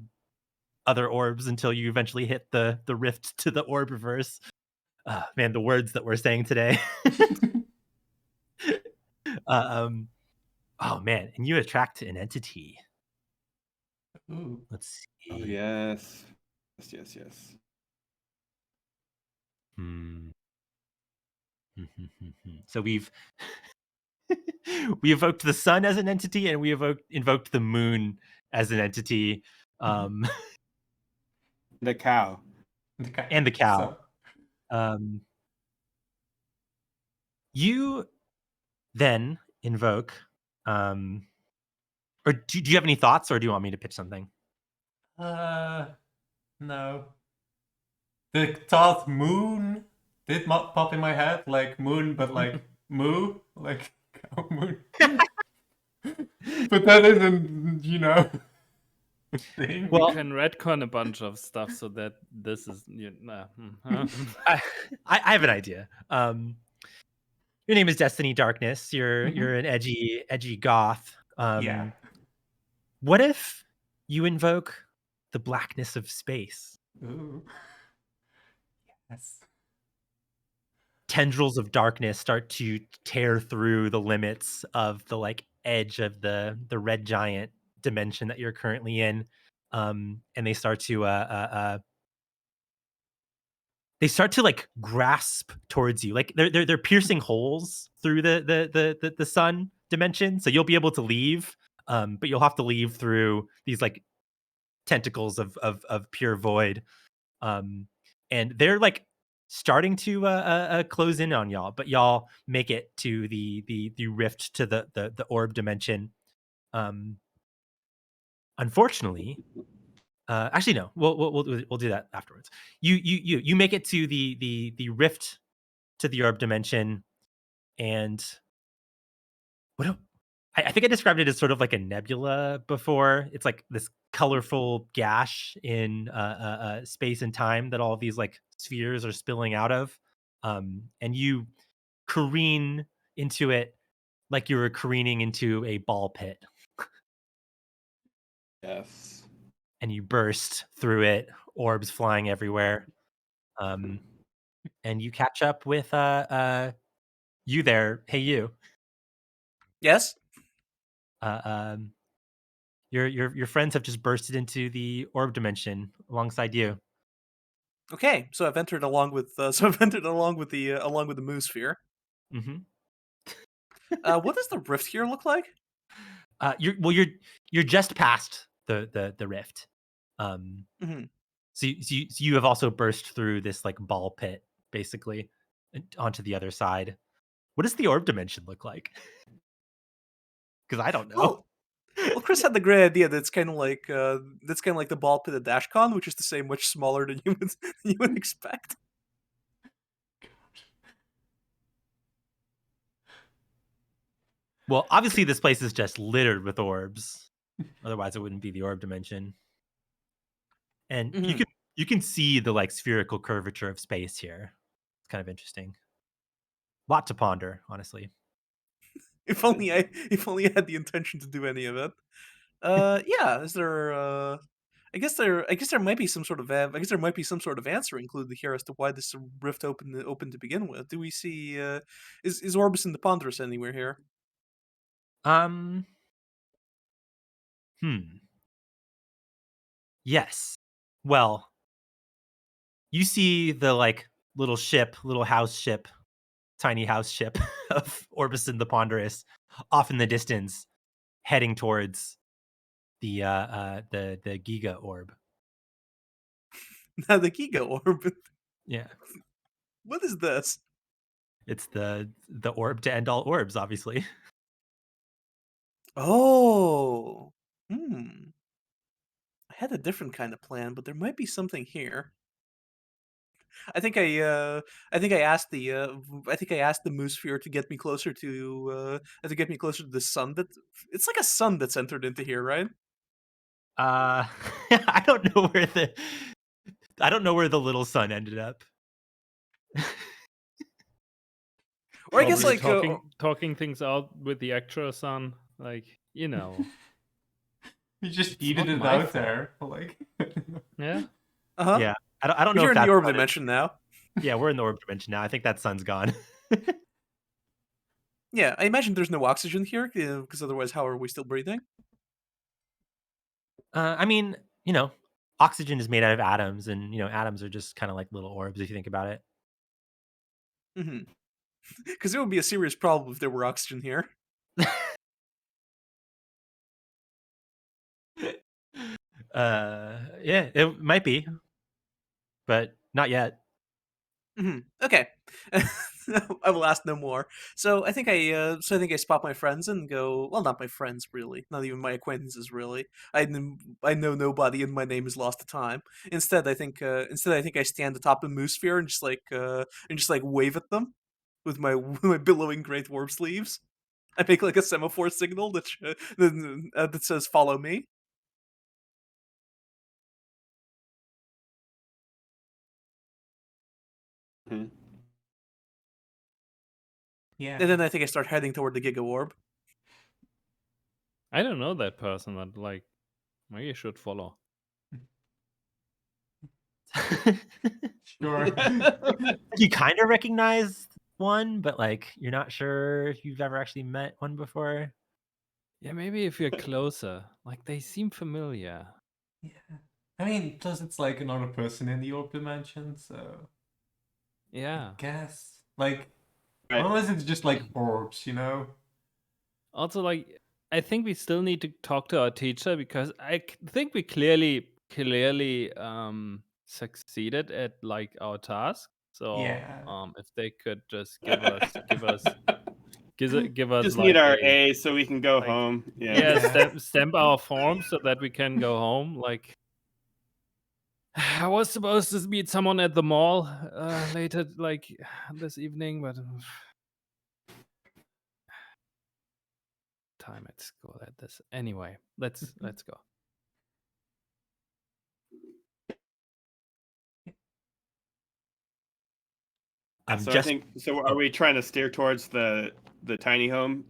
other orbs until you eventually hit the rift to the orb reverse. Man, the words that we're saying today. Oh man, and you attract an entity. Ooh. Let's see. Oh, yes. So we evoked the sun as an entity, and we invoked the moon as an entity. The cow. And the cow. So. You then invoke, or do you have any thoughts, or do you want me to pitch something? No. The thought moon did pop in my head, like moon, but like moo, like cow moon. But that isn't, a thing. We Well- can retcon a bunch of stuff so that this is huh? I have an idea. Your name is Destiny Darkness. You're an edgy goth. Yeah. What if you invoke the blackness of space? Ooh. Yes. Tendrils of darkness start to tear through the limits of the like edge of the red giant dimension that you're currently in, and they start to like grasp towards you, like they're piercing holes through the sun dimension, so you'll be able to leave, but you'll have to leave through these like tentacles of pure void, and they're like starting to close in on y'all, but y'all make it to the rift to the orb dimension. Unfortunately, actually no, we'll do that afterwards. You make it to the rift to the orb dimension, and I think I described it as sort of like a nebula before. It's like this colorful gash in space and time that all of these like spheres are spilling out of, and you careen into it like you were careening into a ball pit, Yes. and you burst through it, orbs flying everywhere, and you catch up with you there. Hey, you. Yes. Your friends have just bursted into the orb dimension alongside you. Okay, so I've entered along with the moose sphere. Mm-hmm. What does the rift here look like? You're just past the rift. Mhm. So you have also burst through this like ball pit basically onto the other side. What does the orb dimension look like? Because I don't know. Well, Chris had the great idea that it's kind of like the ball pit at DashCon, which is to say much smaller than you would expect. Well, obviously this place is just littered with orbs. Otherwise, it wouldn't be the orb dimension. And you can see the like spherical curvature of space here. It's kind of interesting. Lot to ponder, honestly. If only I had the intention to do any of it. Yeah. Is there? I guess there might be some sort of answer included here as to why this rift open to begin with. Do we see? Is Orbis in the Ponderous anywhere here? Hmm. Yes. Well, you see the like little house ship, tiny house ship of Orbison the Ponderous off in the distance, heading towards the Giga orb. Now the Giga Orb. Yeah. What is this? It's the orb to end all orbs, obviously. Oh. I had a different kind of plan, but there might be something here. I think I asked the moose sphere to get me closer to the sun. That it's like a sun that's entered into here, right? I don't know where the little sun ended up. Or I guess Probably like talking things out with the actual sun, like You just It's eated not it my out there. Like, yeah. Yeah. I don't know You're if in the that's orb what it- dimension now. Yeah, we're in the orb dimension now. I think that sun's gone. Yeah, I imagine there's no oxygen here because otherwise, how are we still breathing? I mean, oxygen is made out of atoms, and atoms are just kind of like little orbs if you think about it. Because it would be a serious problem if there were oxygen here. Yeah, it might be, but not yet. Okay. I will ask no more. So I think I spot my friends and go. Well, not my friends really, not even my acquaintances really. I know nobody, and my name is lost to time. Instead I think I stand atop the moose sphere and just like wave at them with my with my billowing great warp sleeves. I make like a semaphore signal that says "Follow me." Mhm. Yeah. And then I think I start heading toward the Giga Orb. I don't know that person, but like, maybe you should follow. Sure. You kind of recognize one, but like you're not sure if you've ever actually met one before. Yeah, maybe if you're closer. Like, they seem familiar. Yeah. I mean, plus it's like another person in the orb dimension, so Yeah. I guess. Like, Right. unless it's just like orbs, you know? Also, like, I think we still need to talk to our teacher because think we clearly succeeded at like our task. So Yeah. if they could just give us give us Just need like our a A so we can go like home. Yeah. Yeah. stamp our form so that we can go home. Like, I was supposed to meet someone at the mall later, like this evening, but time at school at this. Anyway, let's go. So I Just think so. Are we trying to steer towards the tiny home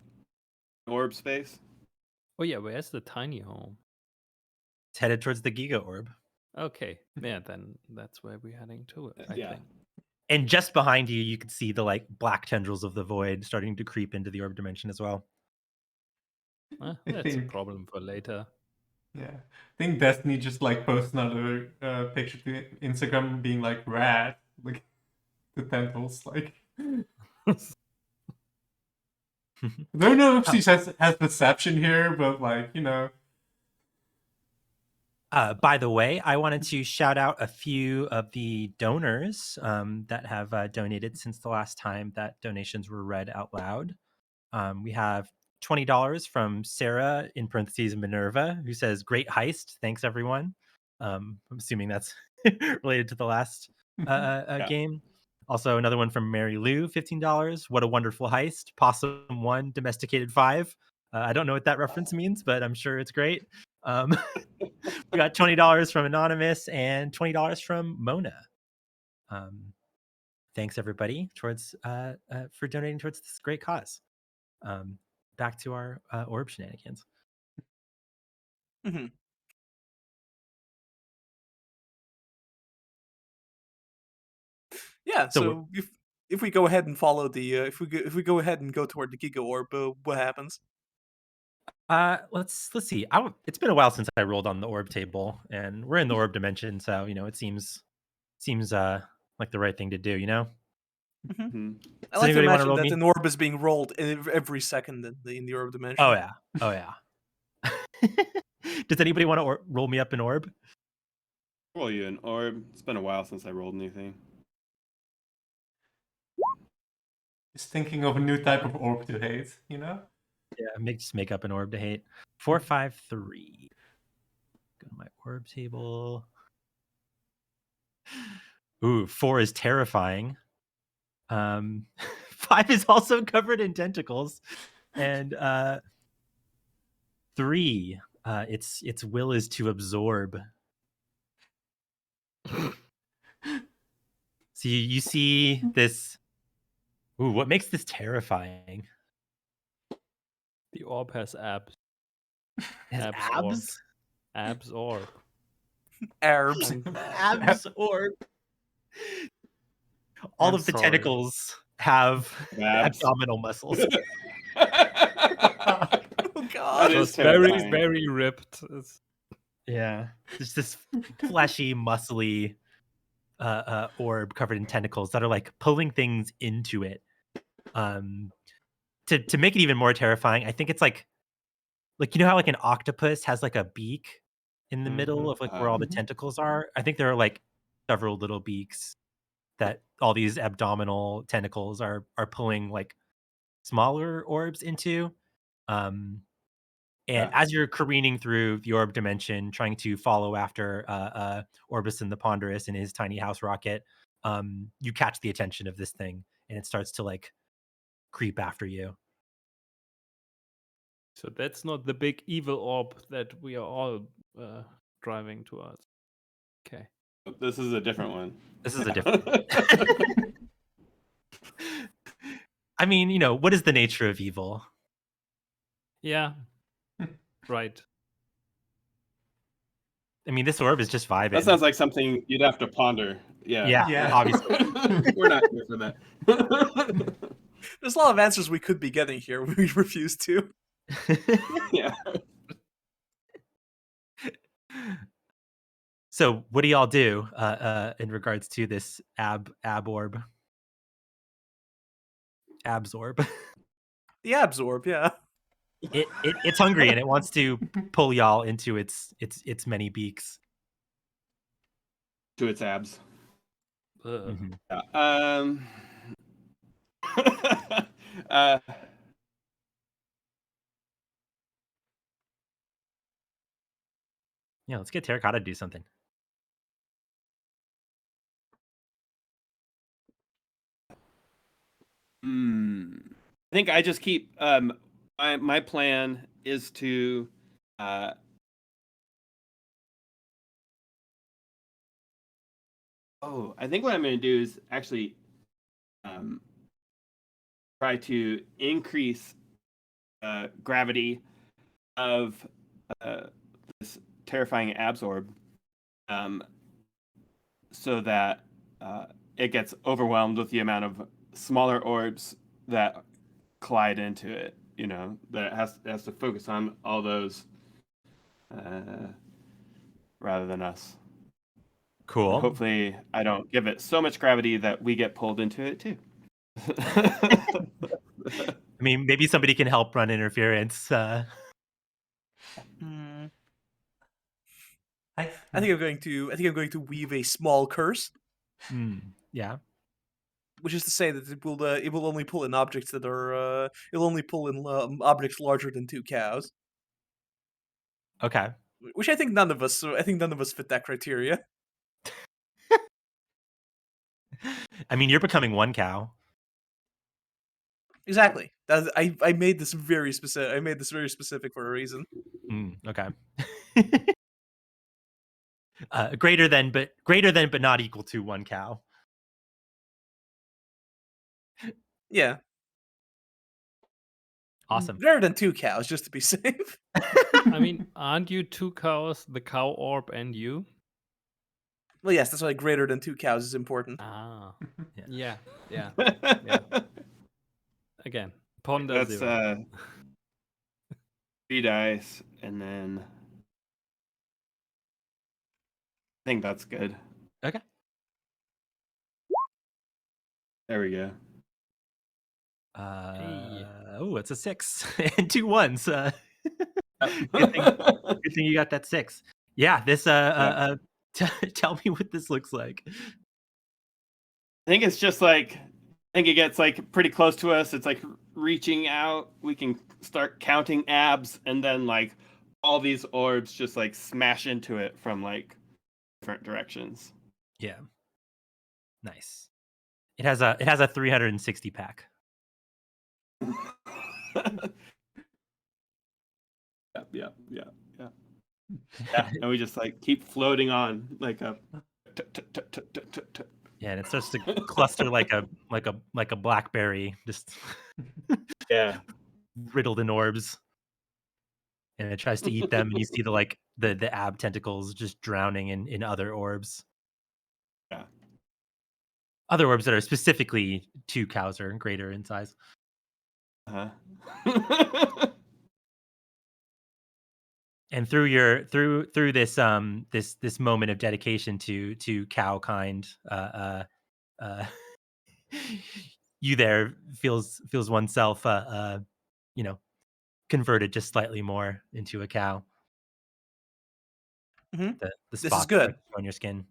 orb space? Oh yeah, where's the tiny home? headed towards the Giga Orb. Okay, yeah, then that's where we're heading to it. I Yeah. think. And just behind you, you can see the like black tendrils of the void starting to creep into the orb dimension as well. I That's a think. problem for later. Yeah. I think Destiny just like posts another picture to Instagram being like rad. Like the tentacles, like I don't know if she has perception here, but like, you know. By the way, I wanted to shout out a few of the donors that have donated since the last time that donations were read out loud. We have $20 from Sarah, in parentheses Minerva, who says, "Great heist. Thanks, everyone." I'm assuming that's related to the last game. Also, another one from Mary Lou, $15. "What a wonderful heist. Possum 1, Domesticated 5. I don't know what that reference means, but I'm sure it's great. We got $20 from Anonymous and $20 from Mona. Thanks, everybody, towards for donating towards this great cause. Back to our orb shenanigans. Mm-hmm. Yeah. So So if we go ahead and follow the if we go ahead and go toward the Giga Orb, what happens? let's see. It's been a while since I rolled on the orb table, and we're in the orb dimension, so you know it seems like the right thing to do. You know. Mhm. I Does like to anybody want to imagine roll that me? an orb is being rolled every second in the orb dimension. Oh yeah. Oh yeah. Does anybody want to roll me up an orb? Roll you an orb. It's been a while since I rolled anything. Just thinking of a new type of orb to hate, you know? Yeah, just make up an orb to hate. 4, 5, 3. Go to my orb table. Ooh, 4 is terrifying. 5 is also covered in tentacles, and 3, its will is to absorb. So you see this. Ooh, what makes this terrifying? The orb has abs. It has Orb. abs. Abs orb. Arbs. Abs orb. All I'm of the sorry. tentacles have Abs. abdominal muscles. Oh That God. is It's very, terrifying. very ripped. Yeah, just this fleshy, muscly orb covered in tentacles that are like pulling things into it. To make it even more terrifying, I think it's like you know how like an octopus has like a beak in the middle of like where all the tentacles are. I think there are like several little beaks that all these abdominal tentacles are pulling like smaller orbs into. And as you're careening through the orb dimension, trying to follow after Orbison the Ponderous in his tiny house rocket, you catch the attention of this thing, and it starts to like creep after you. So that's not the big evil orb that we are all driving towards. Okay. This is a different one. This is a different. I mean, you know, what is the nature of evil? Yeah. Right. I mean, this orb is just vibing. That sounds like something you'd have to ponder. Yeah. Yeah. Obviously. We're not here for that. There's a lot of answers we could be getting here. We refuse to. Yeah. So, what do y'all do in regards to this ab orb? Absorb. The absorb, yeah. It's hungry and it wants to pull y'all into its many beaks. To its abs. Mhm. Yeah. Yeah, let's get Terracotta to do something. I think I just keep my plan is to I think what I'm going to do is actually try to increase gravity of this terrifying absorb so that it gets overwhelmed with the amount of smaller orbs that collide into it. You know, that it has to focus on all those rather than us. Cool. And hopefully, I don't give it so much gravity that we get pulled into it too. I mean, maybe somebody can help run interference. Hmm. I I think I'm going to weave a small curse, Yeah. which is to say that it will only pull in objects that are it'll only pull in objects larger than 2 cows. Okay. Which I think none of us fit that criteria. I mean, you're becoming 1 cow. Exactly. I made this very specific. I made this very specific for a reason. Okay. Greater than, but not equal to 1 cow. Yeah. Awesome. Better than 2 cows, just to be safe. I mean, aren't you 2 cows, the cow orb and you? Well, yes, that's why greater than 2 cows is important. Ah. Yeah. Yeah. Again, ponder That's 0. 3 dice, and then I think that's good. Okay. There we go. Oh, it's a 6 and 2 1s. Good thing you got that 6. Yeah, this tell me what this looks like. I think it's just like, I think it gets like pretty close to us. It's like reaching out. We can start counting abs, and then like all these orbs just like smash into it from like different directions. Yeah. Nice. It has a 360 pack. Yeah. And we just like keep floating on like a. Yeah, and it starts to cluster like a blackberry, just Yeah. riddled in orbs. And it tries to eat them, and you see the ab tentacles just drowning in other orbs. Yeah. Other orbs that are specifically 2 cows or greater in size. And through this this moment of dedication to cow kind, you there feels oneself converted just slightly more into a cow. Mhm. The This is spots good. on your skin.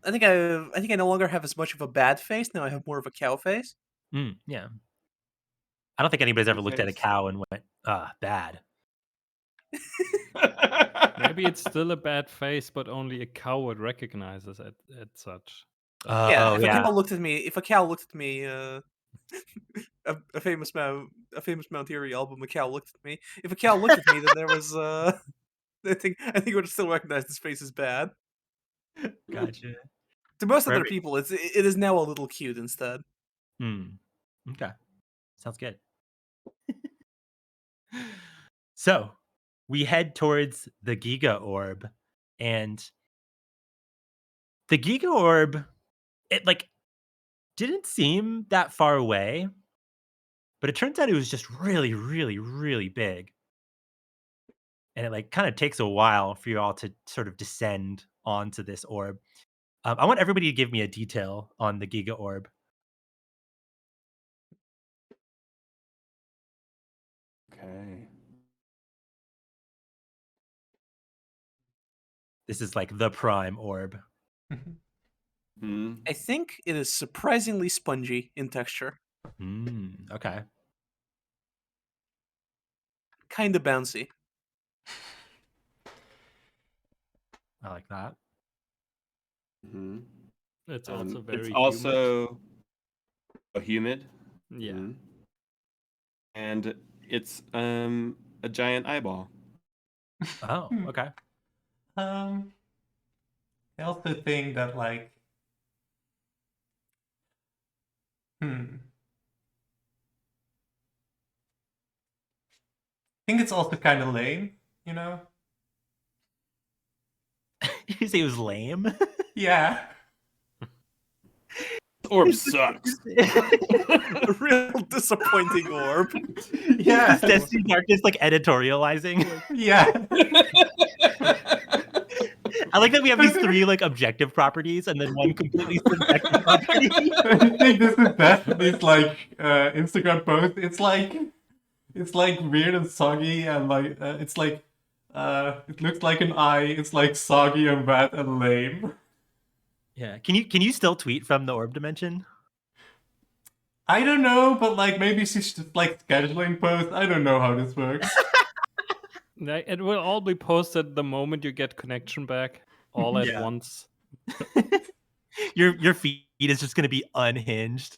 I think I no longer have as much of a bad face. Now I have more of a cow face. Yeah. I don't think anybody's ever Good looked at a face. cow and went, bad. Maybe it's still a bad face, but only a cow would recognize us at such. Yeah, Oh, if yeah. a cow looked at me, a famous Mount Erie album, a cow looked at me. If a cow looked at me, then there was I think it would still recognize this face as bad. Gotcha. To most other Perfect. people, it is now a little cute instead. Okay. Sounds good. So we head towards the Giga Orb, and the Giga Orb, it didn't seem that far away, but it turns out it was just really, really, really big. And it kind of takes a while for you all to sort of descend onto this orb. I want everybody to give me a detail on the Giga Orb. Okay. This is like the prime orb. Hmm. I think it is surprisingly spongy in texture, Okay. kind of bouncy. I like that. Hmm. It's also very It's humid. also humid. Yeah. Mhm. And it's a giant eyeball. Oh, okay. I also think that I think it's also kind of lame, you know? You say it was lame? Yeah. Orb sucks. A real disappointing orb. Yeah. Is Destiny Darkness editorializing? Yeah. I like that we have these three objective properties and then one completely subjective property. I think this is Destiny's Instagram post. It's weird and soggy and it looks like an eye. It's soggy and wet and lame. Yeah. Can you still tweet from the orb dimension? I don't know, but maybe she's just scheduling posts. I don't know how this works. It will all be posted the moment you get connection back, all at Yeah. once. Your feed is just gonna be unhinged.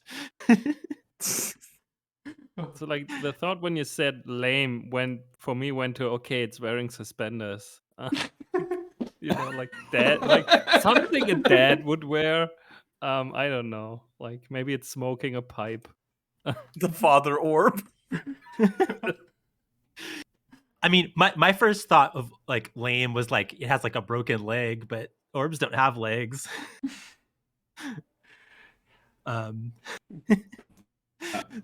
So the thought when you said lame went to okay, it's wearing suspenders. Dad, something a dad would wear. I don't know. Maybe it's smoking a pipe. The father orb. I mean, my first thought of lame was it has a broken leg, but orbs don't have legs.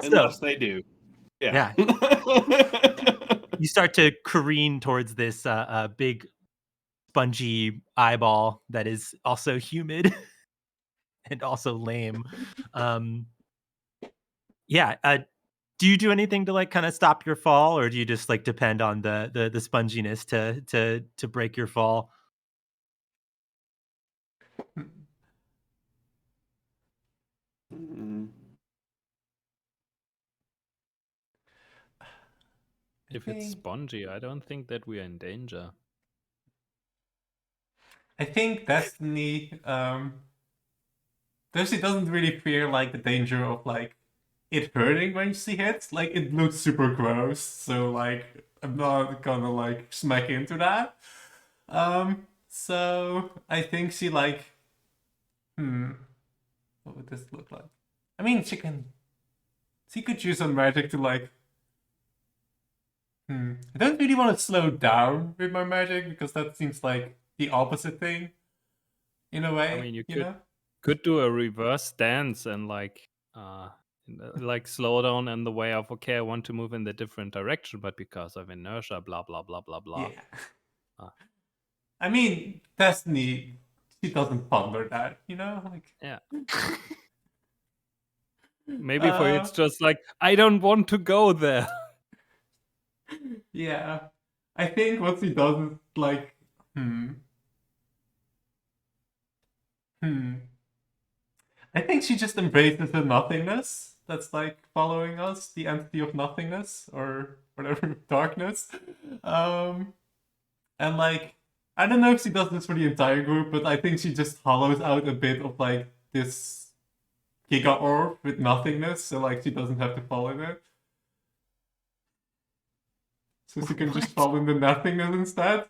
Unless they do. Yeah. You start to careen towards this big spongy eyeball that is also humid and also lame. Do you do anything to kind of stop your fall, or do you just depend on the sponginess to break your fall? If it's spongy, I don't think that we are in danger. I think Destiny Destiny doesn't really fear the danger of it hurting when she hits. It looks super gross, so I'm not gonna smack into that. So I think she what would this look like? I mean, she could use some magic to I don't really want to slow down with my magic because that seems like the opposite thing. In a way, I mean, you know? could do a reverse stance and slow down in the way of okay, I want to move in the different direction, but because of inertia, blah blah blah blah blah. Yeah. I mean, Destiny, she doesn't ponder that, Yeah. Maybe for you, it's just I don't want to go there. Yeah. I think what she does is I think she just embraces the nothingness that's like following us, the entity of nothingness or whatever, darkness. Um, and like, I don't know if she does this for the entire group, but I think she just hollows out a bit of like this giga orb with nothingness, so like she doesn't have to fall in it. So she can just fall in the nothingness instead.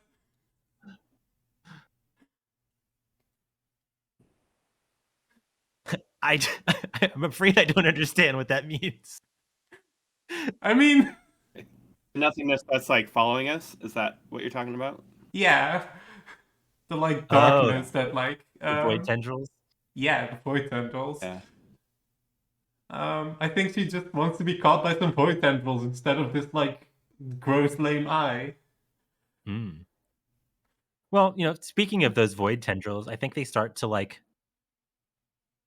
I'm afraid I don't understand what that means. I mean, Nothingness that's like following us. Is that what you're talking about? yeah. The like Oh, darkness that like the void tendrils. yeah, the void tendrils. Yeah. I think she just wants to be caught by some void tendrils instead of this like gross lame eye. Mm. Well, speaking of those void tendrils, I think they start to like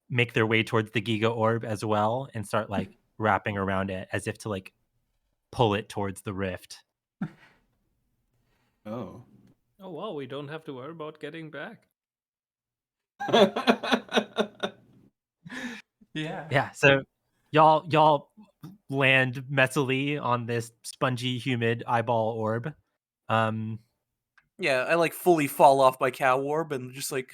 make their way towards the Giga Orb as well and start like wrapping around it as if to like pull it towards the rift. Oh. Oh wow, we don't have to worry about getting back. Yeah. Yeah, so y'all land messily on this spongy, humid eyeball orb. Yeah, I like fully fall off my cow orb and just like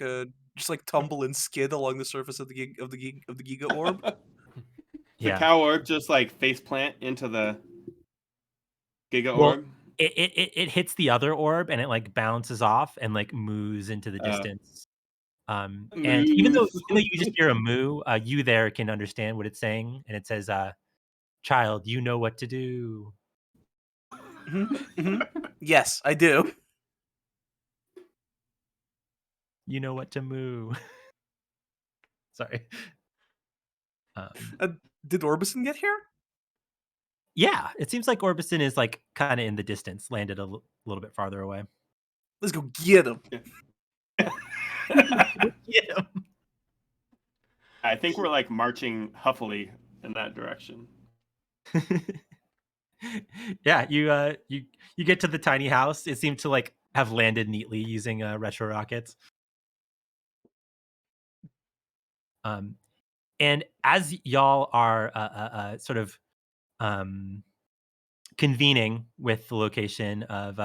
tumble and skid along the surface of the Giga orb. The Yeah. cow orb just like face plant into the Giga Well, orb. It hits the other orb and it like bounces off and like moves into the distance. And even though you just hear a moo, you there can understand what it's saying, and it says, "Child, you know what to do." Yes, I do. You know what to moo. Sorry. Did Orbison get here? Yeah, it seems like Orbison is like kind of in the distance, landed a little bit farther away. Let's go get him. Yeah. I think we're like marching huffily in that direction. Yeah, you get to the tiny house. It seemed to like have landed neatly using retro rockets. And as y'all are sort of convening with the location of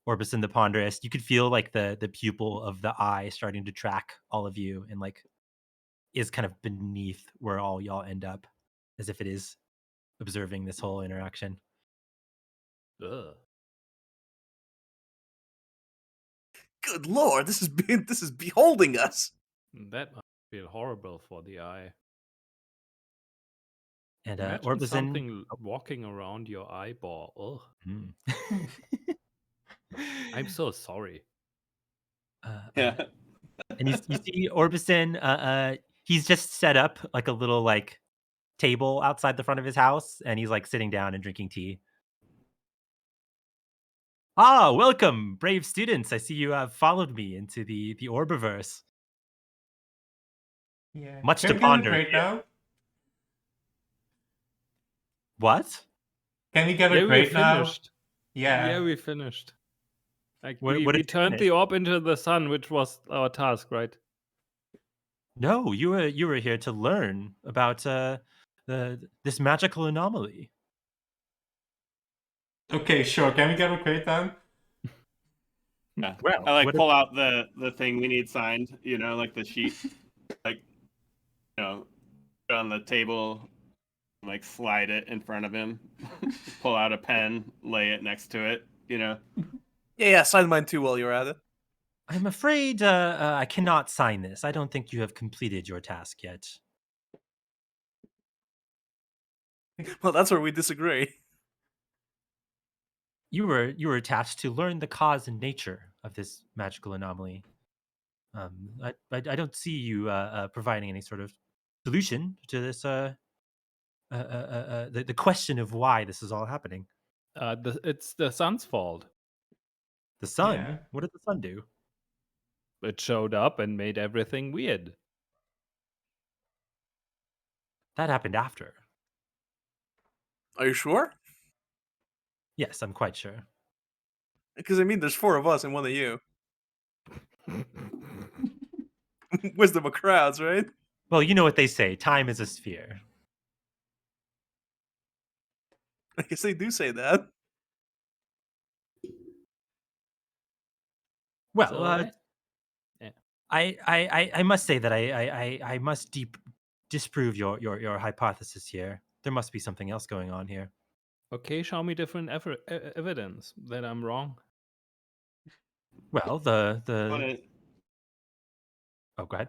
Orbison the Ponderous, you could feel like the pupil of the eye starting to track all of you and like is kind of beneath where all y'all end up, as if it is observing this whole interaction. Ugh. Good lord, this is beholding us. That must feel horrible for the eye. And Imagine Orbison, something walking around your eyeball. Ugh. I'm so sorry. Yeah. And you see Orbison, he's just set up like a little like table outside the front of his house, and he's like sitting down and drinking tea. Ah, welcome, brave students. I see you have followed me into the Orbiverse. Yeah. Much Can to we get a ponder. grade now? What? Can we get Yeah, a we grade now? finished. Yeah. Yeah, we finished. Like What we did you turned finish? the orb into the sun, which was our task, right? No, you were here to learn about this magical anomaly. Okay, sure. Can we get a grade then? Yeah. Well, I like what pull out the thing we need signed, like the sheet, like, put on the table, like slide it in front of him, pull out a pen, lay it next to it, Yeah, sign mine too while you're at it. I'm afraid I cannot sign this. I don't think you have completed your task yet. Well, that's where we disagree. You were tasked to learn the cause and nature of this magical anomaly. I don't see you providing any sort of solution to this the question of why this is all happening. It's the sun's fault. The sun? Yeah. What did the sun do? It showed up and made everything weird. That happened after. Are you sure? Yes, I'm quite sure. Because I mean, there's 4 of us and 1 of you. Wisdom of crowds, right? Well, you know what they say. Time is a sphere. I guess they do say that. Well, So, I must say that I must disprove your hypothesis here. There must be something else going on here. okay, show me different evidence that I'm wrong. Well, I oh, go ahead.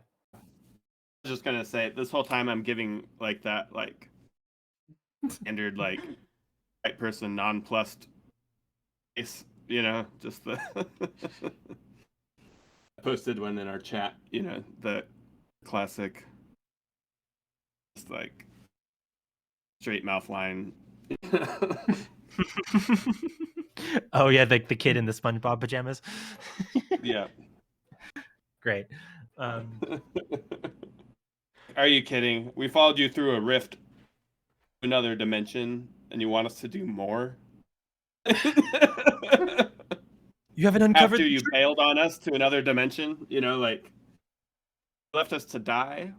was just gonna say this whole time I'm giving like that like standard like right person nonplussed face, just the I posted one in our chat, the classic just like straight mouth line. Oh yeah, the kid in the SpongeBob pajamas. Yeah. Great. Are you kidding? We followed you through a rift, another dimension, and you want us to do more? You haven't uncovered. After you bailed on us to another dimension, like left us to die.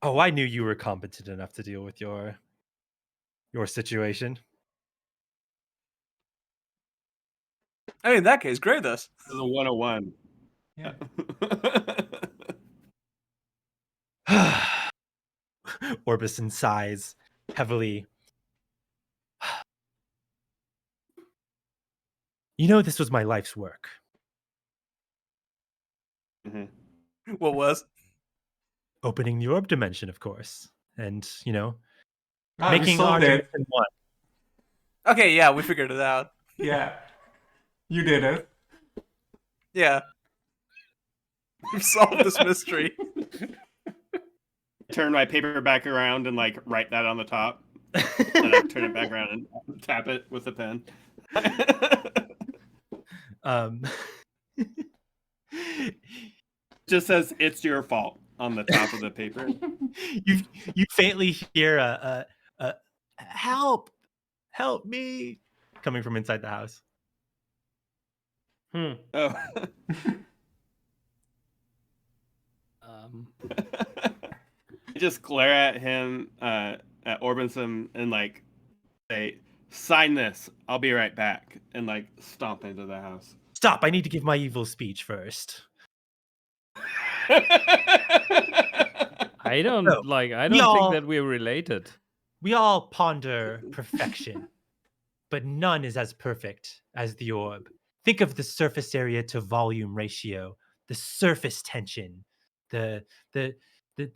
Oh, I knew you were competent enough to deal with your situation. I mean, in that case, grade us. This is a 101. Yeah. Orbison sighs heavily. You know, this was my life's work. Mm-hmm. What was? Opening the orb dimension, of course. And, Ah, we making our solved it. dimension one. Okay, yeah, we figured it out. Yeah. You did it. Yeah. We've solved this mystery. Turn my paper back around and like write that on the top. And I turn it back around and tap it with a pen. Just says it's your fault on the top of the paper. You faintly hear a help me coming from inside the house. Oh. I just glare at him, at Orbison, and like say, "Sign this. I'll be right back," and like stomp into the house. Stop! I need to give my evil speech first. I don't No, I don't think that we're related. We all ponder perfection, but none is as perfect as the orb. Think of the surface area to volume ratio, the surface tension, the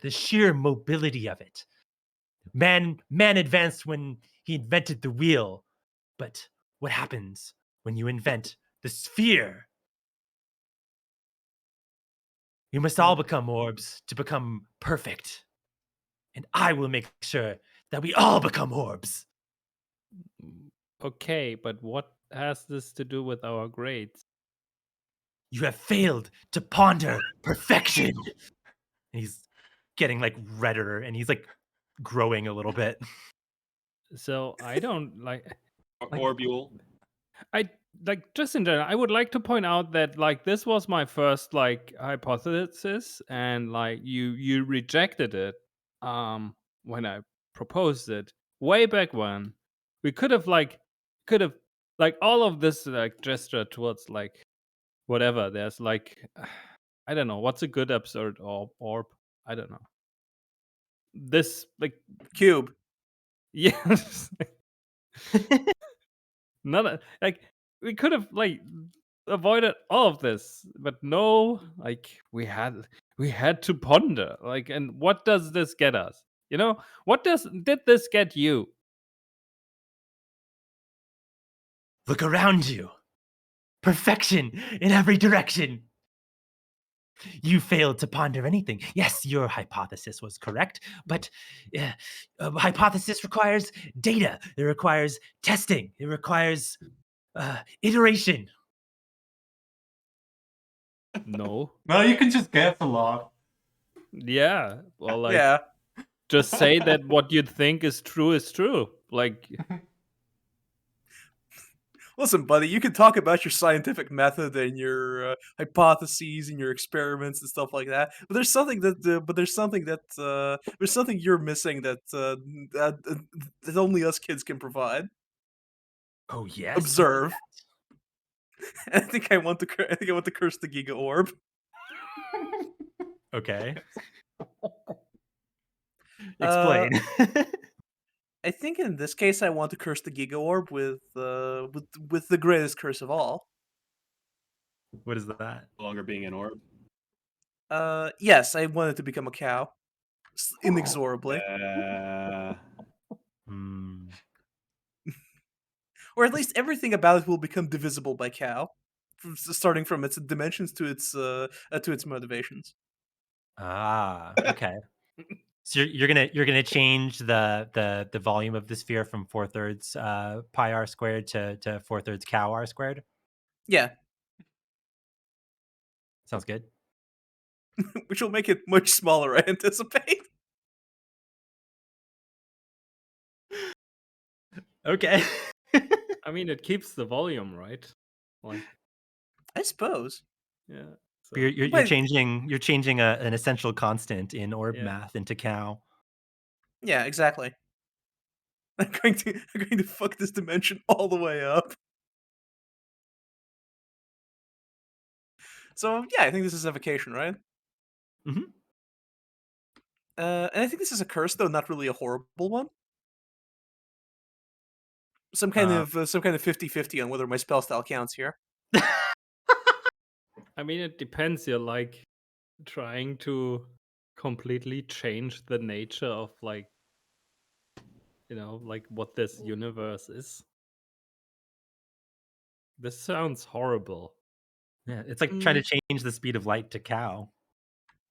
sheer mobility of it. Man advanced when he invented the wheel, but what happens when you invent the sphere? We must all become orbs to become perfect. And I will make sure that we all become orbs. Okay, but what has this to do with our grades? You have failed to ponder perfection. And he's getting like redder and he's like growing a little bit. So I don't Orbule. I just in general, I would like to point out that this was my first hypothesis, and you rejected it when I proposed it way back when. We could have all of this gesture towards whatever. There's I don't know what's a good absurd orb. I don't know. This Cube. yes. None we could have avoided all of this, but no, we had to ponder and what does this get us? What did this get you? Look around you. Perfection in every direction. You failed to ponder anything. Yes, your hypothesis was correct, but a hypothesis requires data. It requires testing. It requires iteration. No. Well, you can just guess a lot. Yeah. Well, Yeah. just say that what you think is true is true. Listen, buddy, you can talk about your scientific method and your hypotheses and your experiments and stuff like that, but there's something you're missing that only us kids can provide. Oh yes. Observe. I think I want to curse the Giga Orb. Okay. Explain. I think in this case I want to curse the Giga Orb with the greatest curse of all. What is that? No longer being an orb. Yes, I want it to become a cow. Inexorably. Hmm. Or at least everything about it will become divisible by cow. Starting from its dimensions to its motivations. Ah, okay. So you're gonna change the volume of the sphere from 4/3 pi r squared to 4/3 cow r squared. Yeah, Sounds good. which will make it much smaller, I anticipate. Okay. I mean, it keeps the volume, right? Like, I suppose. yeah. So, You're But- changing an essential constant in orb Yeah. math into cow. Yeah, exactly. I'm going to fuck this dimension all the way up. So yeah, I think this is evocation, right? Mhm. And I think this is a curse, though not really a horrible one. Some kind of 50-50 on whether my spell style counts here. I mean, it depends. You're like trying to completely change the nature of like, like what this universe is. This sounds horrible. Yeah, it's like trying to change the speed of light to cow.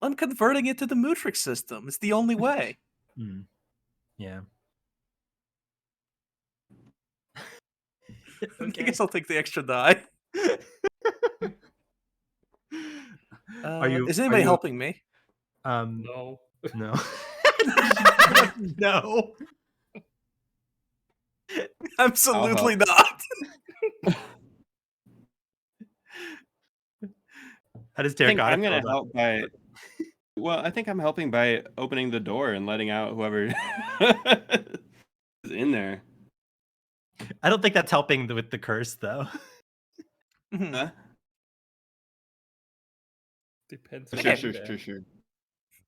I'm converting it to the Mutrix system. It's the only way. Hmm. Yeah. I guess I'll take the extra die. Is anybody helping me? No. No. No. Absolutely not. How does I think Terracotta I'm feel gonna about help by. Well, I think I'm helping by opening the door and letting out whoever is in there. I don't think that's helping with the curse, though. Mhm. Huh? Depends. Sure, Okay. sure, sure, sure.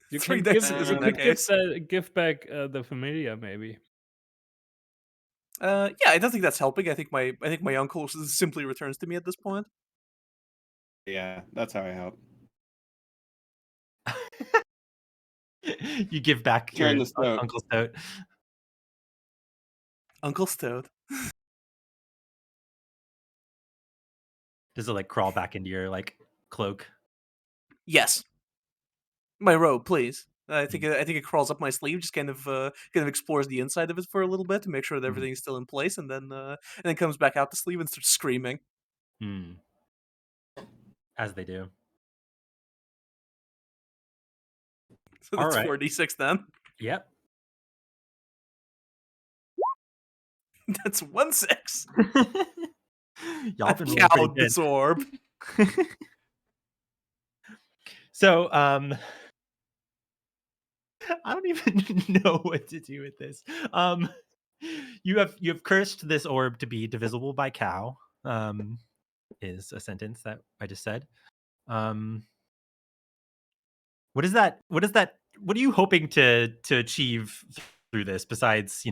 You Three can dice give, is you in could that case. give back the familiar, maybe. Yeah, I don't think that's helping. I think my uncle simply returns to me at this point. Yeah, that's how I help. You give back Turn your the stoat. Uncle Stoat. Uncle Stoat. Does it like crawl back into your like cloak? Yes. My robe, please. I think it crawls up my sleeve, just kind of explores the inside of it for a little bit to make sure that everything's still in place, and then comes back out the sleeve and starts screaming. Hmm. As they do. So that's Alright. 4d6 then. Yep. That's 1/6. Y'all I've been rolling pretty cowed good. this orb. So, I don't even know what to do with this. You have cursed this orb to be divisible by cow. Is a sentence that I just said. What is that? What are you hoping to achieve through this besides,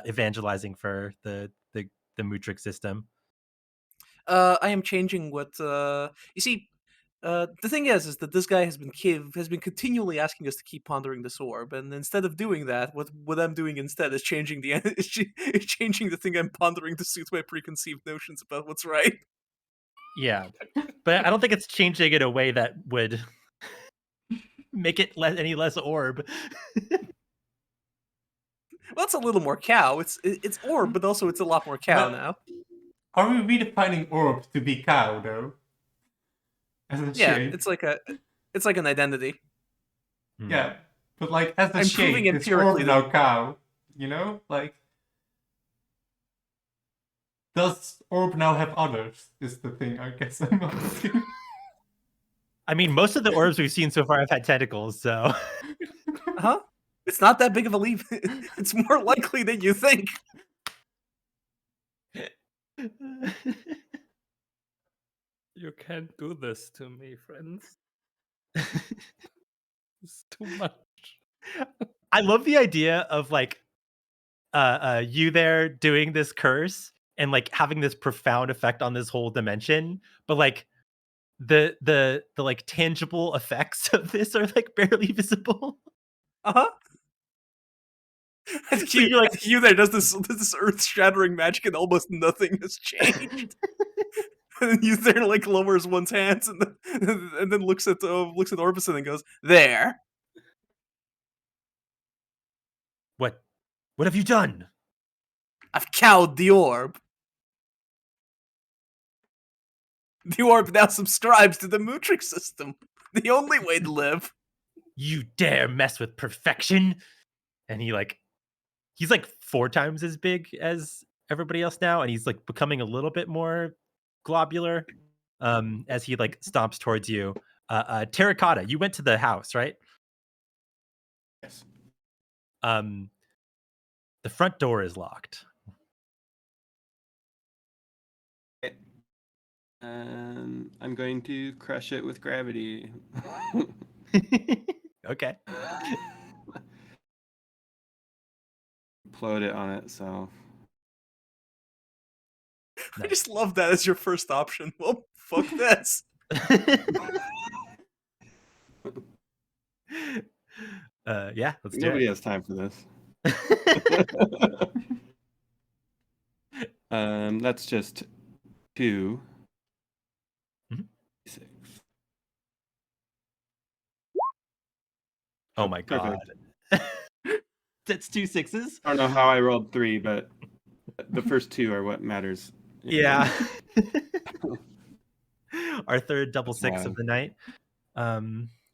evangelizing for the Mutrix system? I am changing what you see. The thing is that this guy has been continually asking us to keep pondering this orb, and instead of doing that, what I'm doing instead is changing is changing the thing I'm pondering to suit my preconceived notions about what's right. Yeah, but I don't think it's changing in a way that would make it any less orb. Well, it's a little more cow. It's orb, but also it's a lot more cow But- now. Are we redefining orb to be cow, though? As a Yeah, shape? it's like an identity. Hmm. Yeah, but like as a I'm proving shape, it's orb empirically now cow. You know, like Does Orb now have others? Is the thing I guess I'm asking. I mean, most of the orbs we've seen so far have had tentacles, so Huh? It's not that big of a leap. It's more likely than you think. You can't do this to me, friends. It's too much. I love the idea of like you there doing this curse and like having this profound effect on this whole dimension, but like the like tangible effects of this are like barely visible. Uh-huh. I think you're like- you there does this earth-shattering magic and almost nothing has changed. And then you there like lowers one's hands and then looks at Orbison and goes, "There." What have you done? I've cowed the orb. The orb now subscribes to the Mootrix system. The only way to live. You dare mess with perfection? And he's like 4 times as big as everybody else now, and he's like becoming a little bit more globular as he like stomps towards you. Terracotta, you went to the house, right? Yes. The front door is locked. I'm going to crush it with gravity. Okay. Implode it on itself. I just love that as your first option. Well, fuck this. Yeah, let's do Nobody it. has time for this. That's just 2. Mhm. 6. Oh my god. Perfect. That's 2 6s? I don't know how I rolled 3, but the first 2 are what matters. Yeah. Our third double 6 Wow. of the night.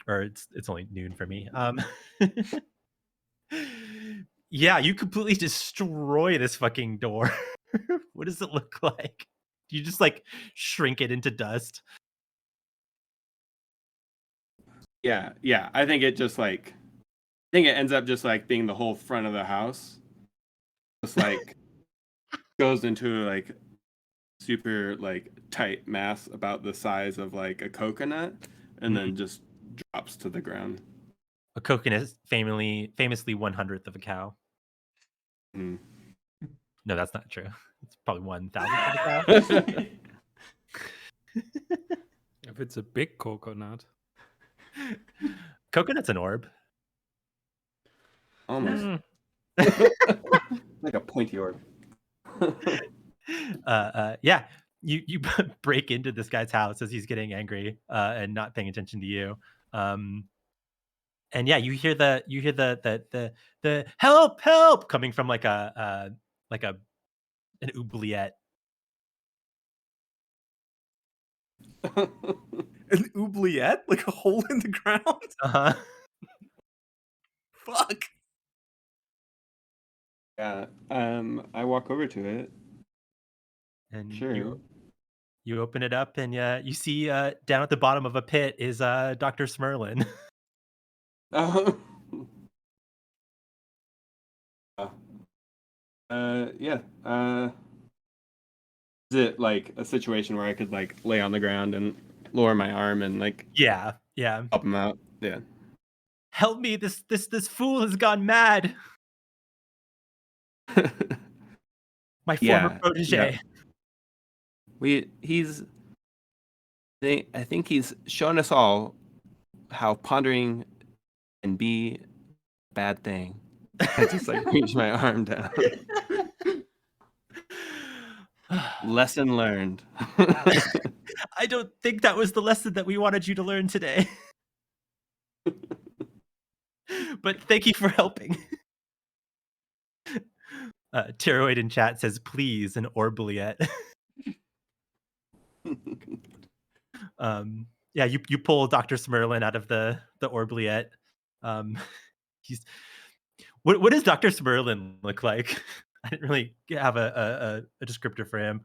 Or it's only noon for me. Yeah, you completely destroy this fucking door. What does it look like? Do you just like shrink it into dust? Yeah. I think it just like, I think it ends up just like being the whole front of the house. Just like goes into like super like tight mass about the size of like a coconut, and then just drops to the ground. A coconut is famously 1/100th of a cow. Mm. No, that's not true. It's probably 1,000th of a cow. If it's a big coconut. Coconut's an orb. Almost. Mm. Like a pointy orb. Yeah, you break into this guy's house as he's getting angry and not paying attention to you. And yeah, you hear the help coming from like an oubliette. An oubliette? Like a hole in the ground? Uh-huh. Fuck. Yeah. I walk over to it. And Sure. you open it up and you see down at the bottom of a pit is Dr. Smurlin. Yeah. Is it like a situation where I could like lay on the ground and lower my arm and like Yeah. help him out? Yeah. Help me! This fool has gone mad. My former protege. Yeah. I think he's shown us all how pondering can be a bad thing. I just like reach my arm down. Lesson learned. I don't think that was the lesson that we wanted you to learn today. But thank you for helping. Pteroid in chat says, please, an orbliette. Yeah, you pull Dr. Smurlin out of the orbliette. He's what does Dr. Smurlin look like? I didn't really have a descriptor for him.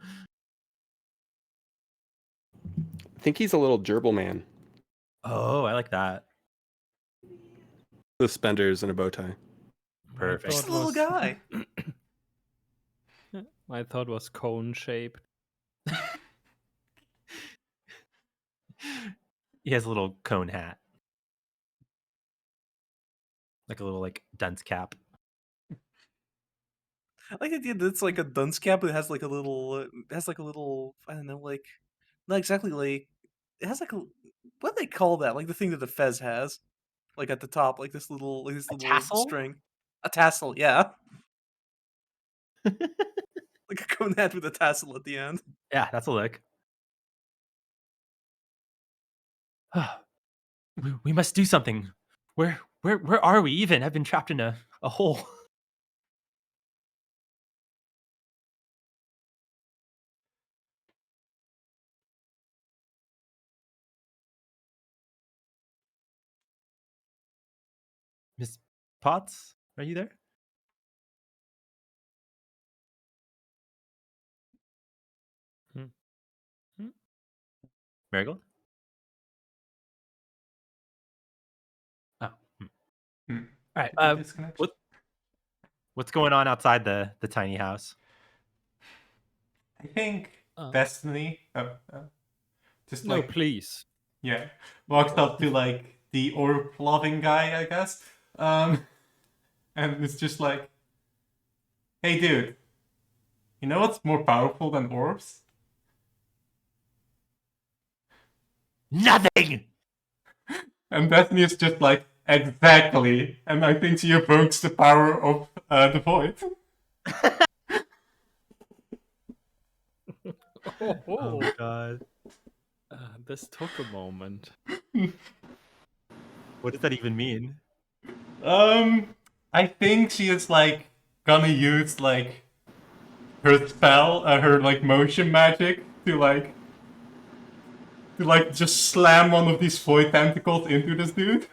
I think he's a little gerbil man. Oh, I like that. Suspenders and a bow tie. Perfect. Just a little guy. My thought was cone shaped. He has a little cone hat, like a little dunce cap. I like the idea that it's like a dunce cap, but it has like a little, I don't know, like not exactly like it has like a what do they call that? Like the thing that the fez has, like at the top, like this little tassel? string, a tassel, yeah, like a cone hat with a tassel at the end. Yeah, that's a look. We must do something. Where are we even? I've been trapped in a hole. Miss Potts, are you there? Marigold? Oh. Hmm. All right. Disconnection. What's going on outside the tiny house? I think Oh. Destiny, just No, like please. yeah, walks up to like the orb loving guy, I guess, and it's just like, hey, dude, you know what's more powerful than orbs? Nothing. And Destiny is just like, exactly, and I think she evokes the power of the void. Oh god. This took a moment. What does that even mean? I think she is like gonna use like her spell, her like motion magic to like just slam one of these void tentacles into this dude.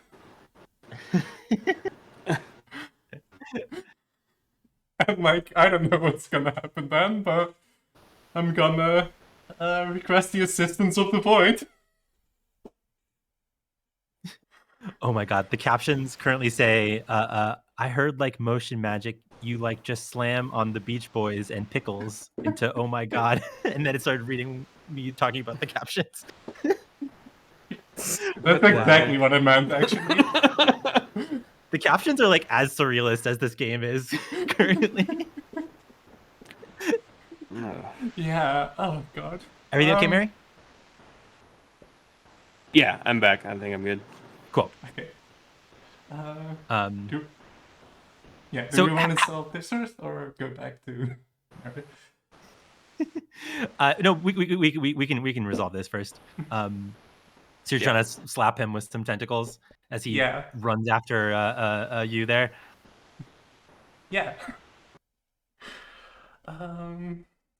And like, I don't know what's gonna happen then, but I'm gonna request the assistance of the void. Oh my god, the captions currently say, I heard like motion magic, you like just slam on the Beach Boys and pickles into oh my god, and then it started reading me talking about the captions. That's exactly what I meant, actually. The captions are like as surrealist as this game is currently. Yeah, oh god. Everything okay, Mary? Yeah, I'm back. I think I'm good. Cool. Okay. Um, Do So we want to solve this first or go back to? no, we can resolve this first. So you're trying to slap him with some tentacles as he runs after you there. Yeah.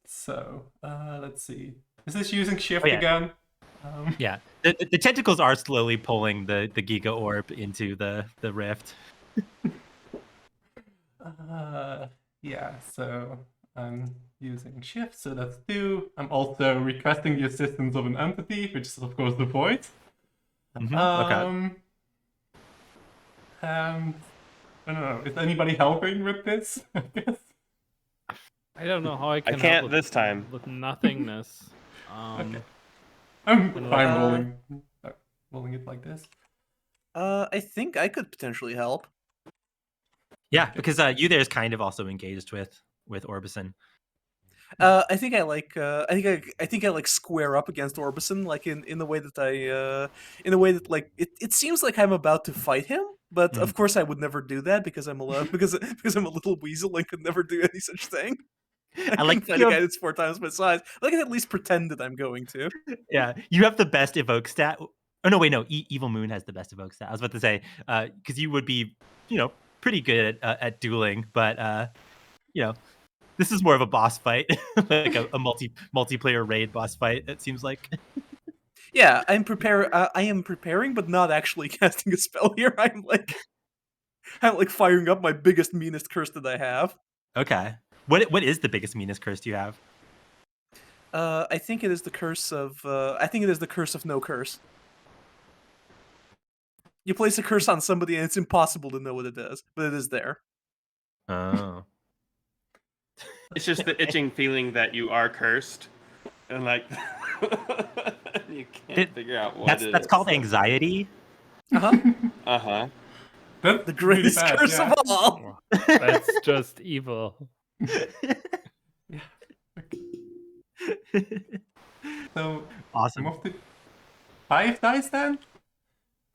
So let's see. Is this using shift again? Yeah. The tentacles are slowly pulling the Giga Orb into the rift. Yeah. So I'm using shift, so that's 2. I'm also requesting the assistance of an entity, which is of course the void. Okay. And I don't know. Is anybody helping with this? I guess. I don't know how I can. I can't help this time. with nothingness. Okay. I'm When fine rolling it like this. I think I could potentially help. Yeah, because you there is kind of also engaged with Orbison. I think I like. I think I like square up against Orbison, like in the way that like it seems like I'm about to fight him, but of course I would never do that because I'm a because I'm a little weasel and could never do any such thing. I like fight a guy that's 4 times my size. I can at least pretend that I'm going to. Yeah, you have the best evoke stat. Oh no, wait, no. Evil Moon has the best evoke stat. I was about to say because you would be, pretty good at dueling, but this is more of a boss fight, like a multiplayer raid boss fight. It seems like. Yeah, I am preparing, but not actually casting a spell here. I'm like firing up my biggest, meanest curse that I have. Okay. What is the biggest meanest curse you have? I think it is the curse of. I think it is the curse of no curse. You place a curse on somebody, and it's impossible to know what it is, but it is there. Oh. It's just the itching feeling that you are cursed, and like you can't figure out what it is. That's called anxiety. Uh huh. That's The greatest really bad, curse yeah. of all. That's just evil. So Awesome. move to 5 dice then?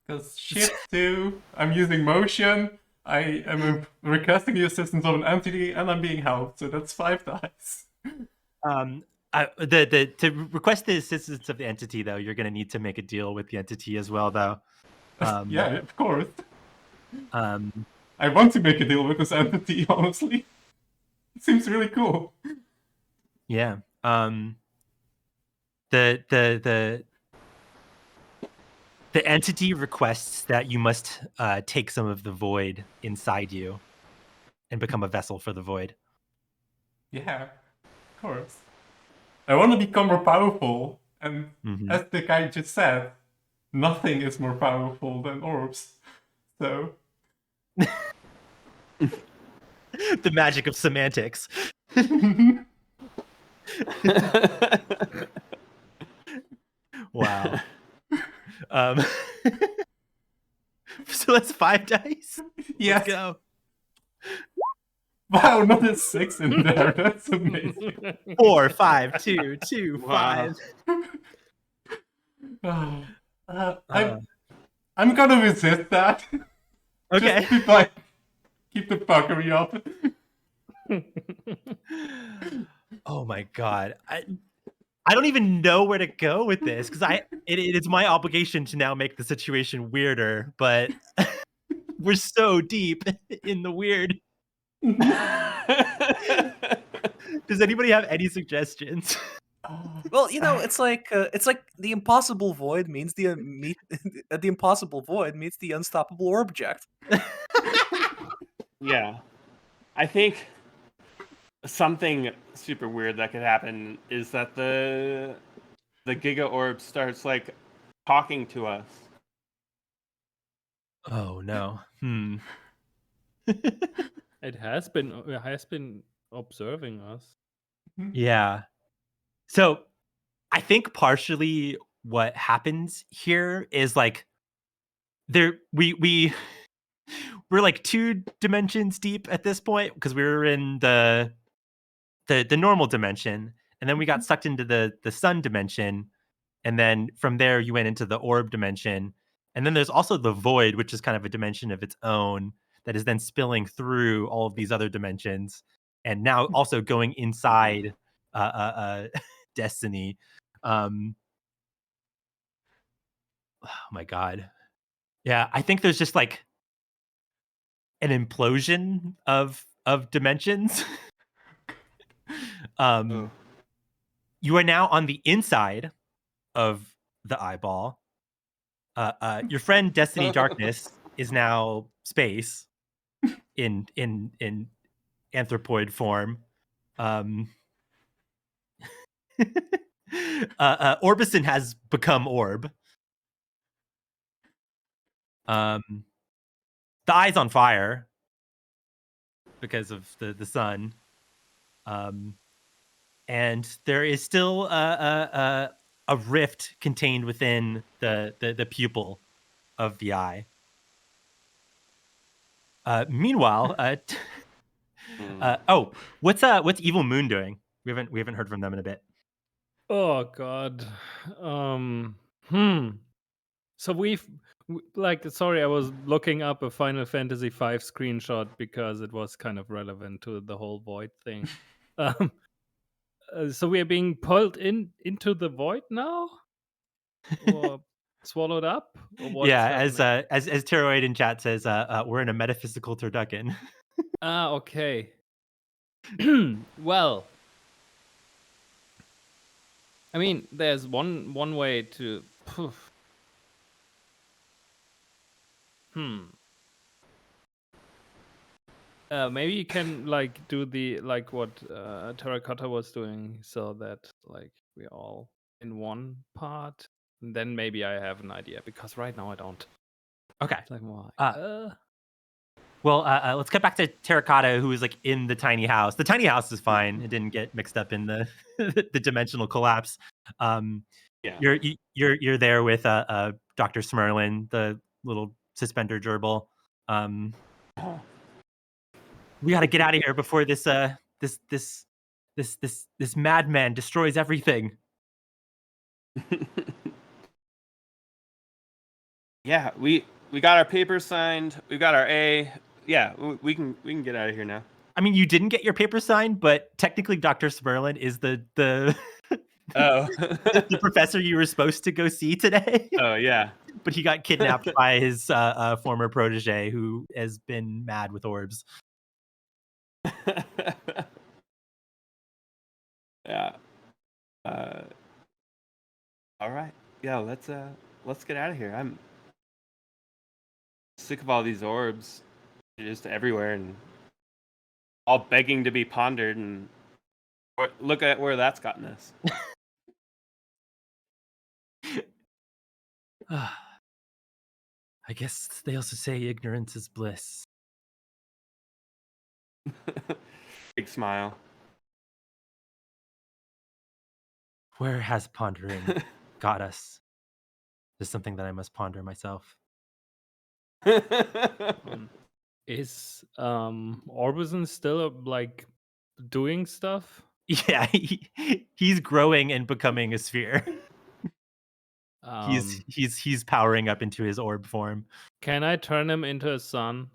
Because shift 2, I'm using motion, I am requesting the assistance of an entity, and I'm being helped, so that's 5 dice. To request the assistance of the entity, though, you're going to need to make a deal with the entity as well, though. Yeah, of course. Um, I want to make a deal with this entity, honestly. It seems really cool. yeah. The entity requests that you must take some of the void inside you and become a vessel for the void. Yeah, of course. I want to become more powerful, and as the guy just said, nothing is more powerful than orbs. So... The magic of semantics. Wow. So that's 5 dice. Yes. Let's go. Wow, not a 6 in there. That's amazing. 4, 5, 2, 2, Wow. 5. I'm gonna resist that. Okay. Just to, like, keep the fuckery up. Oh my god. I don't even know where to go with this because it is my obligation to now make the situation weirder, but we're so deep in the weird. Does anybody have any suggestions? Well, it's like the impossible void means the impossible void meets the unstoppable object. Yeah. I think something super weird that could happen is that the Giga Orb starts like talking to us. Oh no. It has been observing us. Yeah. So I think partially what happens here is like we're like 2 dimensions deep at this point because we were in the normal dimension, and then we got sucked into the sun dimension, and then from there you went into the orb dimension, and then there's also the void, which is kind of a dimension of its own that is then spilling through all of these other dimensions, and now also going inside Destiny. Oh my god. Yeah, I think there's just like an implosion of dimensions. You are now on the inside of the eyeball. Your friend Destiny Darkness is now space in anthropoid form. Orbison has become orb. The eye's on fire because of the sun. And there is still a rift contained within the pupil of the eye. Meanwhile, what's Evil Moon doing? We haven't heard from them in a bit. Oh god. So sorry, I was looking up a Final Fantasy V screenshot because it was kind of relevant to the whole void thing. So we are being pulled into the void now, or swallowed up, or what's happening? As Teroid in chat says, we're in a metaphysical turducken. Okay. Well, I mean, there's one way to. Maybe you can like do the like what Terracotta was doing, so that like we're all in one part. And then maybe I have an idea because right now I don't. Okay. It's like why? Well, let's get back to Terracotta, who is like in the tiny house. The tiny house is fine; it didn't get mixed up in the the dimensional collapse. Yeah. You're there with Dr. Smerlin, the little suspender gerbil. We got to get out of here before this madman destroys everything. Yeah, we got our papers signed. We got our A. Yeah, we can get out of here now. I mean, you didn't get your paper signed, but technically, Dr. Smerlin is the Oh. the professor you were supposed to go see today. Oh yeah. But he got kidnapped by his former protege, who has been mad with orbs. Yeah. All right. Yeah, let's get out of here. I'm sick of all these orbs just everywhere and all begging to be pondered, and look at where that's gotten us. I guess they also say ignorance is bliss. Big smile. Where has pondering got us? Is something that I must ponder myself. Is Orbison still like doing stuff? Yeah, he's growing and becoming a sphere. Um, He's powering up into his orb form. Can I turn him into a sun?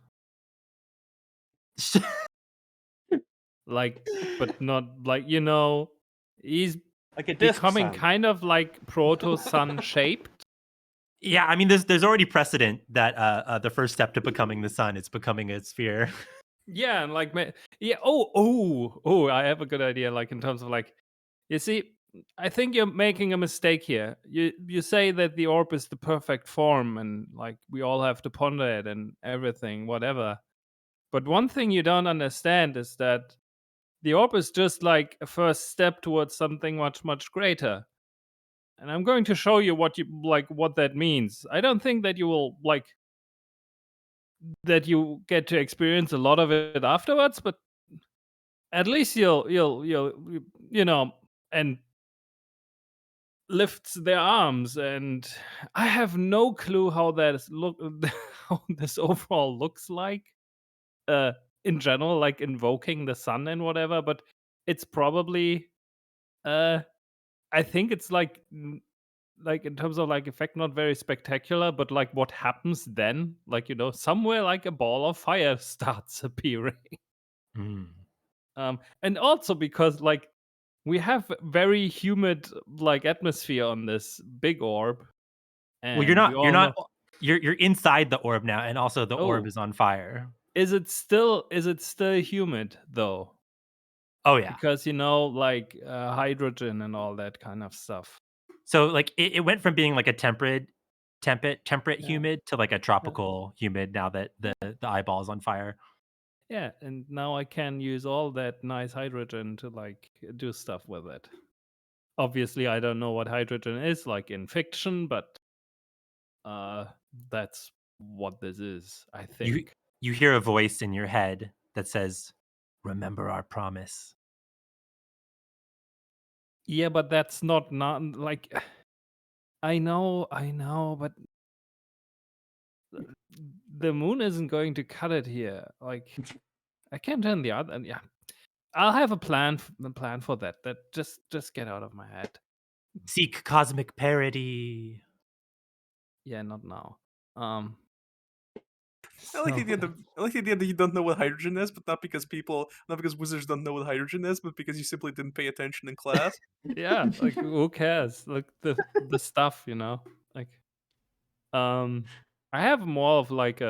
Like, but not like he's Like a disc becoming sun. kind of like proto sun shaped. Yeah, I mean, there's already precedent that the first step to becoming the sun is becoming a sphere. Yeah, and like yeah. Oh! I have a good idea. Like in terms of like, you see, I think you're making a mistake here. You say that the orb is the perfect form, and like we all have to ponder it and everything, whatever. But one thing you don't understand is that the orb is just like a first step towards something much greater. And I'm going to show you what that means. I don't think that you will like that you get to experience a lot of it afterwards, but at least you'll and lifts their arms, and I have no clue how how this overall looks like in general, like invoking the sun and whatever, but it's probably I think it's like like in terms of like effect not very spectacular, but like what happens then, like somewhere like a ball of fire starts appearing. And also because like we have very humid like atmosphere on this big orb, and Well, you're inside the orb now, and also the orb Oh. is on fire. Is it still humid though? Oh yeah. Because like hydrogen and all that kind of stuff. So like it went from being like a temperate Yeah. humid to like a tropical humid now that the eyeball is on fire. Yeah, and now I can use all that nice hydrogen to like do stuff with it. Obviously, I don't know what hydrogen is like in fiction, but that's what this is, I think. You hear a voice in your head that says, "Remember our promise." Yeah, but that's not like I know, but the moon isn't going to cut it here. Like I can't turn the other. Yeah, I'll have a plan for that. That just get out of my head. Seek cosmic parity. Yeah, not now. I like the idea that you don't know what hydrogen is, but not because wizards don't know what hydrogen is, but because you simply didn't pay attention in class. Yeah, like who cares? Like the stuff, like I have more of like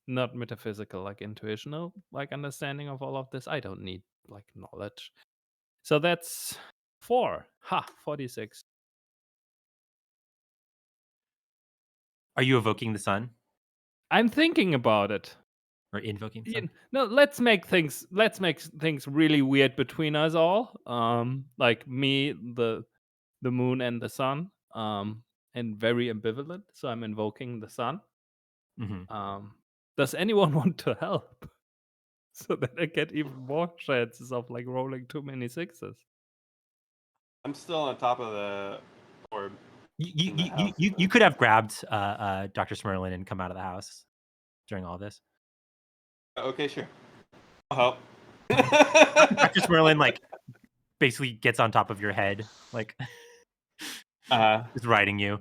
not metaphysical, like intuitional like understanding of all of this. I don't need like knowledge. So that's 4. 46. Are you evoking the sun? I'm thinking about it. or invoking the sun. No, let's make things really weird between us all. Like me, the moon, and the sun. And very ambivalent. So I'm invoking the sun. Mm-hmm. Does anyone want to help? So that I get even more chances of like rolling too many sixes. I'm still on top of the orb. in the house, You but- could have grabbed Dr. Smerlin and come out of the house during all this. Okay, sure. I'll help. Dr. Smerlin like basically gets on top of your head, like is riding you.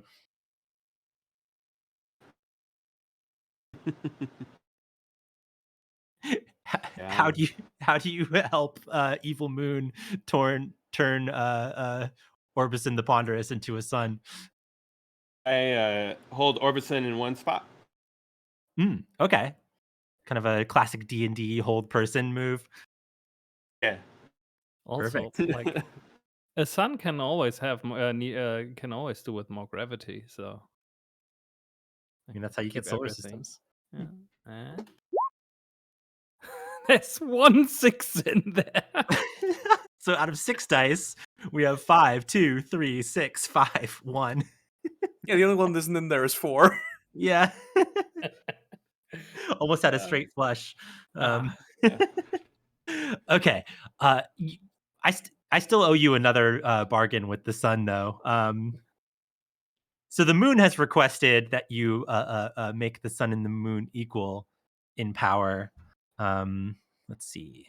How do you help Evil Moon turn Orbison the Ponderous into a sun? I hold Orbison in one spot. Okay, kind of a classic D&D hold person move. Yeah. Also, Perfect. like a sun can always have can always do with more gravity. So I mean, that's how you get keep solar everything. systems. Yeah. And there's 1 6 in there. So out of 6 dice, we have 5, 2, 3, 6, 5, 1. Yeah, the only one that isn't in there is 4. Yeah. Almost had a straight flush. Yeah. Okay. I still owe you another bargain with the sun, though. So the moon has requested that you make the sun and the moon equal in power. Let's see.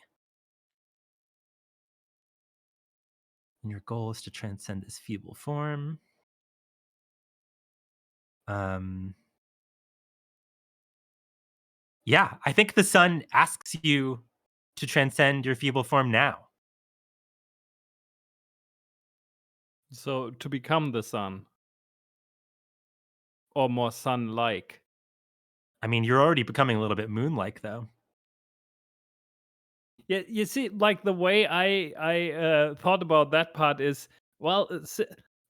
And your goal is to transcend this feeble form. Yeah, I think the sun asks you to transcend your feeble form now. So to become the sun, or more sun-like. I mean, you're already becoming a little bit moon-like, though. Yeah, you see, like the way I thought about that part is, well,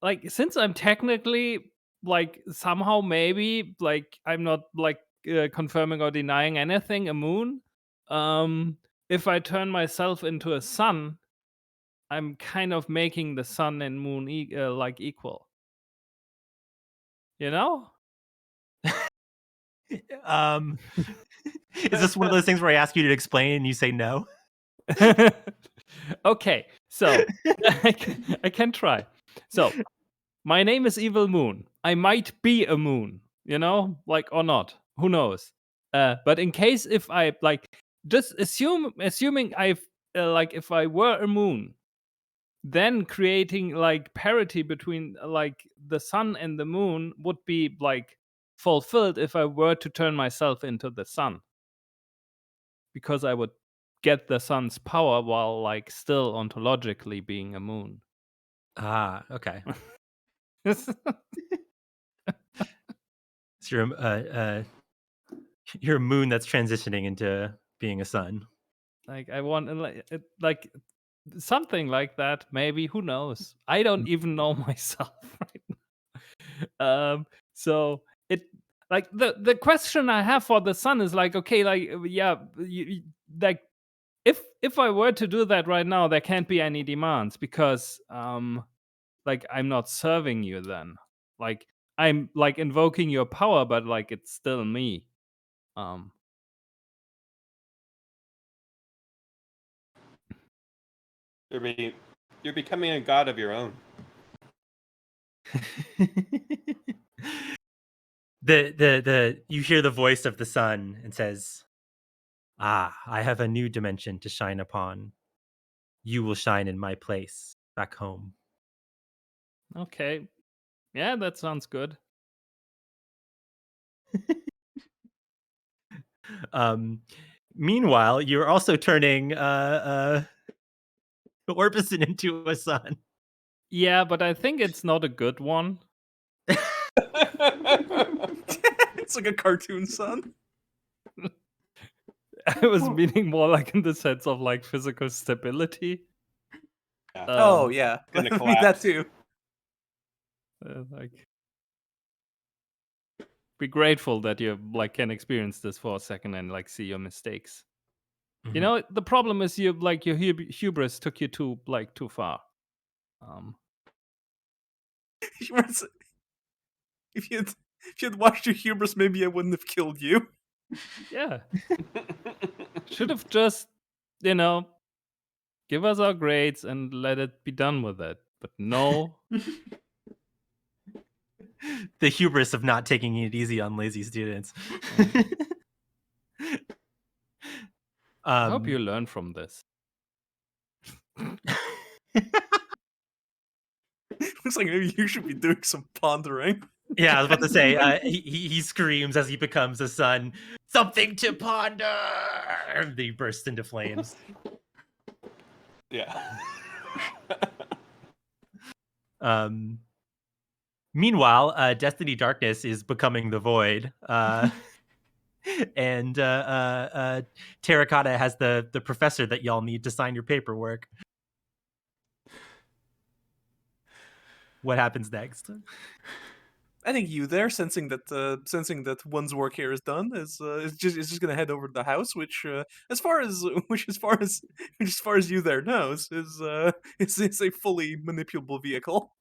like since I'm technically like somehow maybe like I'm not like confirming or denying anything a moon. If I turn myself into a sun, I'm kind of making the sun and moon like equal. You know? Is this one of those things where I ask you to explain and you say no? Okay, so I can try. So my name is Evil Moon. I might be a moon, you know, like or not. Who knows? But in case if I like, just assuming I've like if I were a moon, then creating like parity between like the sun and the moon would be like fulfilled if I were to turn myself into the sun, because I would get the sun's power while like still ontologically being a moon. Ah, okay. So you're a moon that's transitioning into being a sun. Like I want like something like that. Maybe, who knows? I don't even know myself right now. So it like the question I have for the sun is like, okay, like yeah, like if I were to do that right now, there can't be any demands because like I'm not serving you then. Like I'm like invoking your power, but like it's still me. You're becoming a god of your own. the you hear the voice of the sun and says, "Ah, I have a new dimension to shine upon. You will shine in my place back home." Okay. Yeah, that sounds good. Meanwhile, you're also turning Orbison into a sun. Yeah, but I think it's not a good one. It's like a cartoon sun. I was meaning more like in the sense of like physical stability. Yeah. Oh yeah, gonna I mean that collapse. too. Like, be grateful that you like can experience this for a second and like see your mistakes. You Mhm. know, the problem is your hubris took you too far. Hubris- if you'd watched your hubris, maybe I wouldn't have killed you. Yeah, should have just, you know, give us our grades and let it be done with it. But no, The hubris of not taking it easy on lazy students. I hope you learn from this. Looks like maybe you should be doing some pondering. Yeah, I was about to say, he screams as he becomes a son, something to ponder! And he bursts into flames. Yeah. Meanwhile, Destiny Darkness is becoming the void. And Terracotta has the professor that y'all need to sign your paperwork. What happens next? I think you there, sensing that one's work here is done, is just gonna head over to the house, which as far as you there knows is a fully manipulable vehicle.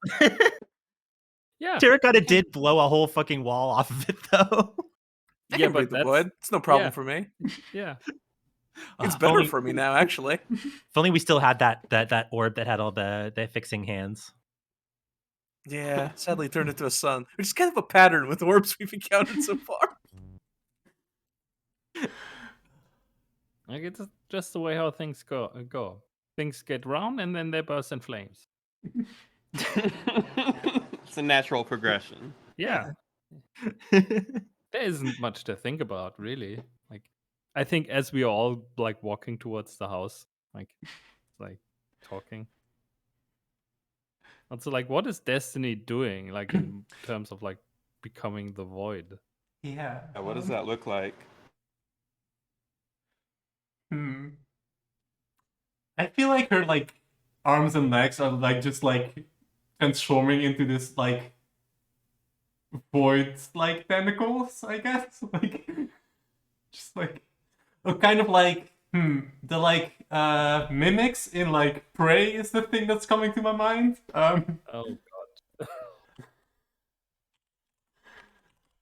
Yeah, Terracotta did blow a whole fucking wall off of it, though. I yeah, can but read the that's wood. It's no problem yeah. for me. yeah. It's If better only- for me now, actually. If only we still had that orb that had all the fixing hands. Yeah, sadly it turned into a sun, which is kind of a pattern with orbs we've encountered so far. Like it's just the way how things go. Things get round and then they burst in flames. It's a natural progression. Yeah. There isn't much to think about, really. Like, I think as we are all like walking towards the house, like talking. Also, like, what is Destiny doing? Like in terms of like becoming the void. Yeah. What does that look like? I feel like her like arms and legs are like just like transforming into this like void like tentacles, I guess. Like just like kind of like the like mimics in like Prey is the thing that's coming to my mind. Oh god.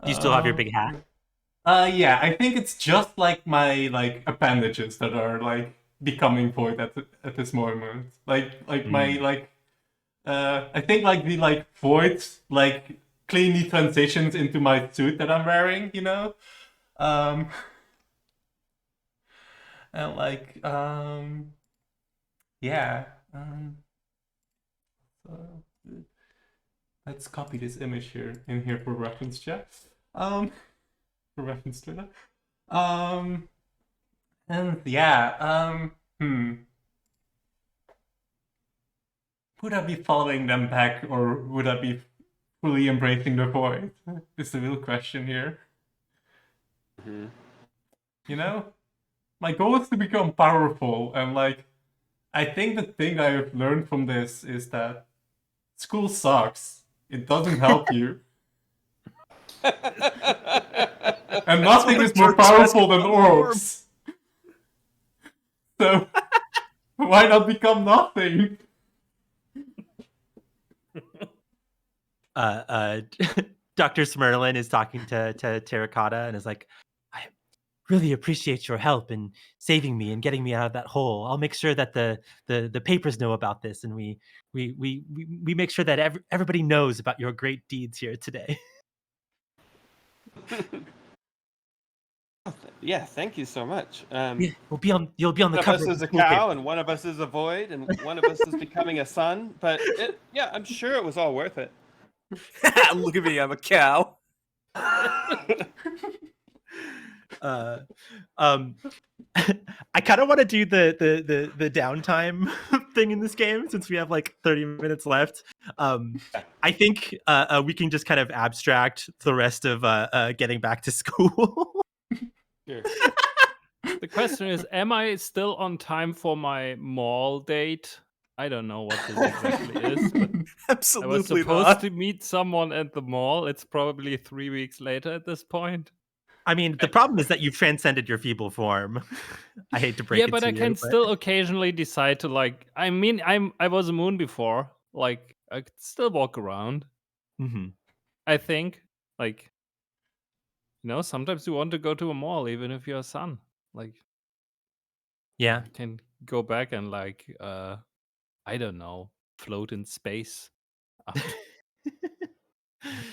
Do you still have your big hat? Yeah, I think it's just like my like appendages that are like becoming void at this moment. Like my like I think like the like void like cleanly transitions into my suit that I'm wearing, you know? And like yeah. So let's copy this image in here for reference chat. For reference to that. And yeah, would I be following them back or would I be fully embracing the void? Is the real question here. Mhm. You know? My goal is to become powerful, and like, I think the thing I have learned from this is that school sucks. It doesn't help you. And nothing is more powerful than orbs. So, why not become nothing? Dr. Smerlin is talking to Terracotta and is like, I really appreciate your help in saving me and getting me out of that hole. I'll make sure that the papers know about this, and we make sure that everybody knows about your great deeds here today. Yeah, thank you so much. You'll be on the One of cover us of is the a school cow, paper. and one of us is a void, and one of us is becoming a sun. But yeah, I'm sure it was all worth it. Look at me, I'm a cow. I kind of want to do the downtime thing in this game since we have like 30 minutes left. I think we can just kind of abstract the rest of getting back to school. Sure. The question is, am I still on time for my mall date? I don't know what this exactly is, but I was Absolutely supposed not. to meet someone at the mall. It's probably 3 weeks later at this point. I mean, the problem is that you've transcended your feeble form. I hate to break Yeah, it but to I you. can still occasionally decide to like. I mean, I was a moon before. Like, I could still walk around. Mhm. I think, like, sometimes you want to go to a mall, even if you're a sun. Like, Yeah. you can go back and like, I don't know, float in space.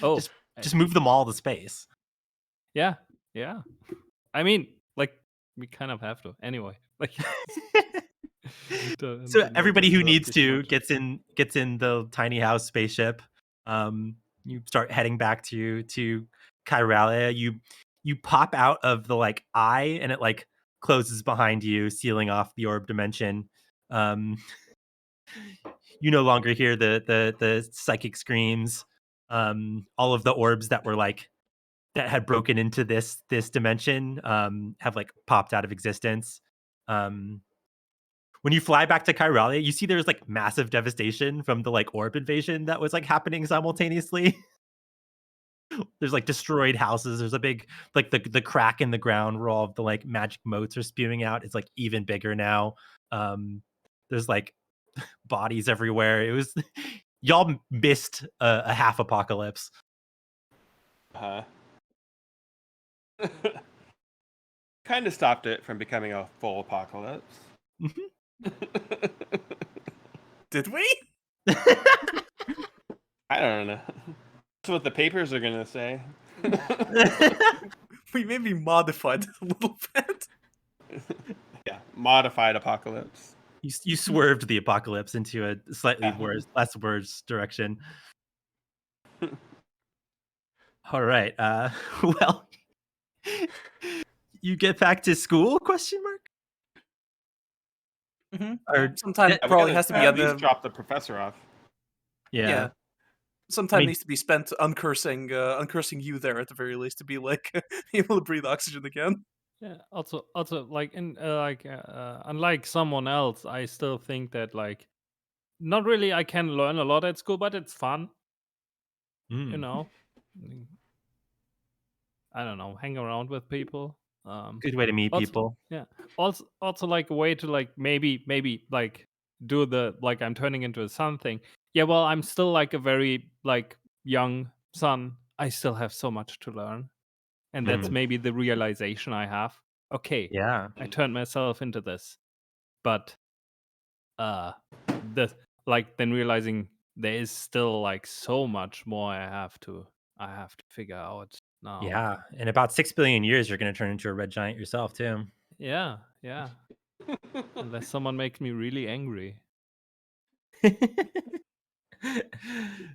Oh, Just move them all to space. yeah. I mean, like, we kind of have to anyway. Like, So everybody who needs to get. gets in the tiny house spaceship. You start heading back to Kyralia. You pop out of the like eye, and it like closes behind you, sealing off the orb dimension. You no longer hear the psychic screams. All of the orbs that were like that had broken into this dimension have like popped out of existence. When you fly back to Kyralia, you see there's like massive devastation from the like orb invasion that was like happening simultaneously. There's like destroyed houses. There's a big like the crack in the ground where all of the like magic motes are spewing out. It's like even bigger now. There's like bodies everywhere. It was y'all missed a half apocalypse. Kind of stopped it from becoming a full apocalypse. Did we? I don't know. That's what the papers are gonna say. We maybe modified it a little bit. Yeah, modified apocalypse. You swerved the apocalypse into a slightly less worse direction. All right. Well, you get back to school? Question mark. Or Sometime Yeah, probably has to be at on least the drop the professor off. yeah. Some time I mean- needs to be spent uncursing you there at the very least to be like able to breathe oxygen again. Yeah. Also, like unlike someone else, I still think that like, not really. I can learn a lot at school, but it's fun. You know, I don't know, hang around with people. Good way to meet also- people. Yeah. Also like a way to like maybe like do the like I'm turning into a son thing. Yeah. Well, I'm still like a very like young son. I still have so much to learn, and that's maybe the realization I have. Okay. Yeah. I turned myself into this, but the like then realizing there is still like so much more I have to figure out now. Yeah. In about 6 billion years, you're going to turn into a red giant yourself, too. Yeah. Unless someone makes me really angry.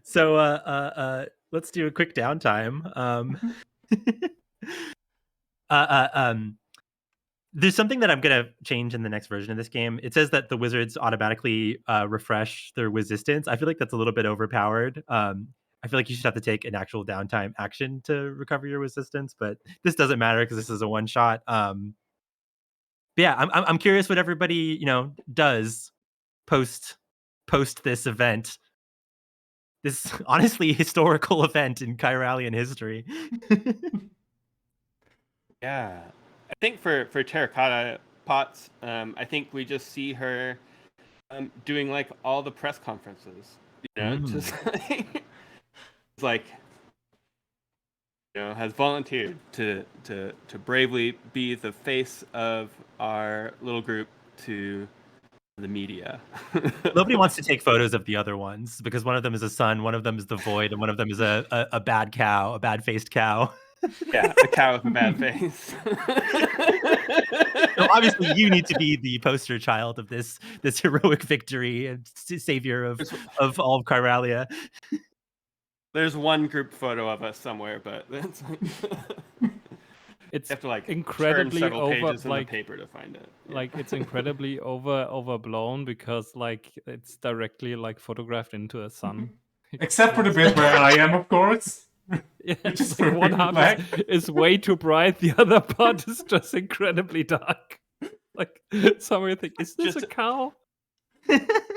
So let's do a quick downtime. There's something that I'm gonna change in the next version of this game. It says that the wizards automatically refresh their resistance. I feel like that's a little bit overpowered. I feel like you should have to take an actual downtime action to recover your resistance, but this doesn't matter because this is a one shot. But yeah, I'm curious what everybody does post this event. This honestly historical event in Kyralian history. Yeah, I think for Terracotta Pots, I think we just see her doing like all the press conferences. Just like has volunteered to bravely be the face of our little group to the media. Nobody wants to take photos of the other ones because one of them is a sun, one of them is the void, and one of them is a bad cow, a bad-faced cow. Yeah, a cow with a bad face. So obviously, you need to be the poster child of this heroic victory and savior of all of Kyralia. There's one group photo of us somewhere, but that's like It's you have to like incredibly turn several pages in like the paper to find it. Yeah. like it's incredibly overblown because like it's directly like photographed into a sun. Except for the bit where I am, of course. Yeah, Which is it's like one half black. is way too bright, the other part is just incredibly dark. Like somewhere you think, is this Just- a cow?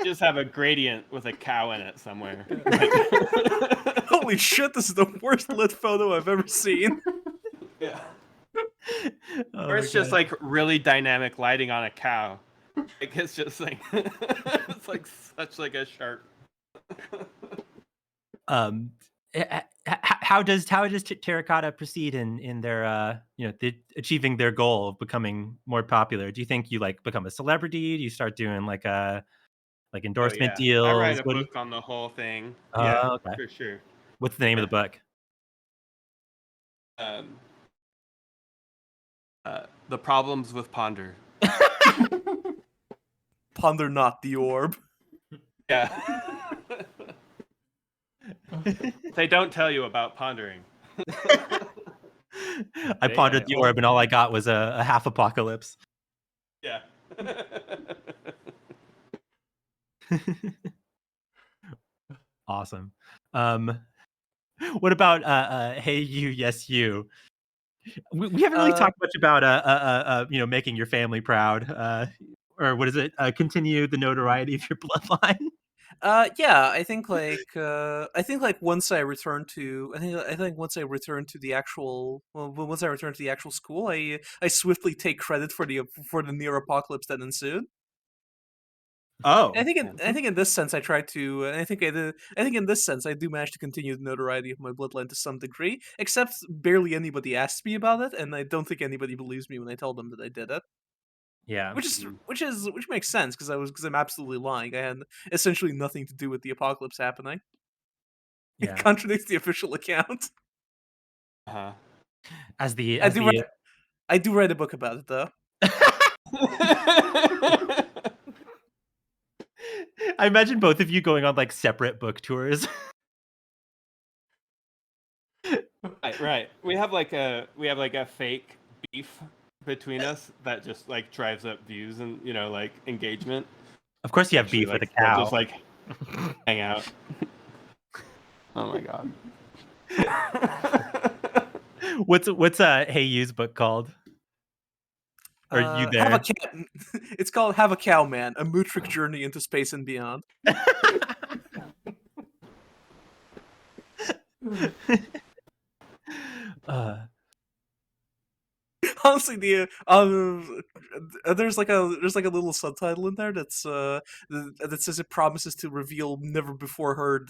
Just have a gradient with a cow in it somewhere. Holy shit, this is the worst lit photo I've ever seen. Yeah. Oh Or my it's just God. like really dynamic lighting on a cow. Like it's just like it's like such like a sharp. How does Terracotta proceed in their achieving their goal of becoming more popular? Do you think you like become a celebrity? Do you start doing like endorsement I deals? write a What do you? book on the whole thing. Oh, Yeah, okay. for sure. What's the name of the book? The problems with Ponder. Ponder not the orb. Yeah. They don't tell you about pondering. I pondered the orb, and all I got was a half apocalypse. Yeah. Awesome. What about Hey You, Yes You? We haven't really talked much about making your family proud, or what is it? Continue the notoriety of your bloodline. Yeah, I think once I return to I think once I return to the actual once I return to the actual school, I swiftly take credit for the near apocalypse that ensued. Oh, I think in this sense I try to and I think in this sense I do manage to continue the notoriety of my bloodline to some degree, except barely anybody asks me about it, and I don't think anybody believes me when I tell them that I did it. yeah. Which makes sense because I'm absolutely lying. I had essentially nothing to do with the apocalypse happening. It Yeah. contradicts the official account. Uh-huh. I do write a book about it though. I imagine both of you going on like separate book tours. Right. We have like a fake beef between us that just like drives up views and like engagement. Of course, you have Actually, beef with a we'll cow. just like hang out. Oh my god. What's Hey You's book called? Are you there? It's called Have a Cow Man: A Mootric Journey into Space and Beyond. Honestly, there's like a little subtitle in there that says it promises to reveal never before heard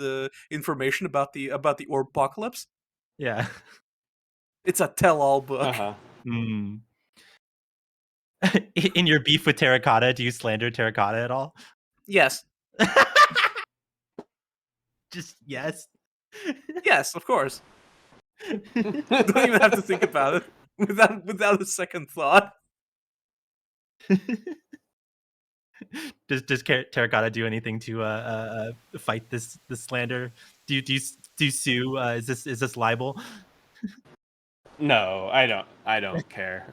information about the orb apocalypse. Yeah. It's a tell-all book. Uh-huh. Mm. In your beef with Terracotta, do you slander Terracotta at all? Yes. Just yes. Yes, of course. Don't even have to think about it without a second thought. Does Terracotta do anything to fight this slander? Do you sue? Is this libel? No, I don't care.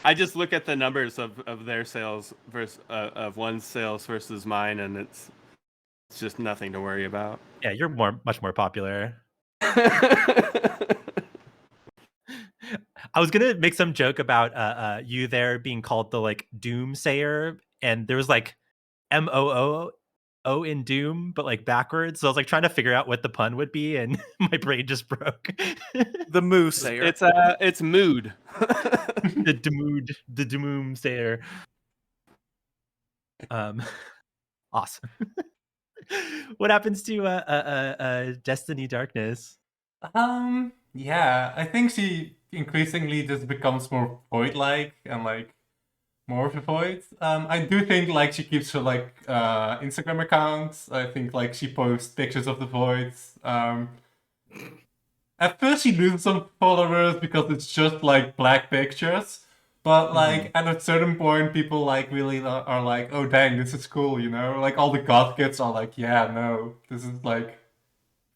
I just look at the numbers of their sales versus of one's sales versus mine, and it's just nothing to worry about. Yeah, you're much more popular. I was gonna make some joke about you there being called the like Doomsayer, and there was like MOO in Doom, but like backwards. So I was like trying to figure out what the pun would be, and my brain just broke. The Moo Sayer. It's mood. the Doomsayer. Awesome. What happens to Destiny Darkness? Yeah, I think she increasingly just becomes more void-like and like more of a void. I do think like she keeps her like Instagram accounts. I think like she posts pictures of the voids. At first she loses some followers because it's just like black pictures. But like at a certain point, people like really are like, oh dang, this is cool, you know? Like all the goth kids are like, yeah, no, this is like,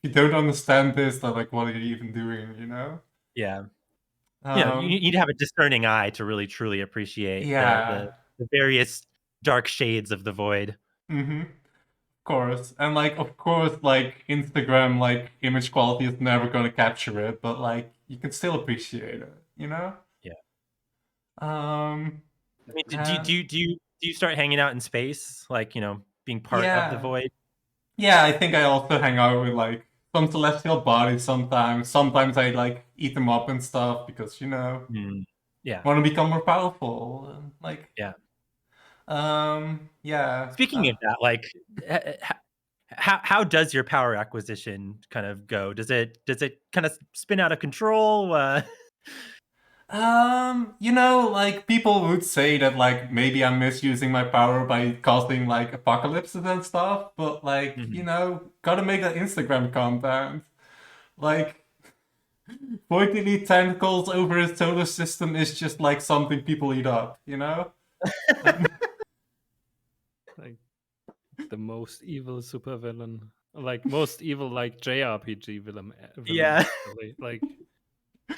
if you don't understand this, then like, what are you even doing, you know? Yeah. You need to have a discerning eye to really truly appreciate Yeah. the various dark shades of the void. Mm-hmm. Of course. And like, of course, like Instagram, like image quality is never gonna capture it, but like you can still appreciate it, you know? Yeah. Um I mean, do Do you start hanging out in space, like being part of the Yeah. void? Yeah, I think I also hang out with like some celestial bodies sometimes. Sometimes I like eat them up and stuff because Yeah, want to become more powerful. Like yeah. yeah. Speaking of that, like, how does your power acquisition kind of go? Does it kind of spin out of control? Like people would say that like maybe I'm misusing my power by causing like apocalypses and stuff, but like, Mhm. gotta make that Instagram content. Like pointedly tentacles over a solar system is just like something people eat up, Like the most evil supervillain, like most evil like JRPG villain. Yeah. Actually. Like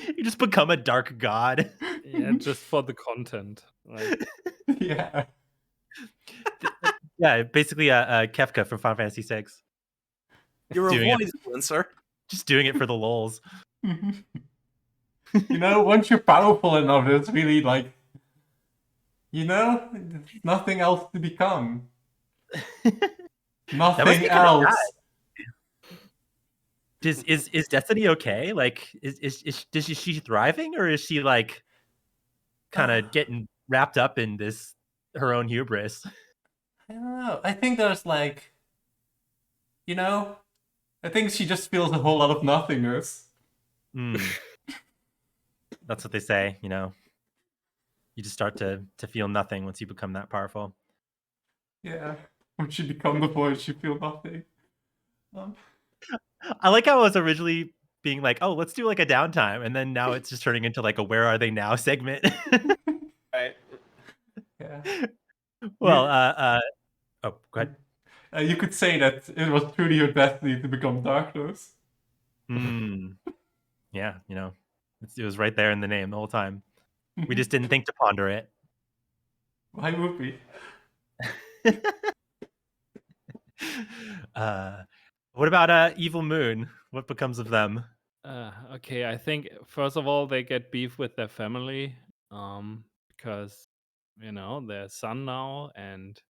You just become a dark god. yeah, just for the content. Like Yeah. Yeah, basically a Kefka from Final Fantasy VI. You're a Doing it, void influencer. just doing it for the lols. Once you're powerful enough, it's really like, there's nothing else to become. That must Nothing be kind of else. sad. Is Destiny okay? Like, is she thriving, or is she like kind of getting wrapped up in this her own hubris? I don't know. I think there's like, I think she just feels a whole lot of nothingness. That's what they say. You just start to feel nothing once you become that powerful. Yeah. Once you become the voice, you feel nothing. I like how it was originally being like, oh, let's do like a downtime, and then now it's just turning into like a where are they now segment. Right. Yeah. Well, oh, go ahead. You could say that it was truly your destiny to become darkness. Yeah, it was right there in the name the whole time. We just didn't think to ponder it. Why would we? What about Evil Moon? What becomes of them? okay, I think first of all they get beef with their family, because they're son now, and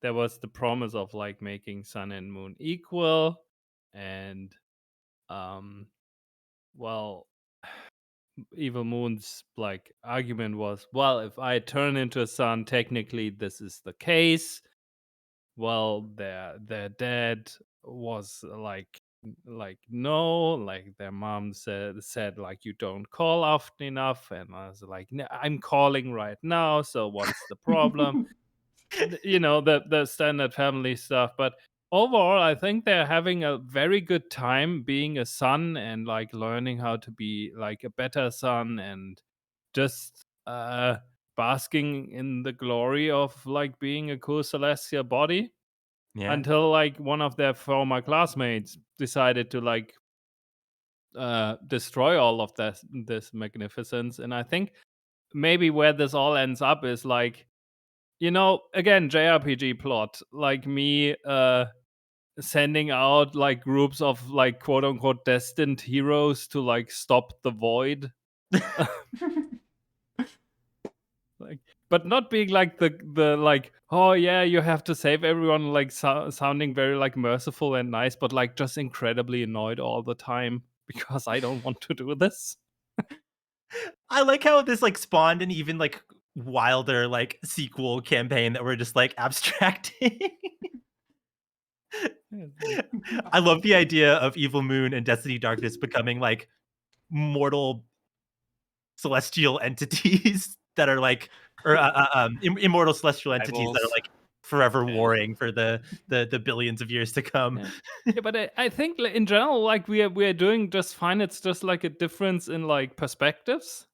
there was the promise of like making sun and moon equal, and well, Evil Moon's like argument was, well, if I turn into a sun, technically this is the case. Well, their dad was like no, like their mom said like you don't call often enough, and I was like, "No, I'm calling right now, so what's the problem?" The standard family stuff. But overall I think they're having a very good time being a son, and like learning how to be like a better son, and just basking in the glory of like being a cool celestial body, Yeah. until like one of their former classmates decided to like destroy all of this magnificence. And I think maybe where this all ends up is like, again, JRPG plot, like me sending out like groups of like quote unquote destined heroes to like stop the void. Like, but not being like the like, oh yeah, you have to save everyone, like sounding very like merciful and nice, but like just incredibly annoyed all the time because I don't want to do this. I like how this like spawned an even like wilder like sequel campaign that we're just like abstracting. I love the idea of Evil Moon and Destiny Darkness becoming like mortal celestial entities that are like, or immortal celestial entities that are like forever warring for the billions of years to come. Yeah, but I think in general, like we are doing just fine. It's just like a difference in like perspectives.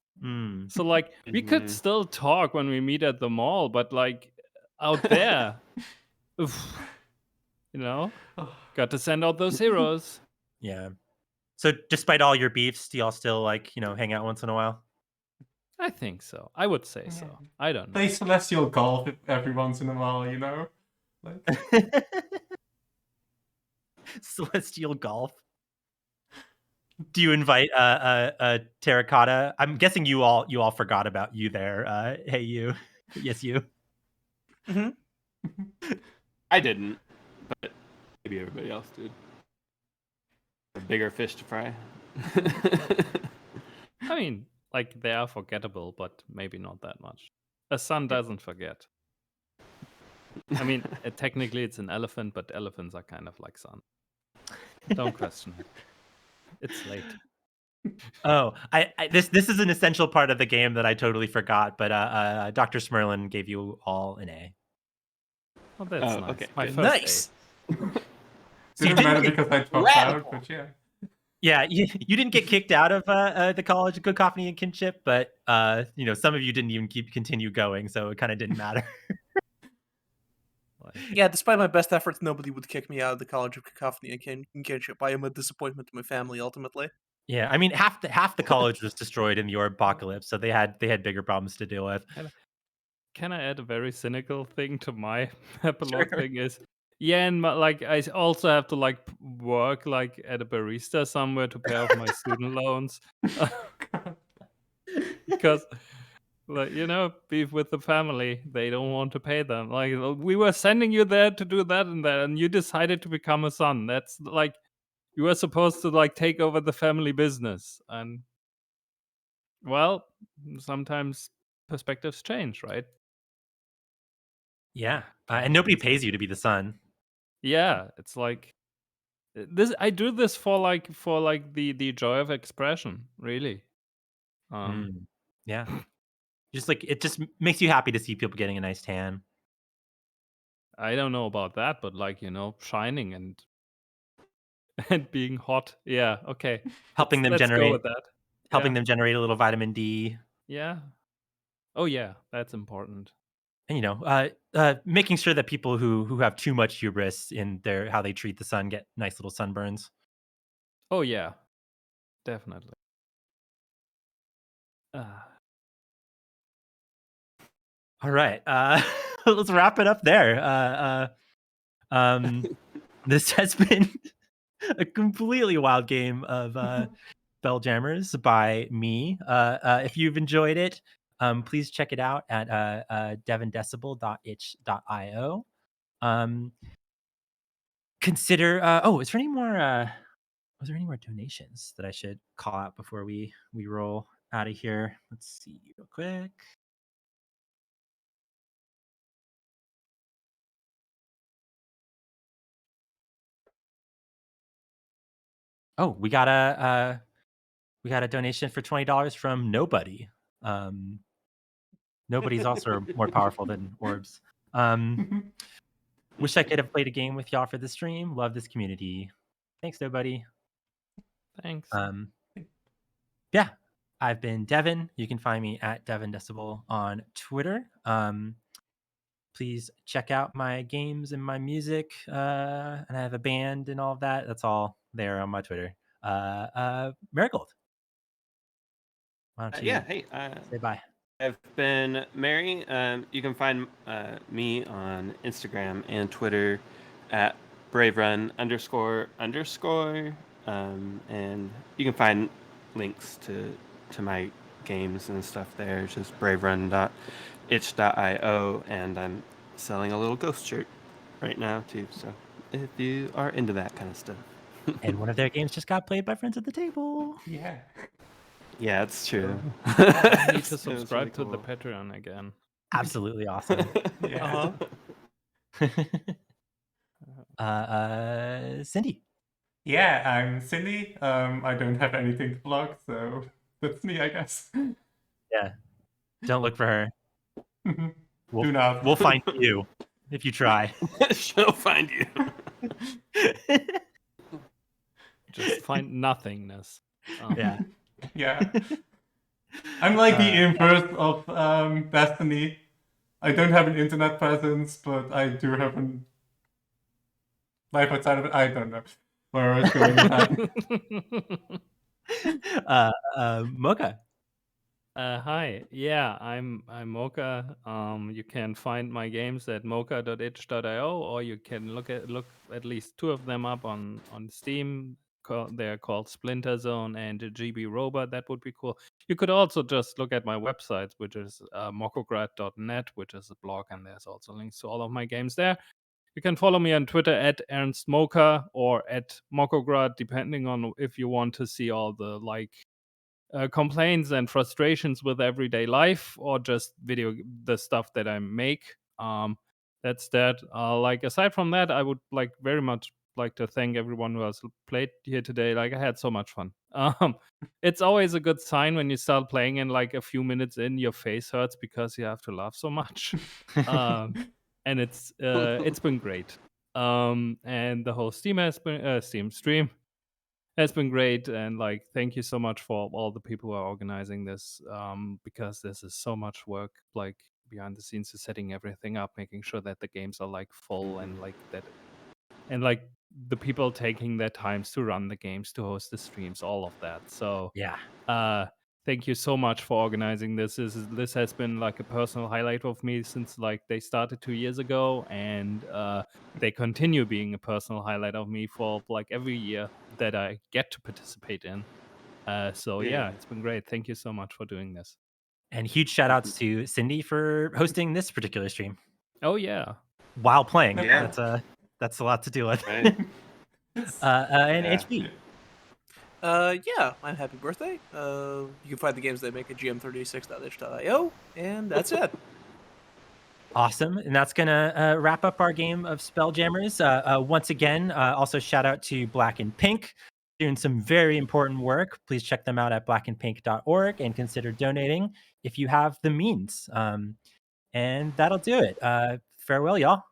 So like we could still talk when we meet at the mall, but like out there, oof, got to send out those heroes. Yeah. So despite all your beefs, do y'all still like, hang out once in a while? I think so. I would say so. I don't know. Play celestial golf every once in a while, Like... Celestial golf. Do you invite Terracotta? I'm guessing you all forgot about you there. Hey you. Yes, you. Hmm. I didn't, but maybe everybody else did. A bigger fish to fry. I mean, like they are forgettable, but maybe not that much. A sun doesn't forget. I mean, technically it's an elephant, but elephants are kind of like sun. Don't question it. It's late. Oh, this is an essential part of the game that I totally forgot, but Dr. Smurlin gave you all an A. Oh, that's Oh, nice. okay, My good. first Nice. So you Didn't matter didn't get, because I dropped out, Radical. but yeah. yeah, you didn't get kicked out of the College of Cacophony and Kinship, but some of you didn't even continue going, so it kind of didn't matter. Like, Yeah, despite my best efforts, nobody would kick me out of the College of Cacophony and Kinship. I am a disappointment to my family, ultimately. Yeah, I mean half the college was destroyed in the orb apocalypse, so they had bigger problems to deal with. can I add a very cynical thing to my epilogue Sure. thing? Is yeah, and like I also have to like work like at a barista somewhere to pay off my student loans, because like beef with the family, they don't want to pay them. Like we were sending you there to do that and that, and you decided to become a son. That's like you were supposed to like take over the family business, and well, sometimes perspectives change, right? Yeah, and nobody pays you to be the son. Yeah, it's like this. I do this for like the joy of expression, really. Yeah, just like it just makes you happy to see people getting a nice tan. I don't know about that, but like shining and and being hot. Yeah, okay. Helping them Let's go generate with that. Yeah. a little vitamin D, Yeah. Oh yeah, that's important. and making sure that people who have too much hubris in their how they treat the sun get nice little sunburns. Oh yeah, definitely. All right, let's wrap it up there. This has been a completely wild game of Spelljammerz by me. If you've enjoyed it, please check it out at devindecibel.itch.io. Consider. Is there any more? Was there any more donations that I should call out before we roll out of here? Let's see real quick. Oh, we got a donation for $20 from Nobody. Nobody's also more powerful than Orbs. Wish I could have played a game with y'all for the stream. Love this community. Thanks, Nobody. Thanks. Yeah, I've been Devin. You can find me at devindecibel on Twitter. Please check out my games and my music. And I have a band and all of that. That's all there on my Twitter. Marigold. Why don't you Hey, say bye? I've been Mary. You can find me on Instagram and Twitter at braverun__. And you can find links to my games and stuff there. It's just braverun.itch.io, and I'm selling a little ghost shirt right now too. So if you are into that kind of stuff. And one of their games just got played by friends at the table. Yeah. Yeah, it's true. I need to It was really subscribe to the cool. Patreon again. Absolutely awesome. Yeah. Cindi. Yeah, I'm Cindi. I don't have anything to plug, so that's me, I guess. Yeah. Don't look for her. Do not. We'll find you if you try. She'll find you. Just find nothingness. Yeah. Yeah. I'm like the inverse of Destiny. I don't have an internet presence, but I do have a life outside of it. I don't know where I was going with that. Mocha. Hi. Yeah, I'm Mocha. You can find my games at mocha.itch.io, or you can look at least two of them up on Steam. they're called Splinter Zone and GB Robot. That would be cool. You could also just look at my website, which is mokograd.net, which is a blog, and there's also links to all of my games there. You can follow me on Twitter at @ernstmoka or at mokograd, depending on if you want to see all the complaints and frustrations with everyday life, or just the stuff that I make. That's that. Aside from that, I would very much like to thank everyone who has played here today. I had so much fun. It's always a good sign when you start playing and a few minutes in, your face hurts because you have to laugh so much. And it's been great. And the whole Steam stream has been great, and thank you so much for all the people who are organizing this, because this is so much work behind the scenes, to setting everything up, making sure that the games are full, and that, and the people taking their times to run the games, to host the streams, all of that. So Yeah. thank you so much for organizing this. This has been a personal highlight of me since they started 2 years ago, and they continue being a personal highlight of me for every year that I get to participate in. So yeah, it's been great. Thank you so much for doing this. And huge shout outs to Cindi for hosting this particular stream Oh yeah. while playing. Yeah. That's a lot to deal with. Right. And Yeah. HB. Yeah, I'm happy birthday. You can find the games they make at gm36.itch.io, and that's it. Awesome. And that's going to wrap up our game of Spelljammerz. Once again, also shout out to Black and Pink, doing some very important work. Please check them out at blackandpink.org and consider donating if you have the means. And that'll do it. Farewell, y'all.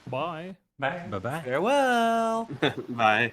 Bye. Bye. Bye-bye. Farewell. Bye.